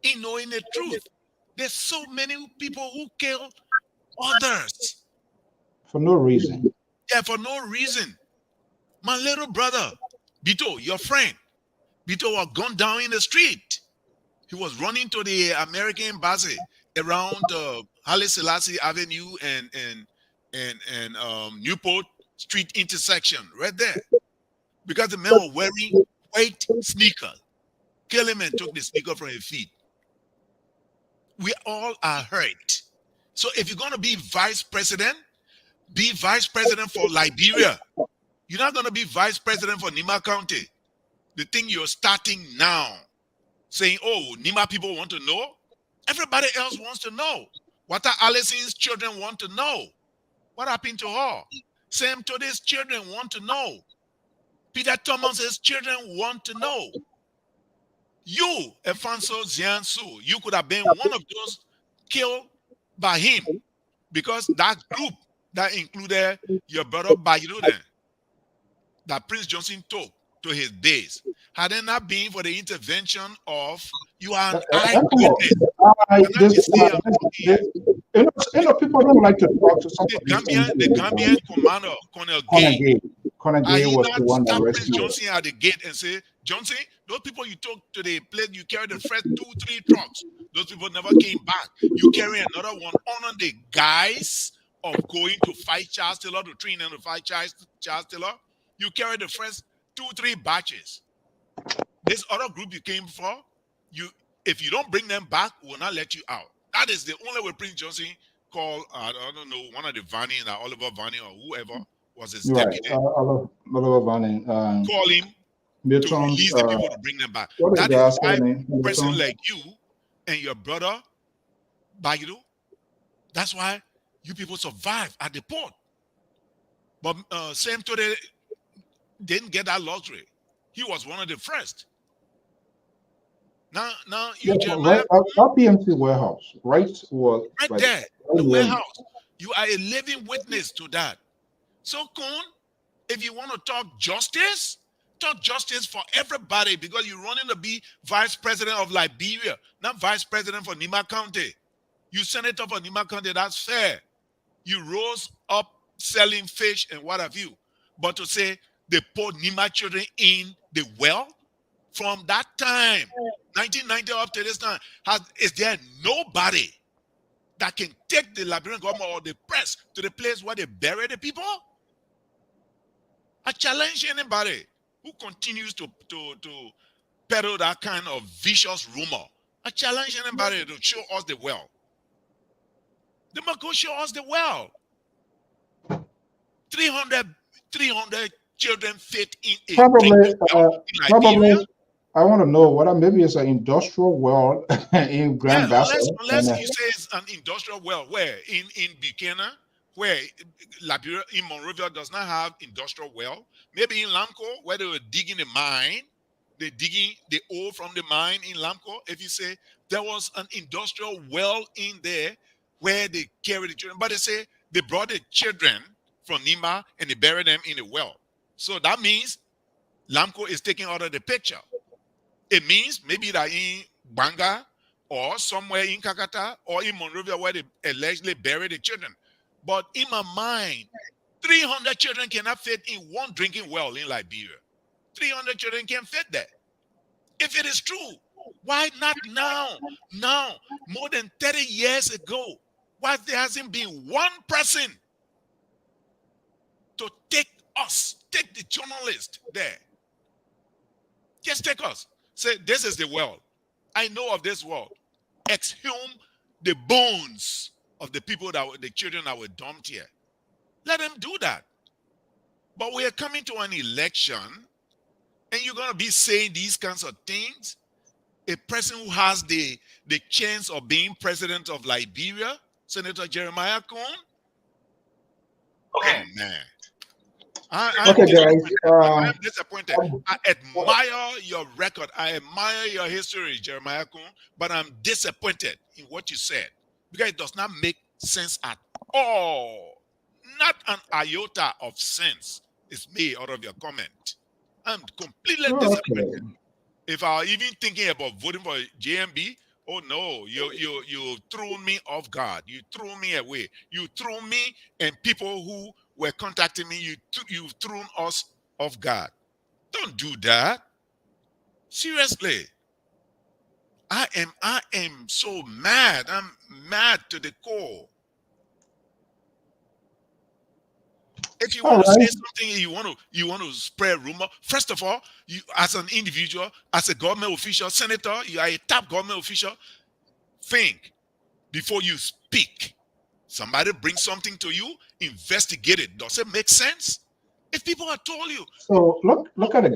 in knowing the truth. There's so many people who kill others For no reason. Yeah, for no reason. My little brother, Bito, your friend, Bito was gunned down in the street. He was running to the American embassy around Haile Selassie Avenue and Newport Street intersection, right there, because the man was wearing white sneakers. killed him and took the speaker from his feet. We all are hurt. So if you're going to be vice president for Liberia. You're not going to be vice president for Nima County. The thing you're starting now, saying, oh, Nima people want to know. Everybody else wants to know. What are Allison's children want to know? What happened to her? Sam Tode's children want to know. Peter Thomas's children want to know. You, Alfonso Ziansu, you could have been one of those killed by him, because that group that included your brother Bayiru that Prince Johnson took to his base, had it not been for the intervention of you are an eyewitness. People don't like to talk to the Gambian commander, Colonel Gay. He was not the one that stop Prince rescued Johnson at the gate and say, Johnson, those people you took to the place, you carried the first 2-3 trucks. Those people never came back. You carry another one. Honor the guys of going to fight Charles Taylor, to train them to fight Charles Taylor. You carry the first 2-3 batches. This other group you came for, if you don't bring them back, we'll not let you out. That is the only way Prince Johnson called, I don't know, one of the Vanny, Oliver Vanny or whoever was his deputy. Oliver Vanny. Call him Milton's, to release the people to bring them back. That is why a person like you and your brother, Bayiru, that's why you people survived at the port. But Sam Tode didn't get that luxury. He was one of the first. Now you Jeremiah, that PMC warehouse, right? Was right there, the warehouse. You are a living witness to that. So, Kun, if you want to talk justice for everybody, because you're running to be vice president of Liberia, not vice president for Nima County. You senator for Nima County, that's fair. You rose up selling fish and what have you. But to say they put Nima children in the well, from that time, 1990 up to this time, is there nobody that can take the Liberian government or the press to the place where they bury the people? I challenge anybody who continues to peddle that kind of vicious rumor. I challenge anybody to show us the well. They must go show us the well. 300 children fit in a probably. I want to know maybe it's an industrial well in Grand Bassa. Unless you say it's an industrial well, where in Buchanan, where Liberia in Monrovia does not have industrial well. Maybe in Lamco, where they were digging the mine, they're digging the ore from the mine in Lamco. If you say there was an industrial well in there where they carried the children, but they say they brought the children from Nima and they buried them in the well. So that means Lamco is taking out of the picture. It means maybe that in Banga or somewhere in Kakata or in Monrovia where they allegedly buried the children. But in my mind, 300 children cannot fit in one drinking well in Liberia. 300 children can't fit there. If it is true, why not now? Now, more than 30 years ago, why there hasn't been one person to take the journalist there? Just take us. Say, this is the world. I know of this world. Exhume the bones of the people the children that were dumped here. Let them do that. But we are coming to an election, and you're going to be saying these kinds of things. A person who has the chance of being president of Liberia, Senator Jeremiah Kun. Oh, man. I'm disappointed. I admire your record. I admire your history, Jeremiah Kun, but I'm disappointed in what you said because it does not make sense at all. Not an iota of sense is made out of your comment. I'm completely disappointed. If I were even thinking about voting for JMB, oh no, you threw me off guard. You threw me away. You threw me and people who were contacting me, you've thrown us off guard. Don't do that. Seriously. I am so mad. I'm mad to the core. If you All want to right. say something, you want to spread rumor. First of all, you as an individual, as a government official, senator, you are a top government official. Think before you speak. Somebody brings something to you, investigate it. Does it make sense? If people have told you, So look at the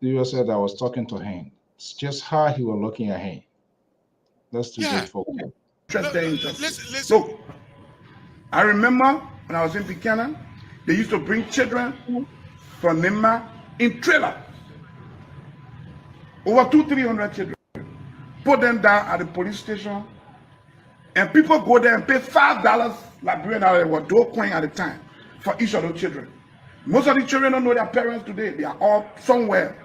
you said I was talking to him. It's just how he was looking at him. Let's do yeah. this for him. Listen. Look, I remember when I was in Buchanan, they used to bring children from Nima in trailer. Over 200-300 children. Put them down at the police station, and people go there and pay $5 Liberian or $2 coin at a time for each of those children. Most of the children don't know their parents today. They are all somewhere.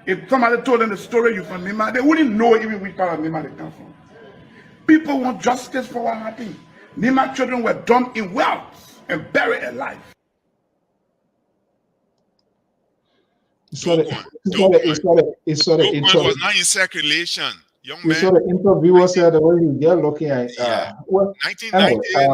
If somebody told them the story you from Nima, they wouldn't know even which part of Nima they come from. People want justice for what happened. Nima children were dumped in wells and buried alive. Docoin was not in circulation. Young man. So the interviewer said the way he get looking at well, 1998,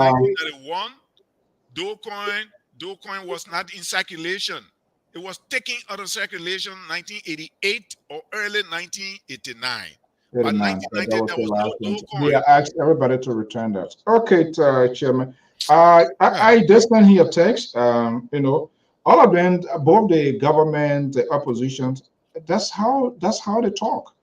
1991, Docoin was not in circulation. It was taken out of circulation 1988 or early 1989. But 1990, there was no Docoin. Yeah, I asked everybody to return that. Okay, Chairman. I just sent here a text. You know, all of them, both the government, the opposition, that's how they talk.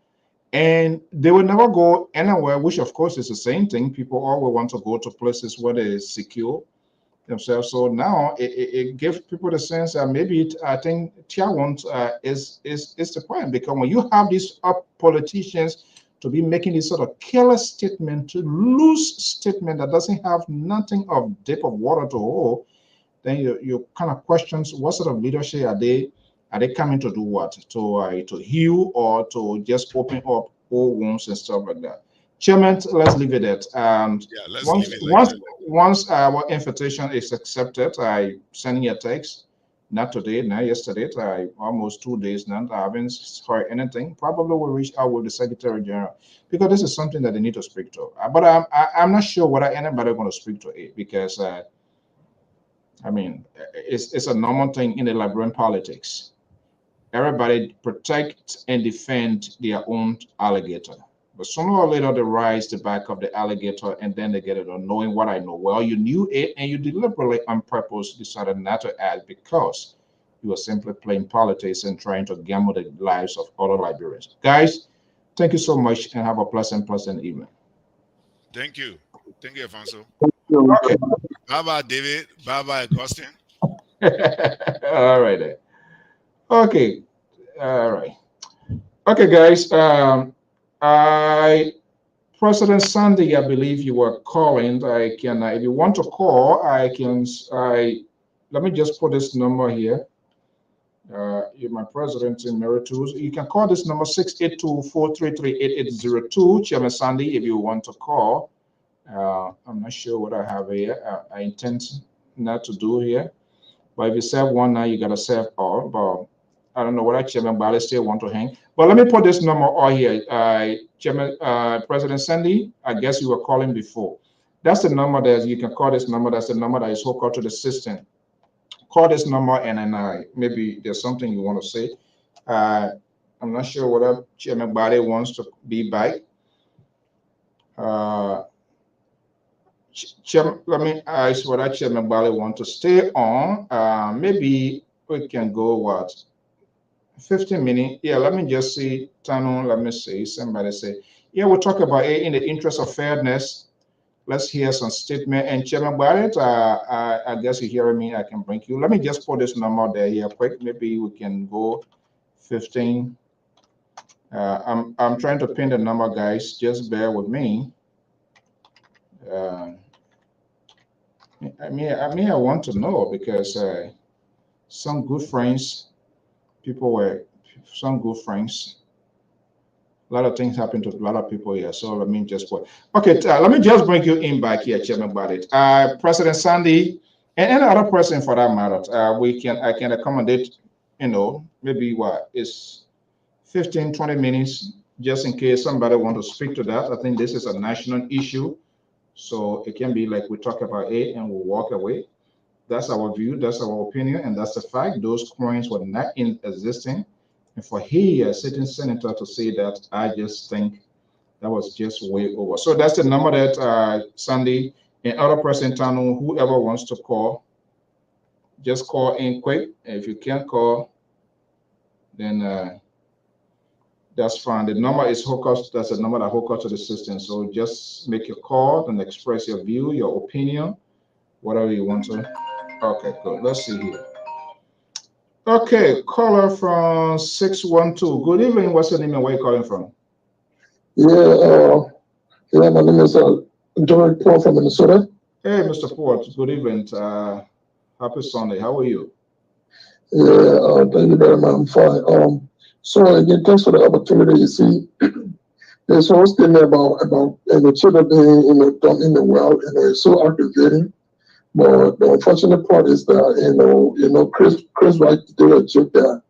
And they will never go anywhere, which of course is the same thing. People always want to go to places where they secure themselves. So now it gives people the sense that maybe I think Tiawont is the point, because when you have these politicians to be making this sort of careless statement, loose statement that doesn't have nothing of depth of water to hold, then you kind of questions what sort of leadership are they coming to do, what to heal or to just open up old wounds and stuff like that. Chairman, let's leave it at once our invitation is accepted, I send you a text. Not today, not yesterday. Almost 2 days now. I haven't heard anything. Probably will reach out with the Secretary General, because this is something that they need to speak to. But I'm not sure whether anybody going to speak to it, because I mean, it's a normal thing in the Liberian politics. Everybody protect and defend their own alligator. But sooner or later, they rise the back of the alligator, and then they get it on knowing what I know. Well, you knew it, and you deliberately on purpose decided not to add because you were simply playing politics and trying to gamble the lives of other Liberians. Guys, thank you so much, and have a pleasant evening. Thank you. Thank you, Afonso. Okay. Bye-bye, David. Bye-bye, Augustine. All right then. Okay. All right. Okay, guys. President Sandy, I believe you were calling. I can, if you want to call, let me just put this number here. You're my president in Meritus. You can call this number 682-433-8802. Chairman Sandy, if you want to call. I'm not sure what I have here. I intend not to do here. But if you save one now, you got to save all. But I don't know whether Chairman Bali still want to hang. But let me put this number all here. Chairman, President Sandy, I guess you were calling before. That's the number that you can call this number. That's the number that is hooked up to the system. Call this number, and then maybe there's something you want to say. I'm not sure whether Chairman Bali wants to be back. Let me ask whether Chairman Bali want to stay on. Maybe we can go what? 15 minutes. Yeah, let me just see. Tano, let me see. Somebody say, yeah, we'll talk about it in the interest of fairness. Let's hear some statement. And Chairman Barrett, I guess you hearing me. I can bring you. Let me just put this number there here quick. Maybe we can go 15. I'm trying to pin the number, guys. Just bear with me. I want to know, because some good friends. People were some good friends. A lot of things happened to a lot of people here. So let me just put. Okay, let me just bring you in back here, Chairman Barrett. President Sandy, and any other person for that matter. I can accommodate. Maybe what is 15, 20 minutes just in case somebody want to speak to that. I think this is a national issue, so it can be like we talk about it and we'll walk away. That's our view, that's our opinion, and that's the fact. Those coins were not in existing. And for he, a sitting senator, to say that, I just think that was just way over. So that's the number that Sandy and other person, Tano, whoever wants to call, just call in quick. If you can't call, then that's fine. The number is hooked up. That's the number that hooked up to the system. So just make your call and express your view, your opinion, whatever you want to. Okay, good. Let's see here. Okay, caller from 612. Good evening. What's your name and where you calling from? Yeah, my name is George Paul from Minnesota. Hey, Mr. Port. Good evening. Happy Sunday. How are you? Yeah, thank you very much. I'm fine. So again, thanks for the opportunity. You see, there's a whole statement about the children being done in the world, and it's so aggravating. But the unfortunate part is that Chris Wright did a joke that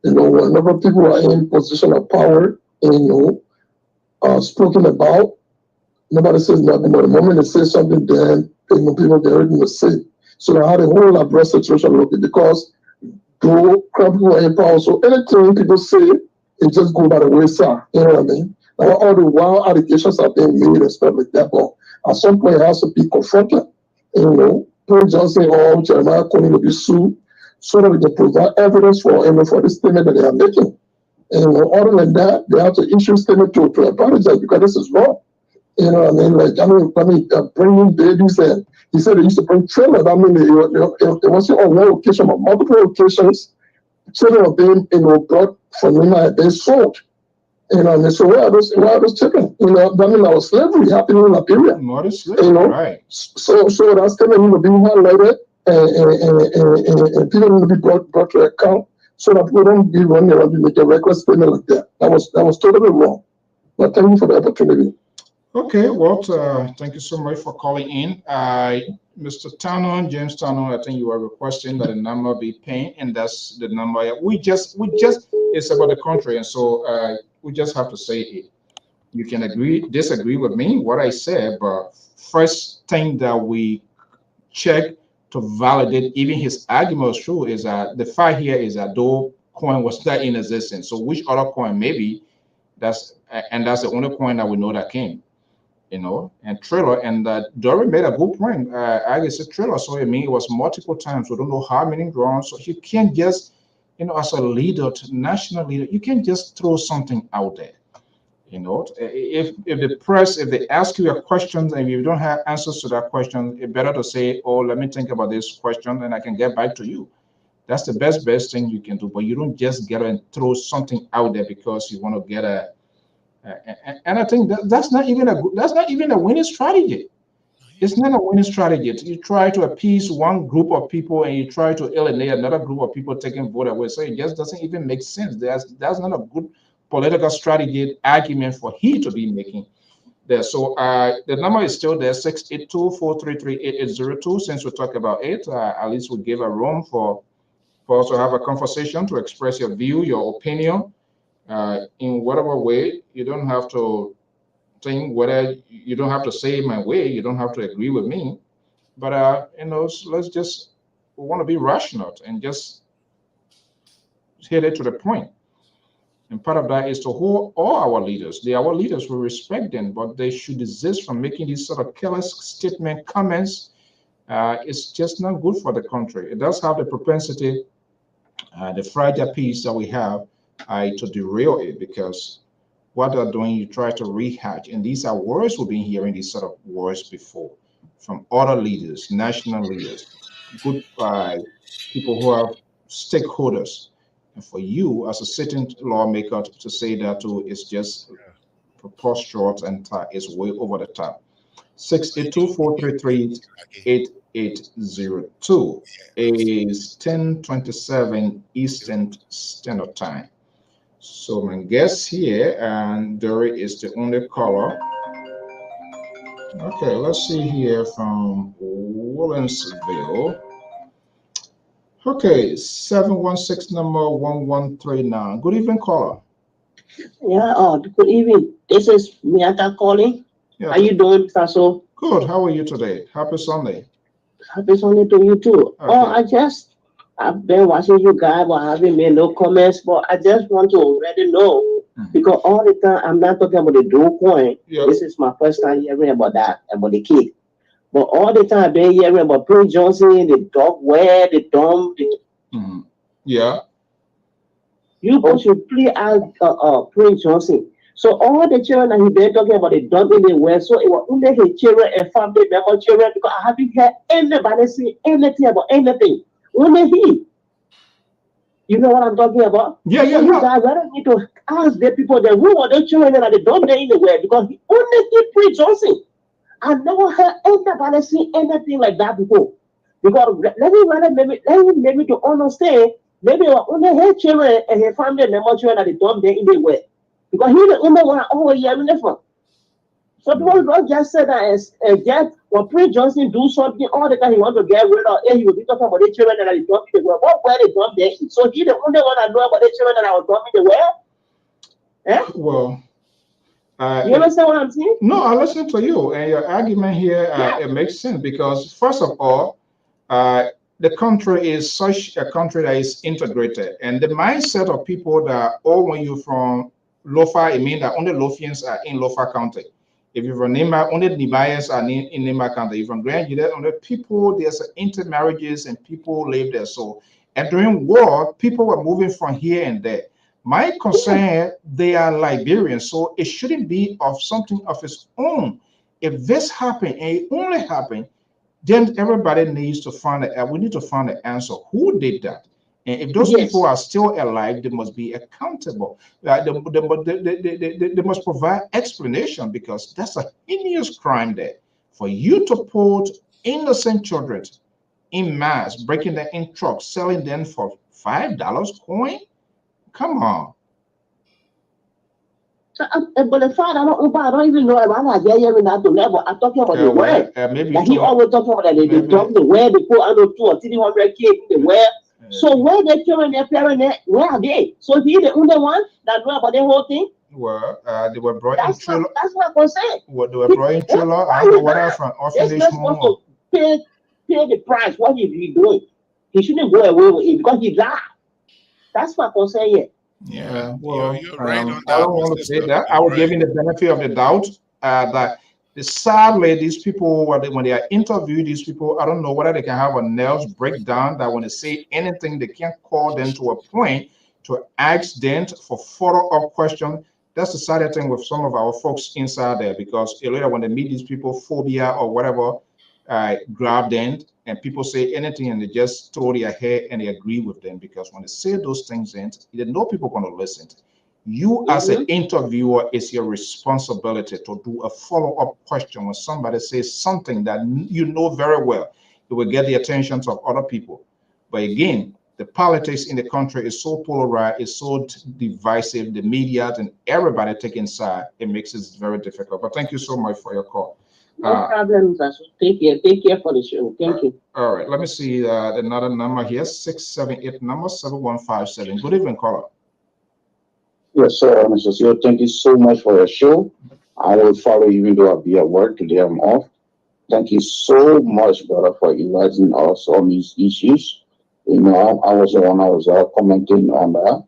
whenever people are in position of power, spoken about, nobody says nothing. But the moment they say something, then people get ready to say. So I had a whole adverse situation looking because though people are in power, so anything people say, it just go by the wayside. You know what I mean? Now all the wild allegations are being made and stuff like that, but at some point it has to be confronted. Paul Johnson or Jeremiah Coney will be sued so that we can provide evidence for this statement that they are making. And other than that, they have to issue a statement to apologize because this is wrong. You know what I mean? Like, I mean, bringing babies in. He said they used to bring children. I mean, it wasn't on one occasion, but multiple occasions, children are being, brought from Lima and being sold. You know what I mean? So where are those children? I mean, our slavery happening in Liberia. Modern slavery, right. So that's statement being highlighted and people need to be brought to account so that we don't be running around and make a reckless statement like that. That was totally wrong. But thank you for the opportunity. Okay, well, thank you so much for calling in. Mr. Tano, James Tano, I think you are requesting that the number be paid, and that's the number. We just, it's about the country, and so we just have to say it. You can disagree with me, what I said, but first thing that we check to validate even his argument was true is that the fact here is that though coin was not in existence. So which other coin maybe that's the only coin that we know that came. And Triller, and Dory made a good point. I guess a Triller, so I mean, it was multiple times. We don't know how many rounds. So you can't just, as a leader, national leader, you can't just throw something out there. If the press, if they ask you a question and you don't have answers to that question, it's better to say, oh, let me think about this question and I can get back to you. That's the best thing you can do. But you don't just get and throw something out there because you want to get and I think that's not even a winning strategy. It's not a winning strategy. You try to appease one group of people and you try to alienate another group of people taking vote away. So it just doesn't even make sense. That's not a good political strategy argument for he to be making there. So the number is still there, 682-433-8802. Since we talk about it, at least we give a room for us to have a conversation, to express your view, your opinion. In whatever way. You don't have to think whether you don't have to say my way. You don't have to agree with me. But let's just, we want to be rational and just hit it to the point. And part of that is to hold all our leaders. They are our leaders. We respect them, but they should desist from making these sort of careless statement comments. It's just not good for the country. It does have the propensity, the fragile piece that we have, to derail it, because what they're doing, you try to rehash, and these are words we've been hearing, these sort of words before from other leaders, national leaders, good people who are stakeholders. And for you as a sitting lawmaker to say that too is just preposterous and it's way over the top. 682-433-8802 is 10:27 Eastern Standard Time. So my guest here, and Dory is the only caller. Okay, let's see here from Williamsville. Okay, 716 number 1139. Good evening, caller. Yeah, good evening. This is Miata calling. Yeah. How you doing, Tasso? Good. How are you today? Happy Sunday. Happy Sunday to you too. Okay. I've been watching you guys, but I haven't made no comments. But I just want to already know because all the time I'm not talking about the dual coin. Yeah. This is my first time hearing about that, about the kid. But all the time I've been hearing about Prince Johnson, the dog wear, the dumb. Yeah. You go to play as Prince Johnson. So all the children that he been talking about the dog in the West, so it was only his children and family member children because I haven't heard anybody say anything about anything. Only he. You know what I'm talking about? Yeah, yeah. So you guys really need to ask the people that who are the children that they don't there in the West because he only he Prince Johnson. I never heard anybody say anything like that before. Because let me to understand. Maybe only his children and his family member children that they don't there in the West. Because he's the only one always hearing it from. So people don't just say that as just when Prince Johnson do something all the time he want to get rid of it, he will be talking about the children that are dumping the world. What were they dumping there? So he's the only one that know about the children that are dumping the world. Eh? Well, you understand what I'm saying? No, I listen to you, and your argument here it makes sense because first of all, the country is such a country that is integrated, and the mindset of people that when you from Lofa, it means that only Lofians are in Lofa County. If you're from Nema, only Nibayans are in Nema County. If you're from Grand Juliet, only people, there's intermarriages and people live there. So, and during war, people were moving from here and there. My concern, they are Liberians, so it shouldn't be of something of its own. If this happened and it only happened, then everybody needs to find we need to find the answer. Who did that? And if those people are still alive, they must be accountable. They must provide explanation because that's a heinous crime there. For you to put innocent children in mass, breaking them in trucks, selling them for $5 coin? Come on. But the fact I don't even know about that hearing that to level. I'm talking about the word. Like he always talking about that they dump the word, they put under 200 or 300 kids in the word. So where they children, their parents, where are they? So he the only one that know about the whole thing? Well, they were brought in trailer. That's what I'm saying. What they were brought in trailer? I don't know what from orphanage home. Pay the price. What is he doing? He shouldn't go away with it because he died. That's what I'm saying. Yeah, well, you're right on that. I don't want to say that. I will give him the benefit of the doubt that sadly these people, when they are interviewed, these people, I don't know whether they can have a nerves breakdown that when they say anything, they can't call them to a point to ask them for follow-up question. That's the sad thing with some of our folks inside there because later when they meet these people, phobia or whatever, grab them and people say anything and they just throw their hair and they agree with them because when they say those things, they know people are going to listen. You as an interviewer, it's your responsibility to do a follow-up question when somebody says something that you know very well. It will get the attention of other people. But again, the politics in the country is so polarized, it's so divisive, the media and everybody taking side, it makes it very difficult. But thank you so much for your call. No problem, Tasso. Take care for the show. Thank you. All right, let me see another number here, 678 number 7157. Good evening, caller. Yes, sir, Mr. CEO. Thank you so much for your show. I will follow even though I'll be at work today. I'm off. Thank you so much, brother, for enlightening us on these issues. You know, I was the one I was commenting on that.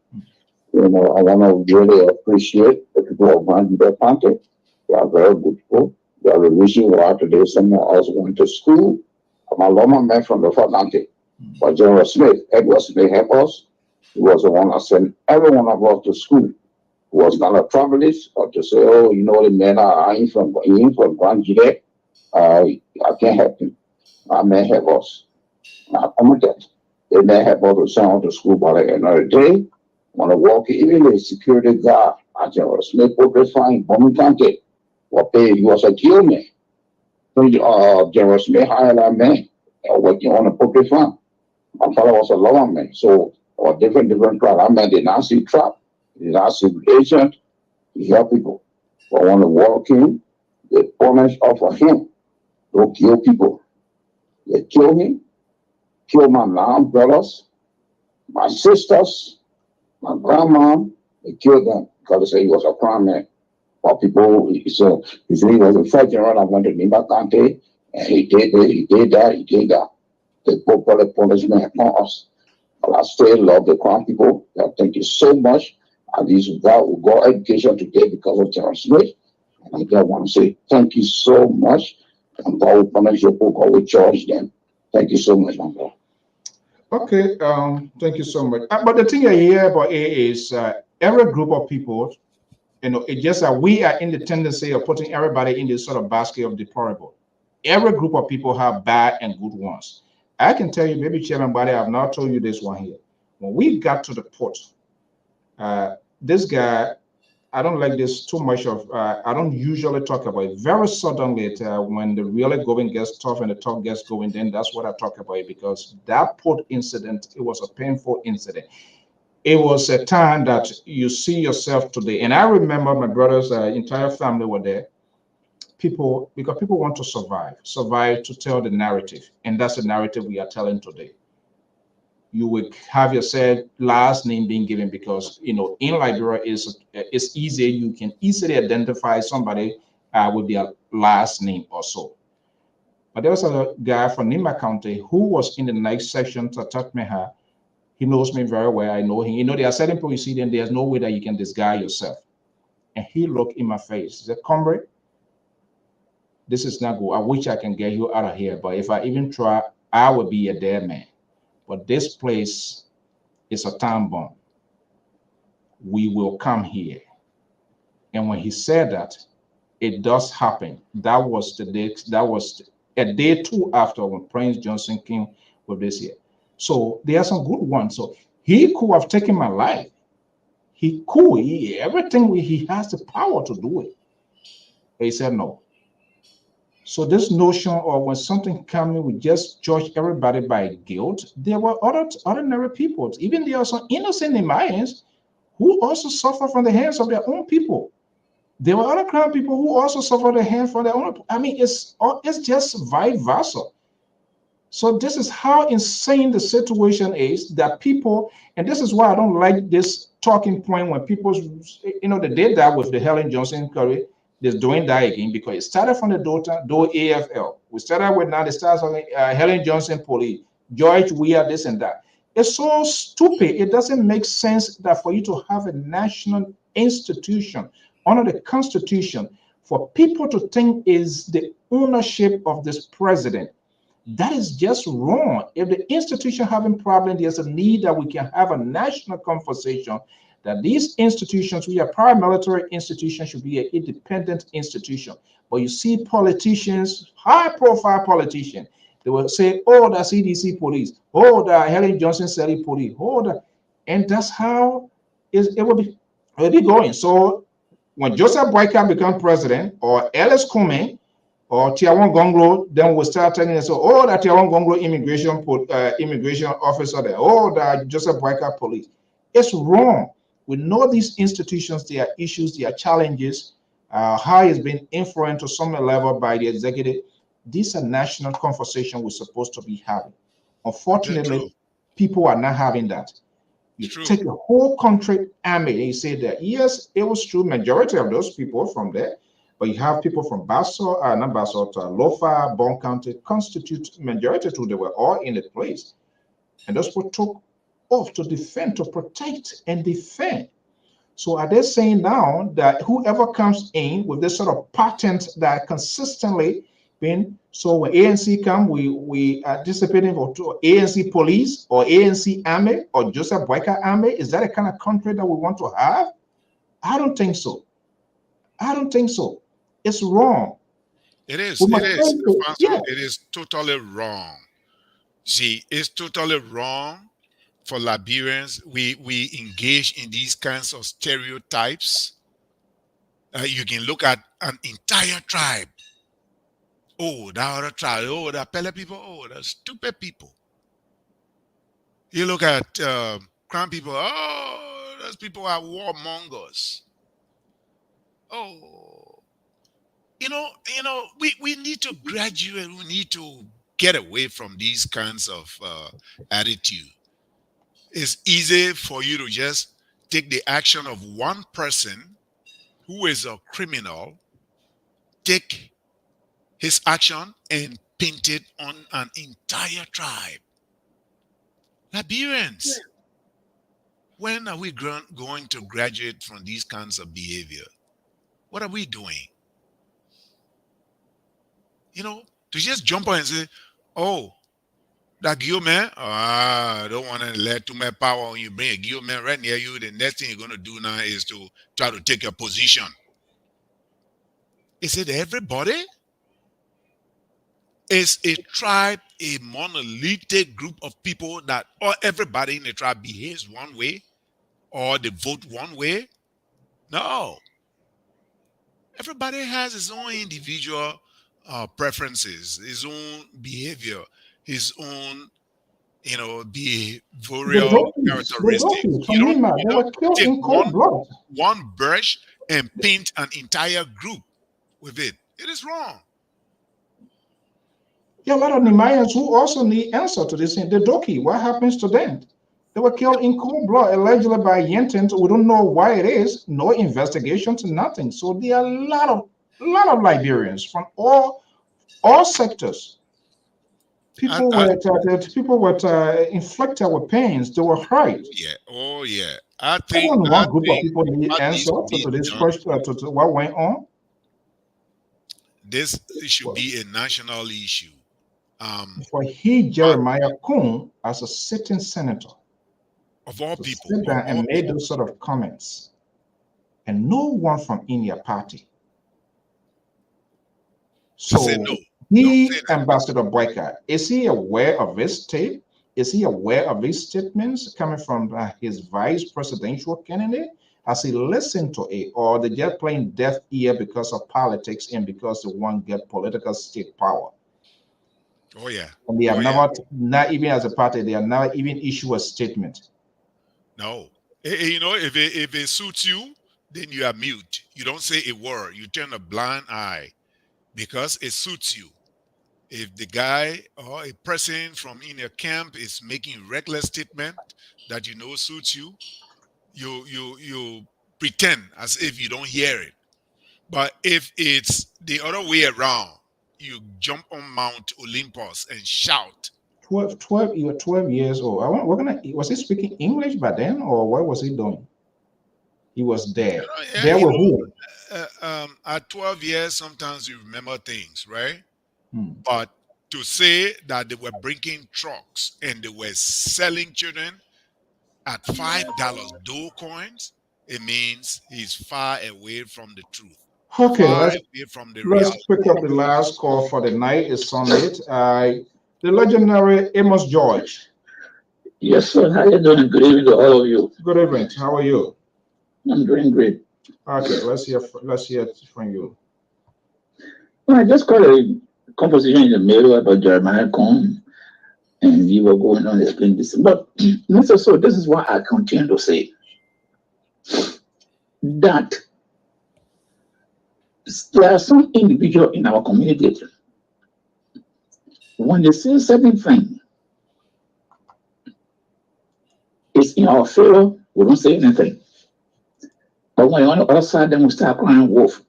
You know, I want to really appreciate the people of Grand County. They are very good people. They are the reason why today someone else went to school. I'm a lawman man from the County. But General Smith, Edward Smith helped us. He was the one that sent every one of us to school. It was not a privilege or to say, oh, you know, the men are from Grand Juliet. I can't help him. My man help us. Now, I'm with that. They may help us to send out to school, but at the end of the day, when I walk, even the security guard at General Smith Public Fine, Bombing County, he was a kill man. So, General Smith hired that man working on a public farm. My father was a lawman man. So, or different crowd. I mean, did not see trap, did not see agent, he help people. But when they walk in, they punish off of him. Don't kill people. They kill him, kill my mom, brothers, my sisters, my grandma, they kill them. because they say he was a crime man. But people, so he said he was a first general that went to Nimba County, and he did this, he did that, he did that. The public policemen upon us. But I still love the Crown people. Thank you so much. And this got education today because of Terrence Smith. And I just want to say thank you so much. And God will punish your book, God will charge them. Thank you so much, my brother. Okay, thank you so much. But the thing I hear about it is every group of people, it's just that we are in the tendency of putting everybody in this sort of basket of deplorable. Every group of people have bad and good ones. I can tell you, maybe Chairman Body, I've not told you this one here. When we got to the port, this guy, I don't like this too much of, I don't usually talk about it. Very suddenly, when the really going gets tough and the talk gets going, then that's what I talk about it, because that port incident, it was a painful incident. It was a time that you see yourself today. And I remember my brother's entire family were there. People, because people want to survive to tell the narrative. And that's the narrative we are telling today. You will have yourself last name being given because, in Liberia it's easy. You can easily identify somebody with their last name or so. But there was a guy from Nimba County who was in the next section to attack me. He knows me very well. I know him. There are certain people you see, then there's no way that you can disguise yourself. And he looked in my face. He said, "Comrade, this is not good. I wish I can get you out of here. But if I even try, I will be a dead man. But this place is a time bomb. We will come here." And when he said that, it does happen. That was the day. That was a day two after when Prince Johnson came with this year. So there are some good ones. So he could have taken my life. He could. He has the power to do it. But he said no. So this notion of when something comes, we just judge everybody by guilt. There were other ordinary people, even there are some innocent Mayans who also suffer from the hands of their own people. There were other crime people who also suffer the hands from their own. I mean, it's just vice versa. So this is how insane the situation is that people, and this is why I don't like this talking point when people, they did that with the Helen Johnson Curry. They're doing that again because it started from the Do AFL. We started with now the stars of Helen Johnson Police, George Weah, this and that. It's so stupid. It doesn't make sense that for you to have a national institution under the Constitution for people to think is the ownership of this president. That is just wrong. If the institution having problem, there's a need that we can have a national conversation that these institutions, we are paramilitary institutions, should be an independent institution. But you see politicians, high-profile politicians, they will say, "Oh, the CDC police, oh, the Helen Johnson Sally police, oh, and that's how it will be going. So when Joseph Boyka become president, or Ellis Kume, or Tiawan Gonglo, then we'll start telling us, "Oh, that Tiawan Gonglo immigration officer there, oh, the Joseph Boyka police." It's wrong. We know these institutions, there are issues, there are challenges, how it's been influenced to some level by the executive. These are national conversations we're supposed to be having. Unfortunately, people are not having that. You take a whole country army and you say that, yes, it was true, majority of those people from there, but you have people from Basso, not Basso, Lofa, Bon County, constitute majority too. They were all in the place. And those people took off to defend, to protect and defend. So are they saying now that whoever comes in with this sort of patent that consistently been, so when ANC come, we are anticipating for ANC police or ANC army or Joseph Boyka army? Is that a kind of country that we want to have? I don't think so. I don't think so. It's wrong. It is. Yeah. It is totally wrong. See, it's totally wrong for Liberians. We engage in these kinds of stereotypes. You can look at an entire tribe. Oh, that other tribe. Oh, the Pele people. Oh, the stupid people. You look at crown people. Oh, those people are warmongers. Oh, we need to graduate. We need to get away from these kinds of attitude. It's easy for you to just take the action of one person who is a criminal, take his action and paint it on an entire tribe. Liberians, when are we going to graduate from these kinds of behavior? What are we doing? You know, to just jump on and say, oh, that Guillaume, I don't want to let too much power on you. Bring a Guillaume right near you. The next thing you're going to do now is to try to take your position. Is it everybody? Is a tribe a monolithic group of people that everybody in the tribe behaves one way or they vote one way? No. Everybody has his own individual preferences, his own behavior, his own, behavioral characteristics. You don't take one brush and paint an entire group with it. It is wrong. Yeah, a lot of Nimayans who also need answer to this. The Doki, what happens to them? They were killed in cold blood, allegedly by Yentans. We don't know why it is. No investigations, nothing. So there are a lot of Liberians from all sectors. People were inflicted with pains. They were hurt. Yeah. Oh yeah. I think one group of people need answer to this question to what went on. This should be a national issue. For Jeremiah Kun, as a sitting senator, of all people, sit down and made those sort of comments, and no one from India party. So Ambassador Boyka, is he aware of his tape? Is he aware of his statements coming from his vice presidential candidate? Has he listened to it, or they just playing deaf ear because of politics and because they want to get political state power? Oh yeah. And they have not even as a party, they are not even issue a statement. No. If it suits you, then you are mute. You don't say a word. You turn a blind eye because it suits you. If the guy or a person from in your camp is making reckless statement that suits you, you pretend as if you don't hear it. But if it's the other way around, you jump on Mount Olympus and shout. 12 years old. Was he speaking English by then, or what was he doing? He was there. There with who? At 12 years, sometimes you remember things, right? But to say that they were bringing trucks and they were selling children at $5 dough coins, it means he's far away from the truth. Okay, let's pick up the last call for the night. It's Sunday. The legendary Amos George. Yes, sir. How you doing? Good evening to all of you. Good evening. How are you? I'm doing great. Okay, let's hear it from you. Well, I just got a conversation in the middle about Jeremiah Cohn, and you were going on to explain this. But Mr. So this is what I continue to say. That there are some individuals in our community, when they say certain thing, it's in our favor, we don't say anything. But when on the other side, then we start crying wolf.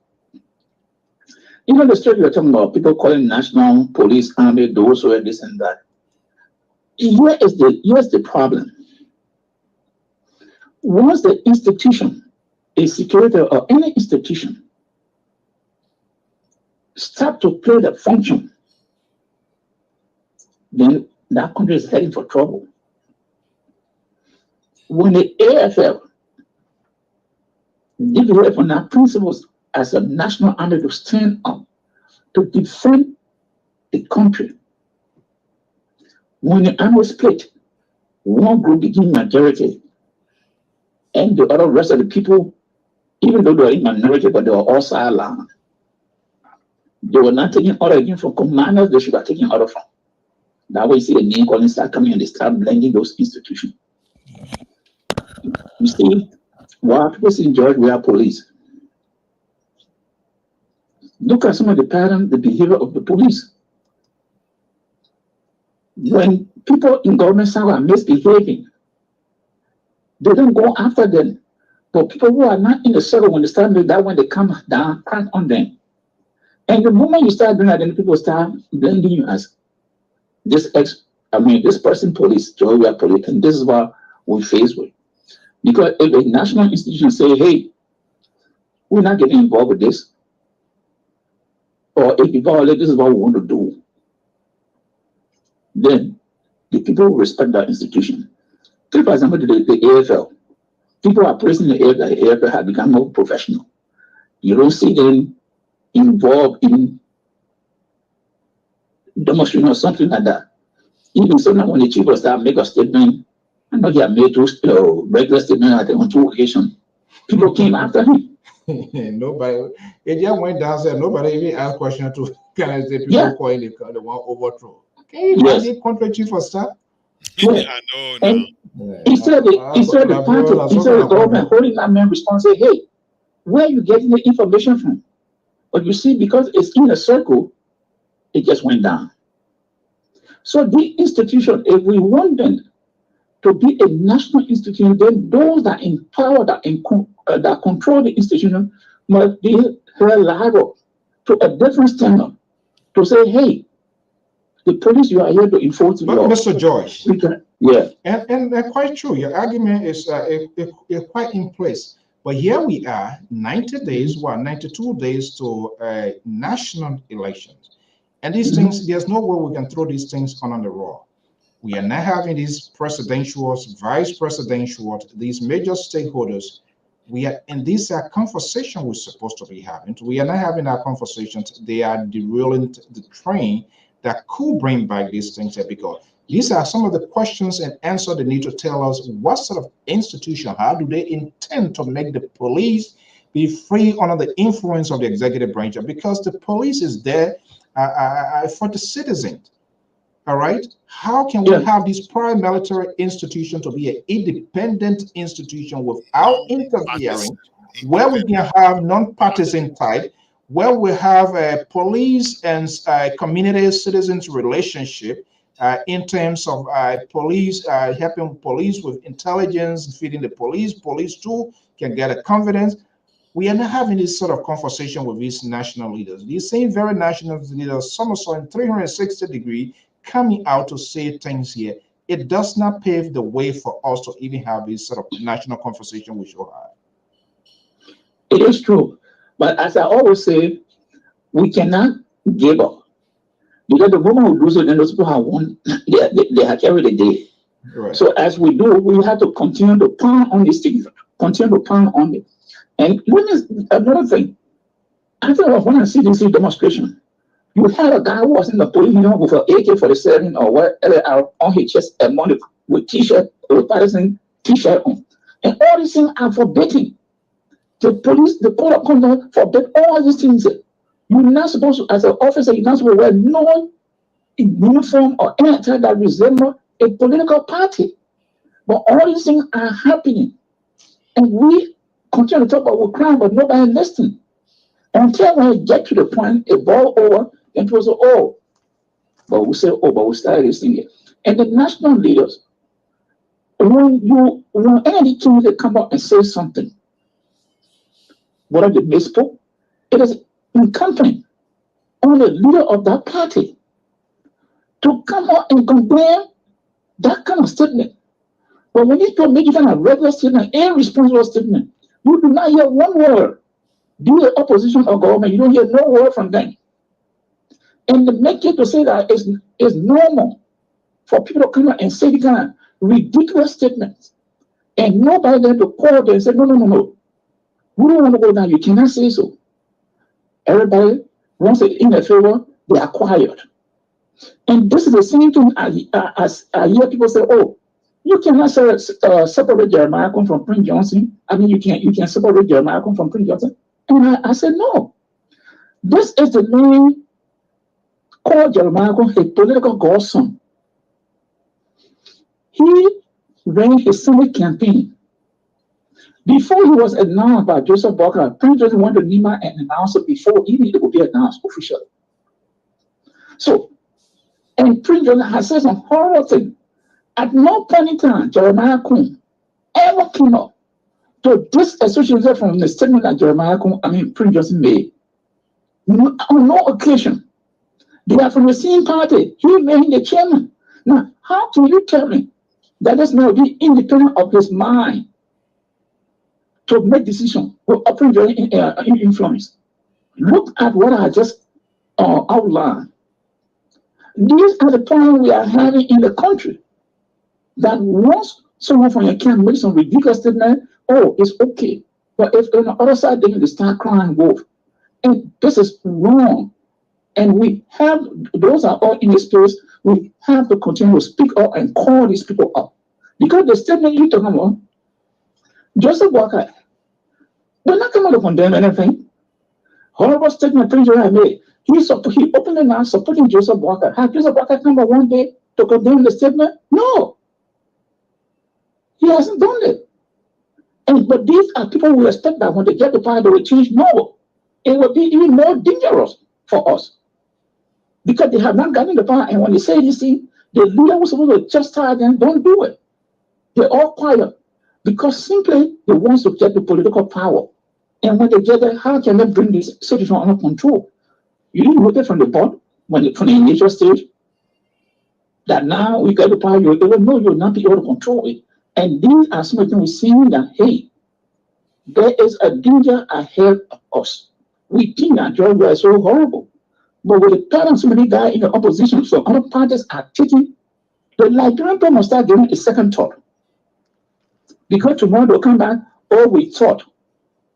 The story you're talking about, people calling national police, army, those who are this and that. Here's the problem. Once the institution, a security or any institution, start to play the function, then that country is heading for trouble. When the AFL developed on our principles as a national army to stand up to defend the country, when the army split, one group became majority, and the other rest of the people, even though they were in minority, but they were all sidelined. They were not taking order again from commanders, they should have taken order from. That way you see the name calling start coming and they start blending those institutions. You see, while people say George, we are police. Look at some of the pattern, the behavior of the police. When people in government are misbehaving, they don't go after them But people who are not in the circle, when they start doing that, when they come down, count on them. And the moment you start doing that, then people start blending you as this this person police, Georgia police, and this is what we face with. Because if a national institution say, hey, we're not getting involved with this, or if you violate, this is what we want to do, then the people will respect that institution. Take, for example, the AFL. People are praising the AFL. The AFL have become more professional. You don't see them involved in demonstration or something like that. Even so now when the chief of staff make a statement, I know he had made two regular statements on 2 occasions. People came after him. Nobody, it just went downstairs. Nobody even asked questions to kind of say people calling the one overthrow. Can you imagine contra chief of staff? Yeah. I know now. And instead of the party, instead of the government holding that man responsible, say, hey, where are you getting the information from? But you see, because it's in a circle, it just went down. So the institution, if we want them to be a national institution, then those that in power, that control the institution, must be held liable to a different standard to say, hey, the police, you are here to enforce the law. Mr. George, yeah, and quite true. Your argument is quite in place. But here we are, 90 days, 92 days to national elections. And these things, there's no way we can throw these things on the raw. We are not having these presidentials, vice presidentials, these major stakeholders. And these are conversations we're supposed to be having. We are not having our conversations. They are derailing the train that could bring back these things, because these are some of the questions and answers they need to tell us what sort of institution, how do they intend to make the police be free under the influence of the executive branch, because the police is there for the citizens. All right. How can we have this paramilitary institution to be an independent institution without interfering, where we can have non-partisan type, where we have a police and community citizens relationship in terms of police helping police with intelligence, feeding the police too can get a confidence. We are not having this sort of conversation with these national leaders. These same very national leaders, some also in 360 degree, coming out to say things here. It does not pave the way for us to even have this sort of national conversation we should have. It is true. But as I always say, we cannot give up. Because the woman who lose it, and those people have won, they have carried the day. Right. So as we do, we have to continue to pound on these things, continue to pound on it. And another thing, after when I see this demonstration, you had a guy who was in the police uniform with an AK-47 or whatever on his chest and money with t-shirt, with partisan t-shirt on. And all these things are forbidden. The police, the code of conduct forbid all these things. You're not supposed to, as an officer, you're not supposed to wear no uniform or anything that resembles a political party. But all these things are happening. And we continue to talk about crime, but nobody listening. Until we get to the point, it boils over, and people say, oh, but we say, oh, but we started this thing here. And the national leaders, when any team they come out and say something, what are the mispo? It is incumbent on the leader of that party to come out and condemn that kind of statement. But when these people make it a regular statement, a responsible statement, you do not hear one word. Be the opposition or government, you don't hear no word from them. And to make it to say that is normal for people to come out and say the kind of ridiculous statements. And nobody there to call them and say, no. We don't want to go down. You cannot say so. Everybody, once they in their favor, they are quiet. And this is the same thing as I hear people say, oh, you cannot separate Jeremiah from Prince Johnson. I mean, you can separate Jeremiah from Prince Johnson. And I said, no. This is the name called Jeremiah, a political godson. He ran his Senate campaign. Before he was announced by Joseph Barker, Prince Joseph went to Nima and announced it before even it would be announced officially. So, and Prince Joseph has said some horrible thing. At no point in time, Jeremiah Kuhn ever came up to disassociate from the statement that Prince Johnson made. On no occasion. They are from the same party. He made the chairman. Now, how can you tell me that this man will be independent of his mind to make decisions with Prince Johnson influence? Look at what I just outlined. These are the problems we are having in the country. That once someone from your camp makes some ridiculous statement, oh, it's okay. But if on the other side, then they start crying wolf. And this is wrong. And we have, those are all in this place, we have to continue to speak up and call these people up. Because the statement you're talking about, Joseph Walker, we're not coming to condemn anything. Horrible statement Prince Johnson made. He opened the mouth supporting Joseph Walker. Has Joseph Walker come up one day to condemn the statement? No. He hasn't done it. But these are people who expect that when they get to power, they will change. No. It will be even more dangerous for us. Because they have not gotten the power. And when they say this thing, the leader was supposed to chastise them, don't do it. They're all quiet. Because simply they want to get the political power. And when they get there, how can they bring this situation under control? You didn't look at from the board, from the initial stage, that now we get the power, you'll not be able to control it. And these are some of the things we're seeing that, hey, there is a danger ahead of us. We think that we are so horrible. But with the parents, some of the guys in the opposition, so other parties are taking, the Liberian people must start giving a second thought. Because tomorrow they'll come back, oh, we thought,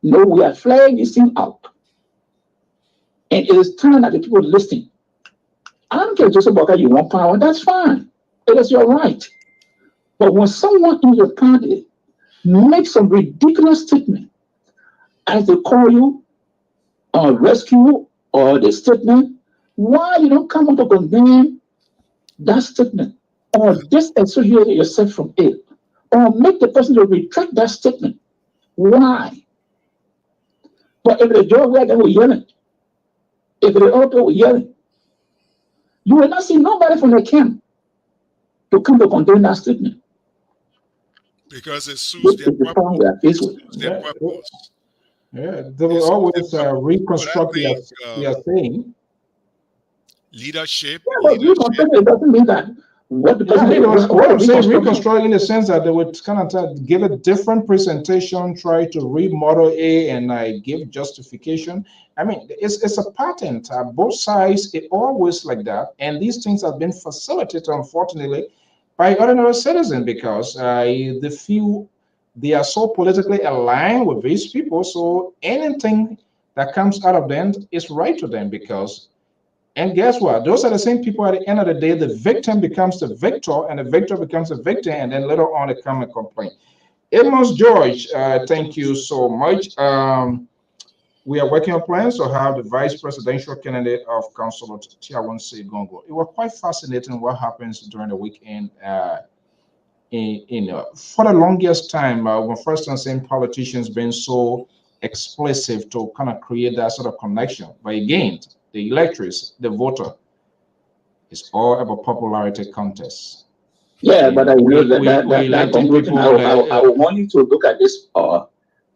no, we are flying this thing out. And it is time that the people listening. I don't care, Joseph Walker, you want power, that's fine. It is your right. But when someone in your party makes some ridiculous statement, as they call you, or rescue, or the statement, why you don't come up to condemn that statement, or disassociate yourself from it, or make the person to retract that statement? Why? But if the Joe Wagner were yelling, if the auto were yelling, you will not see nobody from the camp to come to condemn that statement. Because it suits their purpose. Yeah, they will always reconstruct their saying. Leadership. Yeah, but reconstruct doesn't mean that. What I'm saying reconstruct in the sense that they would kind of give a different presentation, try to remodel it, and give justification. I mean, it's a pattern. Both sides, it always like that. And these things have been facilitated, unfortunately, by ordinary citizens because the few, they are so politically aligned with these people. So anything that comes out of them is right to them because. And guess what? Those are the same people at the end of the day, the victim becomes the victor and the victor becomes the victim, and then later on they come and complain. Amos George, thank you so much. We are working on plans to have the vice presidential candidate of Councilor Tiawanse Gongo. It was quite fascinating what happens during the weekend. For the longest time, when first time seeing politicians being so explicit to kind of create that sort of connection. But again, the electors, the voter, it's all about popularity contests. Yeah, but I know that conclusion. I want you to look at this the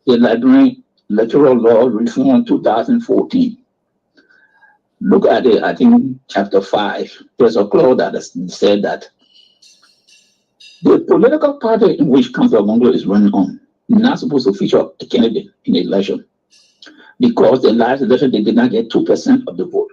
Liberian Electoral Law Reform 2014. Look at it, I think chapter 5. There's a clause that said that the political party in which Councilor Gongo is running on is not supposed to feature a candidate in the election. Because the last election, they did not get 2% of the vote.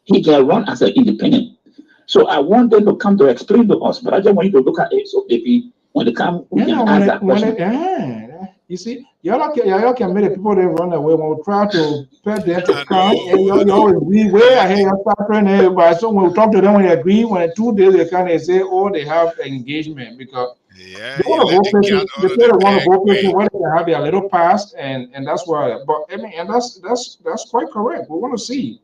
He can run as an independent. So I want them to come to explain to us, but I just want you to look at it. So maybe when they come, we can ask that question. You see, y'all can make the people that run away when we try to put them to come, and y'all agree way ahead of starting. But so when we talk to them, when they agree, when 2 days they come and say, oh, they have engagement because they want to vote places, they say they want to vote places where they can have their little pass, and that's why. But I mean, and that's quite correct. We want to see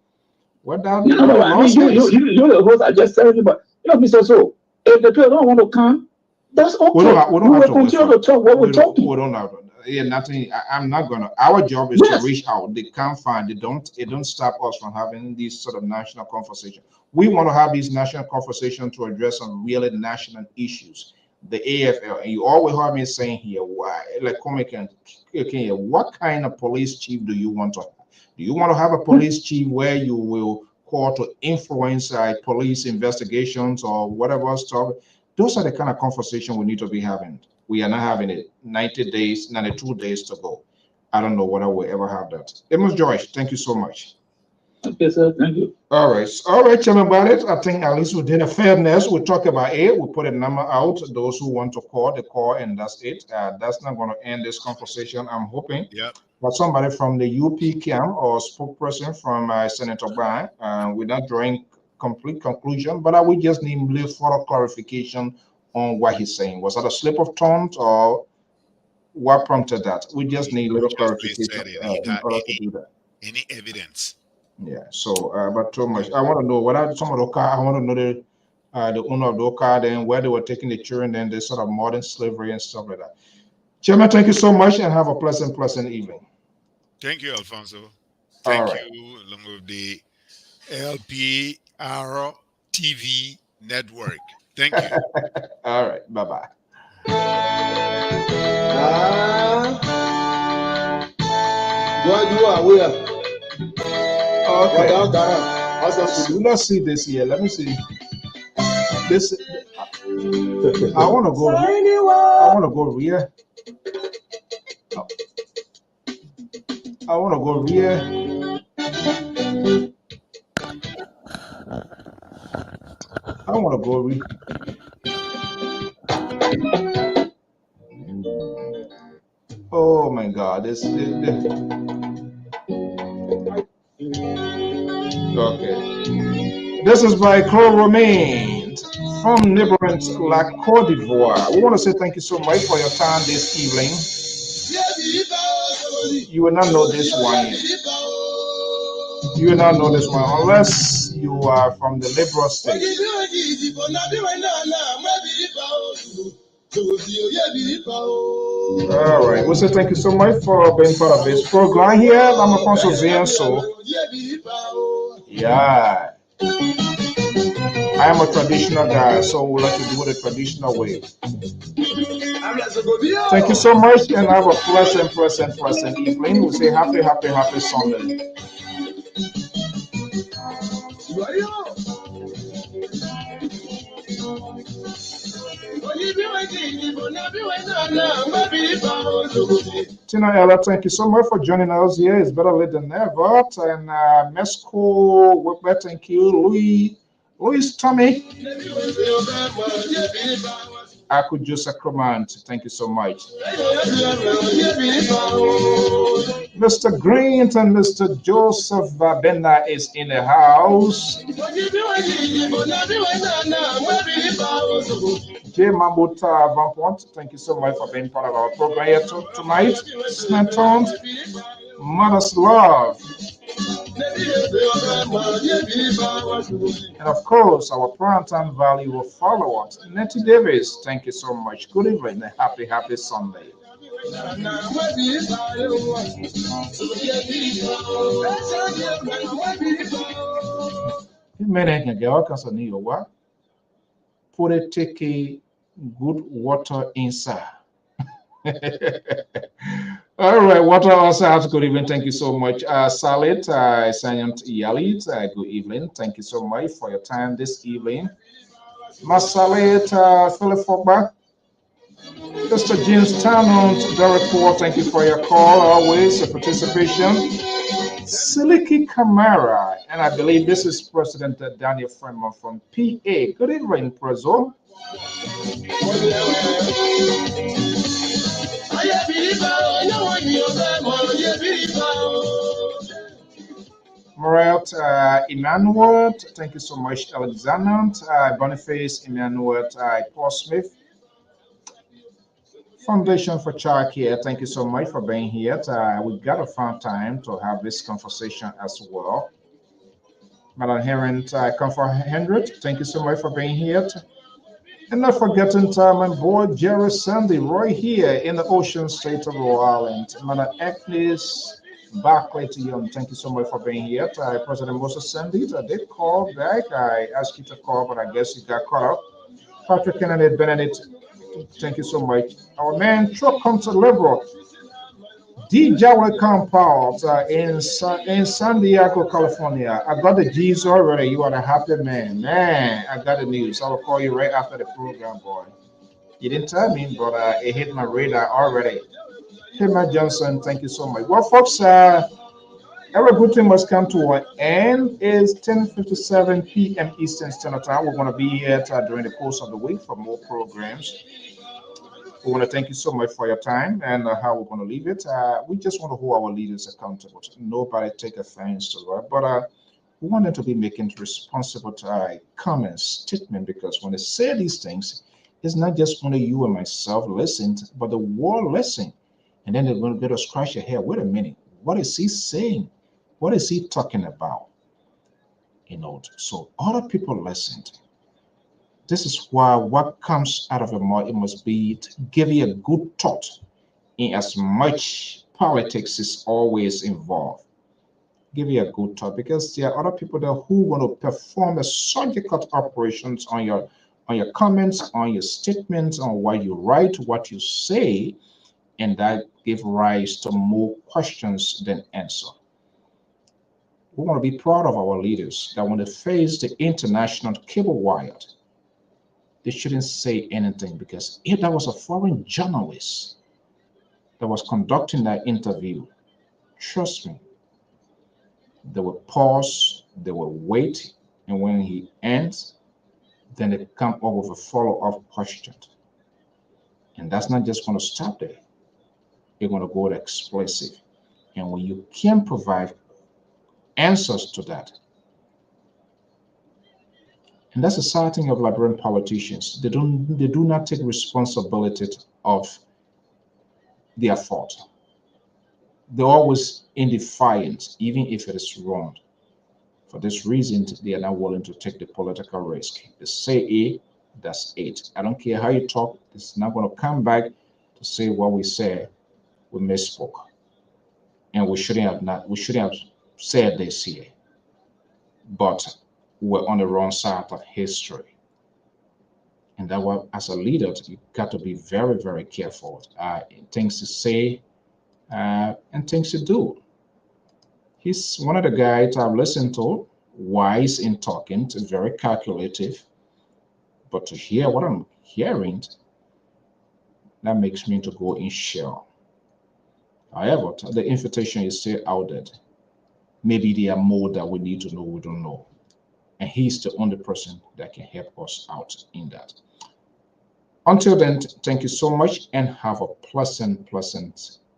what that. No, I mean, you the host. I just telling you, but Mr. So if the people don't want to come, that's okay. We will continue to talk what we're talking. We don't have. Yeah, nothing. I'm not gonna. Our job is to reach out. They can't find. It don't stop us from having these sort of national conversation. We want to have these national conversations to address some really national issues. the AFL, and you always heard me saying here, why, like, okay, what kind of police chief do you want to have? Do you want to have a police chief where you will call to influence police investigations or whatever stuff? Those are the kind of conversation we need to be having. We are not having it. 90 days, 92 days to go. I don't know whether we'll ever have that. Amos Joyce, thank you so much. Okay, sir. Thank you. All right, tell me about it. I think at least we did a fairness. We talk about it. We put a number out. Those who want to call, they call, and that's it. That's not going to end this conversation. I'm hoping that somebody from the UP camp or spokesperson from Senator Bryan, we're not drawing complete conclusion, but we just need a little further clarification on what he's saying. Was that a slip of tongue or what prompted that? We just need a little clarification in order to do that. Any evidence? Yeah. So, but too much. I want to know what some of the car. I want to know the owner of the car, then where they were taking the children, then the sort of modern slavery and stuff like that. Chairman, thank you so much, and have a pleasant evening. Thank you, Alfonso. Thank you, along with the LPR-TV network. Thank you. All right. Bye-bye. Okay. Let's see this here. Let me see. This. I want to go. I want to go rear. I want to go rear. I want to go rear. Oh my God! This. Okay. This is by Claude Romain from neighboring La Côte d'Ivoire. We want to say thank you so much for your time this evening. You will not know this one. You will not know this one unless you are from the liberal state. All right. We say thank you so much for being part of this program here. I'm Alfonso Zienso. Yeah. I am a traditional guy, so we like to do it the traditional way. Thank you so much, and have a pleasant evening. We say happy Sunday. Tina Ella, thank you so much for joining us here. It's better late than never. And Mesco, thank you. Louis Tommy. Akujo Sacramento, thank you so much. Mr. Green and Mr. Joseph Benda is in the house. J. Mambuta Vampont, thank you so much for being part of our program here tonight. Snatton, Mother's Love. And of course, our Plantain Valley will follow us. Nettie Davis, thank you so much. Good evening and happy Sunday. Put it, take a good water inside. All right, water also has good evening. Thank you so much. Salit, Sanyant Yalit, good evening. Thank you so much for your time this evening. Masalit, Philip Fogba, Mr. James Tannon, Derek Poor, thank you for your call, always, your participation. Siliki Kamara, and I believe this is President Daniel Fremont from PA. Good evening, Prezo. Mariette Emmanuel, thank you so much, Alexander. Boniface Emmanuel, Paul Smith. Foundation for Child Care, thank you so much for being here. We got a fun time to have this conversation as well. Madam Heron, Comfort Hendrick, thank you so much for being here. And not forgetting my boy Jerry Sandy right here in the ocean state of Rhode Island. Madam Agnes Barclay to you, thank you so much for being here. President Moses Sandy, I did call back. I asked you to call, but I guess you got caught up. Patrick Kennedy Benedict, Thank you so much. Our man, truck comes to Liberal. DJ Welcome Powell in San Diego, California. I got the G's already. You are a happy man. Man, I got the news. I will call you right after the program, boy. You didn't tell me, but it hit my radar already. Hey, Matt Johnson, thank you so much. Well, folks, every good thing must come to an end. It's 10:57 p.m. Eastern Standard Time. We're going to be here during the course of the week for more programs. We want to thank you so much for your time and how we're going to leave it. We just want to hold our leaders accountable. Nobody take offense to that, but we want them to be making responsible comments, statement, because when they say these things, it's not just only you and myself listened, but the world listened. And then they're going to get us scratch your head. Wait a minute. What is he saying? What is he talking about? You know, so other people listened. This is why what comes out of your mouth, it must be to give you a good thought, in as much politics is always involved. Give you a good thought, because there are other people there who want to perform a surgical operations on your comments, on your statements, on what you write, what you say, and that give rise to more questions than answer. We want to be proud of our leaders that when they face the international cable wire, they shouldn't say anything, because if that was a foreign journalist that was conducting that interview, trust me, they will pause, they will wait, and when he ends, then they come up with a follow-up question. And that's not just going to stop there. You're going to go explicit. And when you can provide answers to that, and that's the sad thing of Liberian politicians. They do not take responsibility of their fault. They're always in defiance, even if it is wrong. For this reason, they are not willing to take the political risk. They say A, that's it. I don't care how you talk, it's not going to come back to say what we said, we misspoke. And we shouldn't have said this here. But we're on the wrong side of history. And that was, as a leader, you got to be very, very careful. Things to say and things to do. He's one of the guys I've listened to, wise in talking, very calculative. But to hear what I'm hearing, that makes me to go in shell. However, the invitation is still out there. Maybe there are more that we need to know we don't know. And he's the only person that can help us out in that. Until then, thank you so much and have a pleasant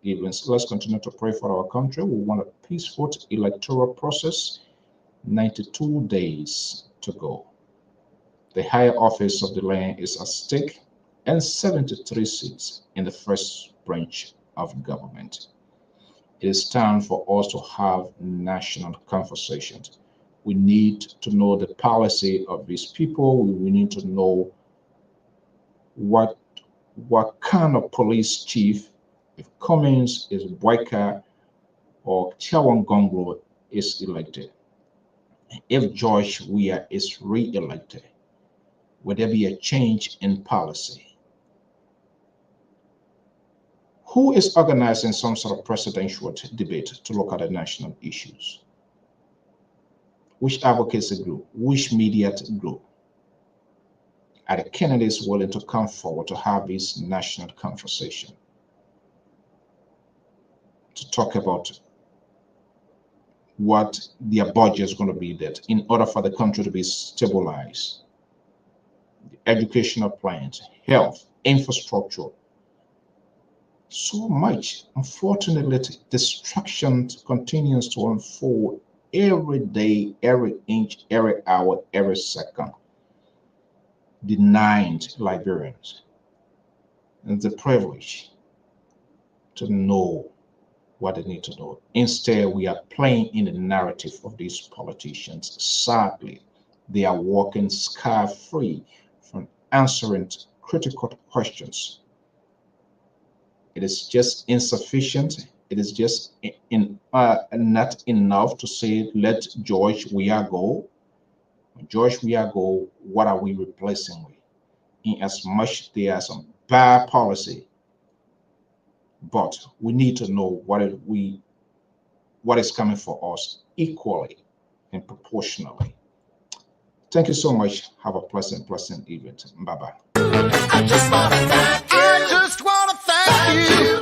evening. So let's continue to pray for our country. We want a peaceful electoral process. 92 days to go. The higher office of the land is at stake, and 73 seats in the first branch of government. It is time for us to have national conversations. We need to know the policy of these people. We need to know what kind of police chief, if Cummings, is Boyka, or Chawan Gongro is elected. If George Weah is re-elected, will there be a change in policy? Who is organizing some sort of presidential debate to look at the national issues? Which advocacy group? Which media group? Are the candidates willing to come forward to have this national conversation? To talk about what their budget is going to be that in order for the country to be stabilized. The educational plans, health, infrastructure. So much. Unfortunately, destruction continues to unfold every day, every inch, every hour, every second. Denying Liberians the privilege to know what they need to know. Instead, we are playing in the narrative of these politicians. Sadly, they are walking scot-free from answering critical questions. It is just insufficient. It is just not enough to say, let George Weah go. George Weah go, what are we replacing with? In as much there are some bad policy, but we need to know what is coming for us equally and proportionally. Thank you so much. Have a pleasant evening. Bye-bye. I just want to thank you.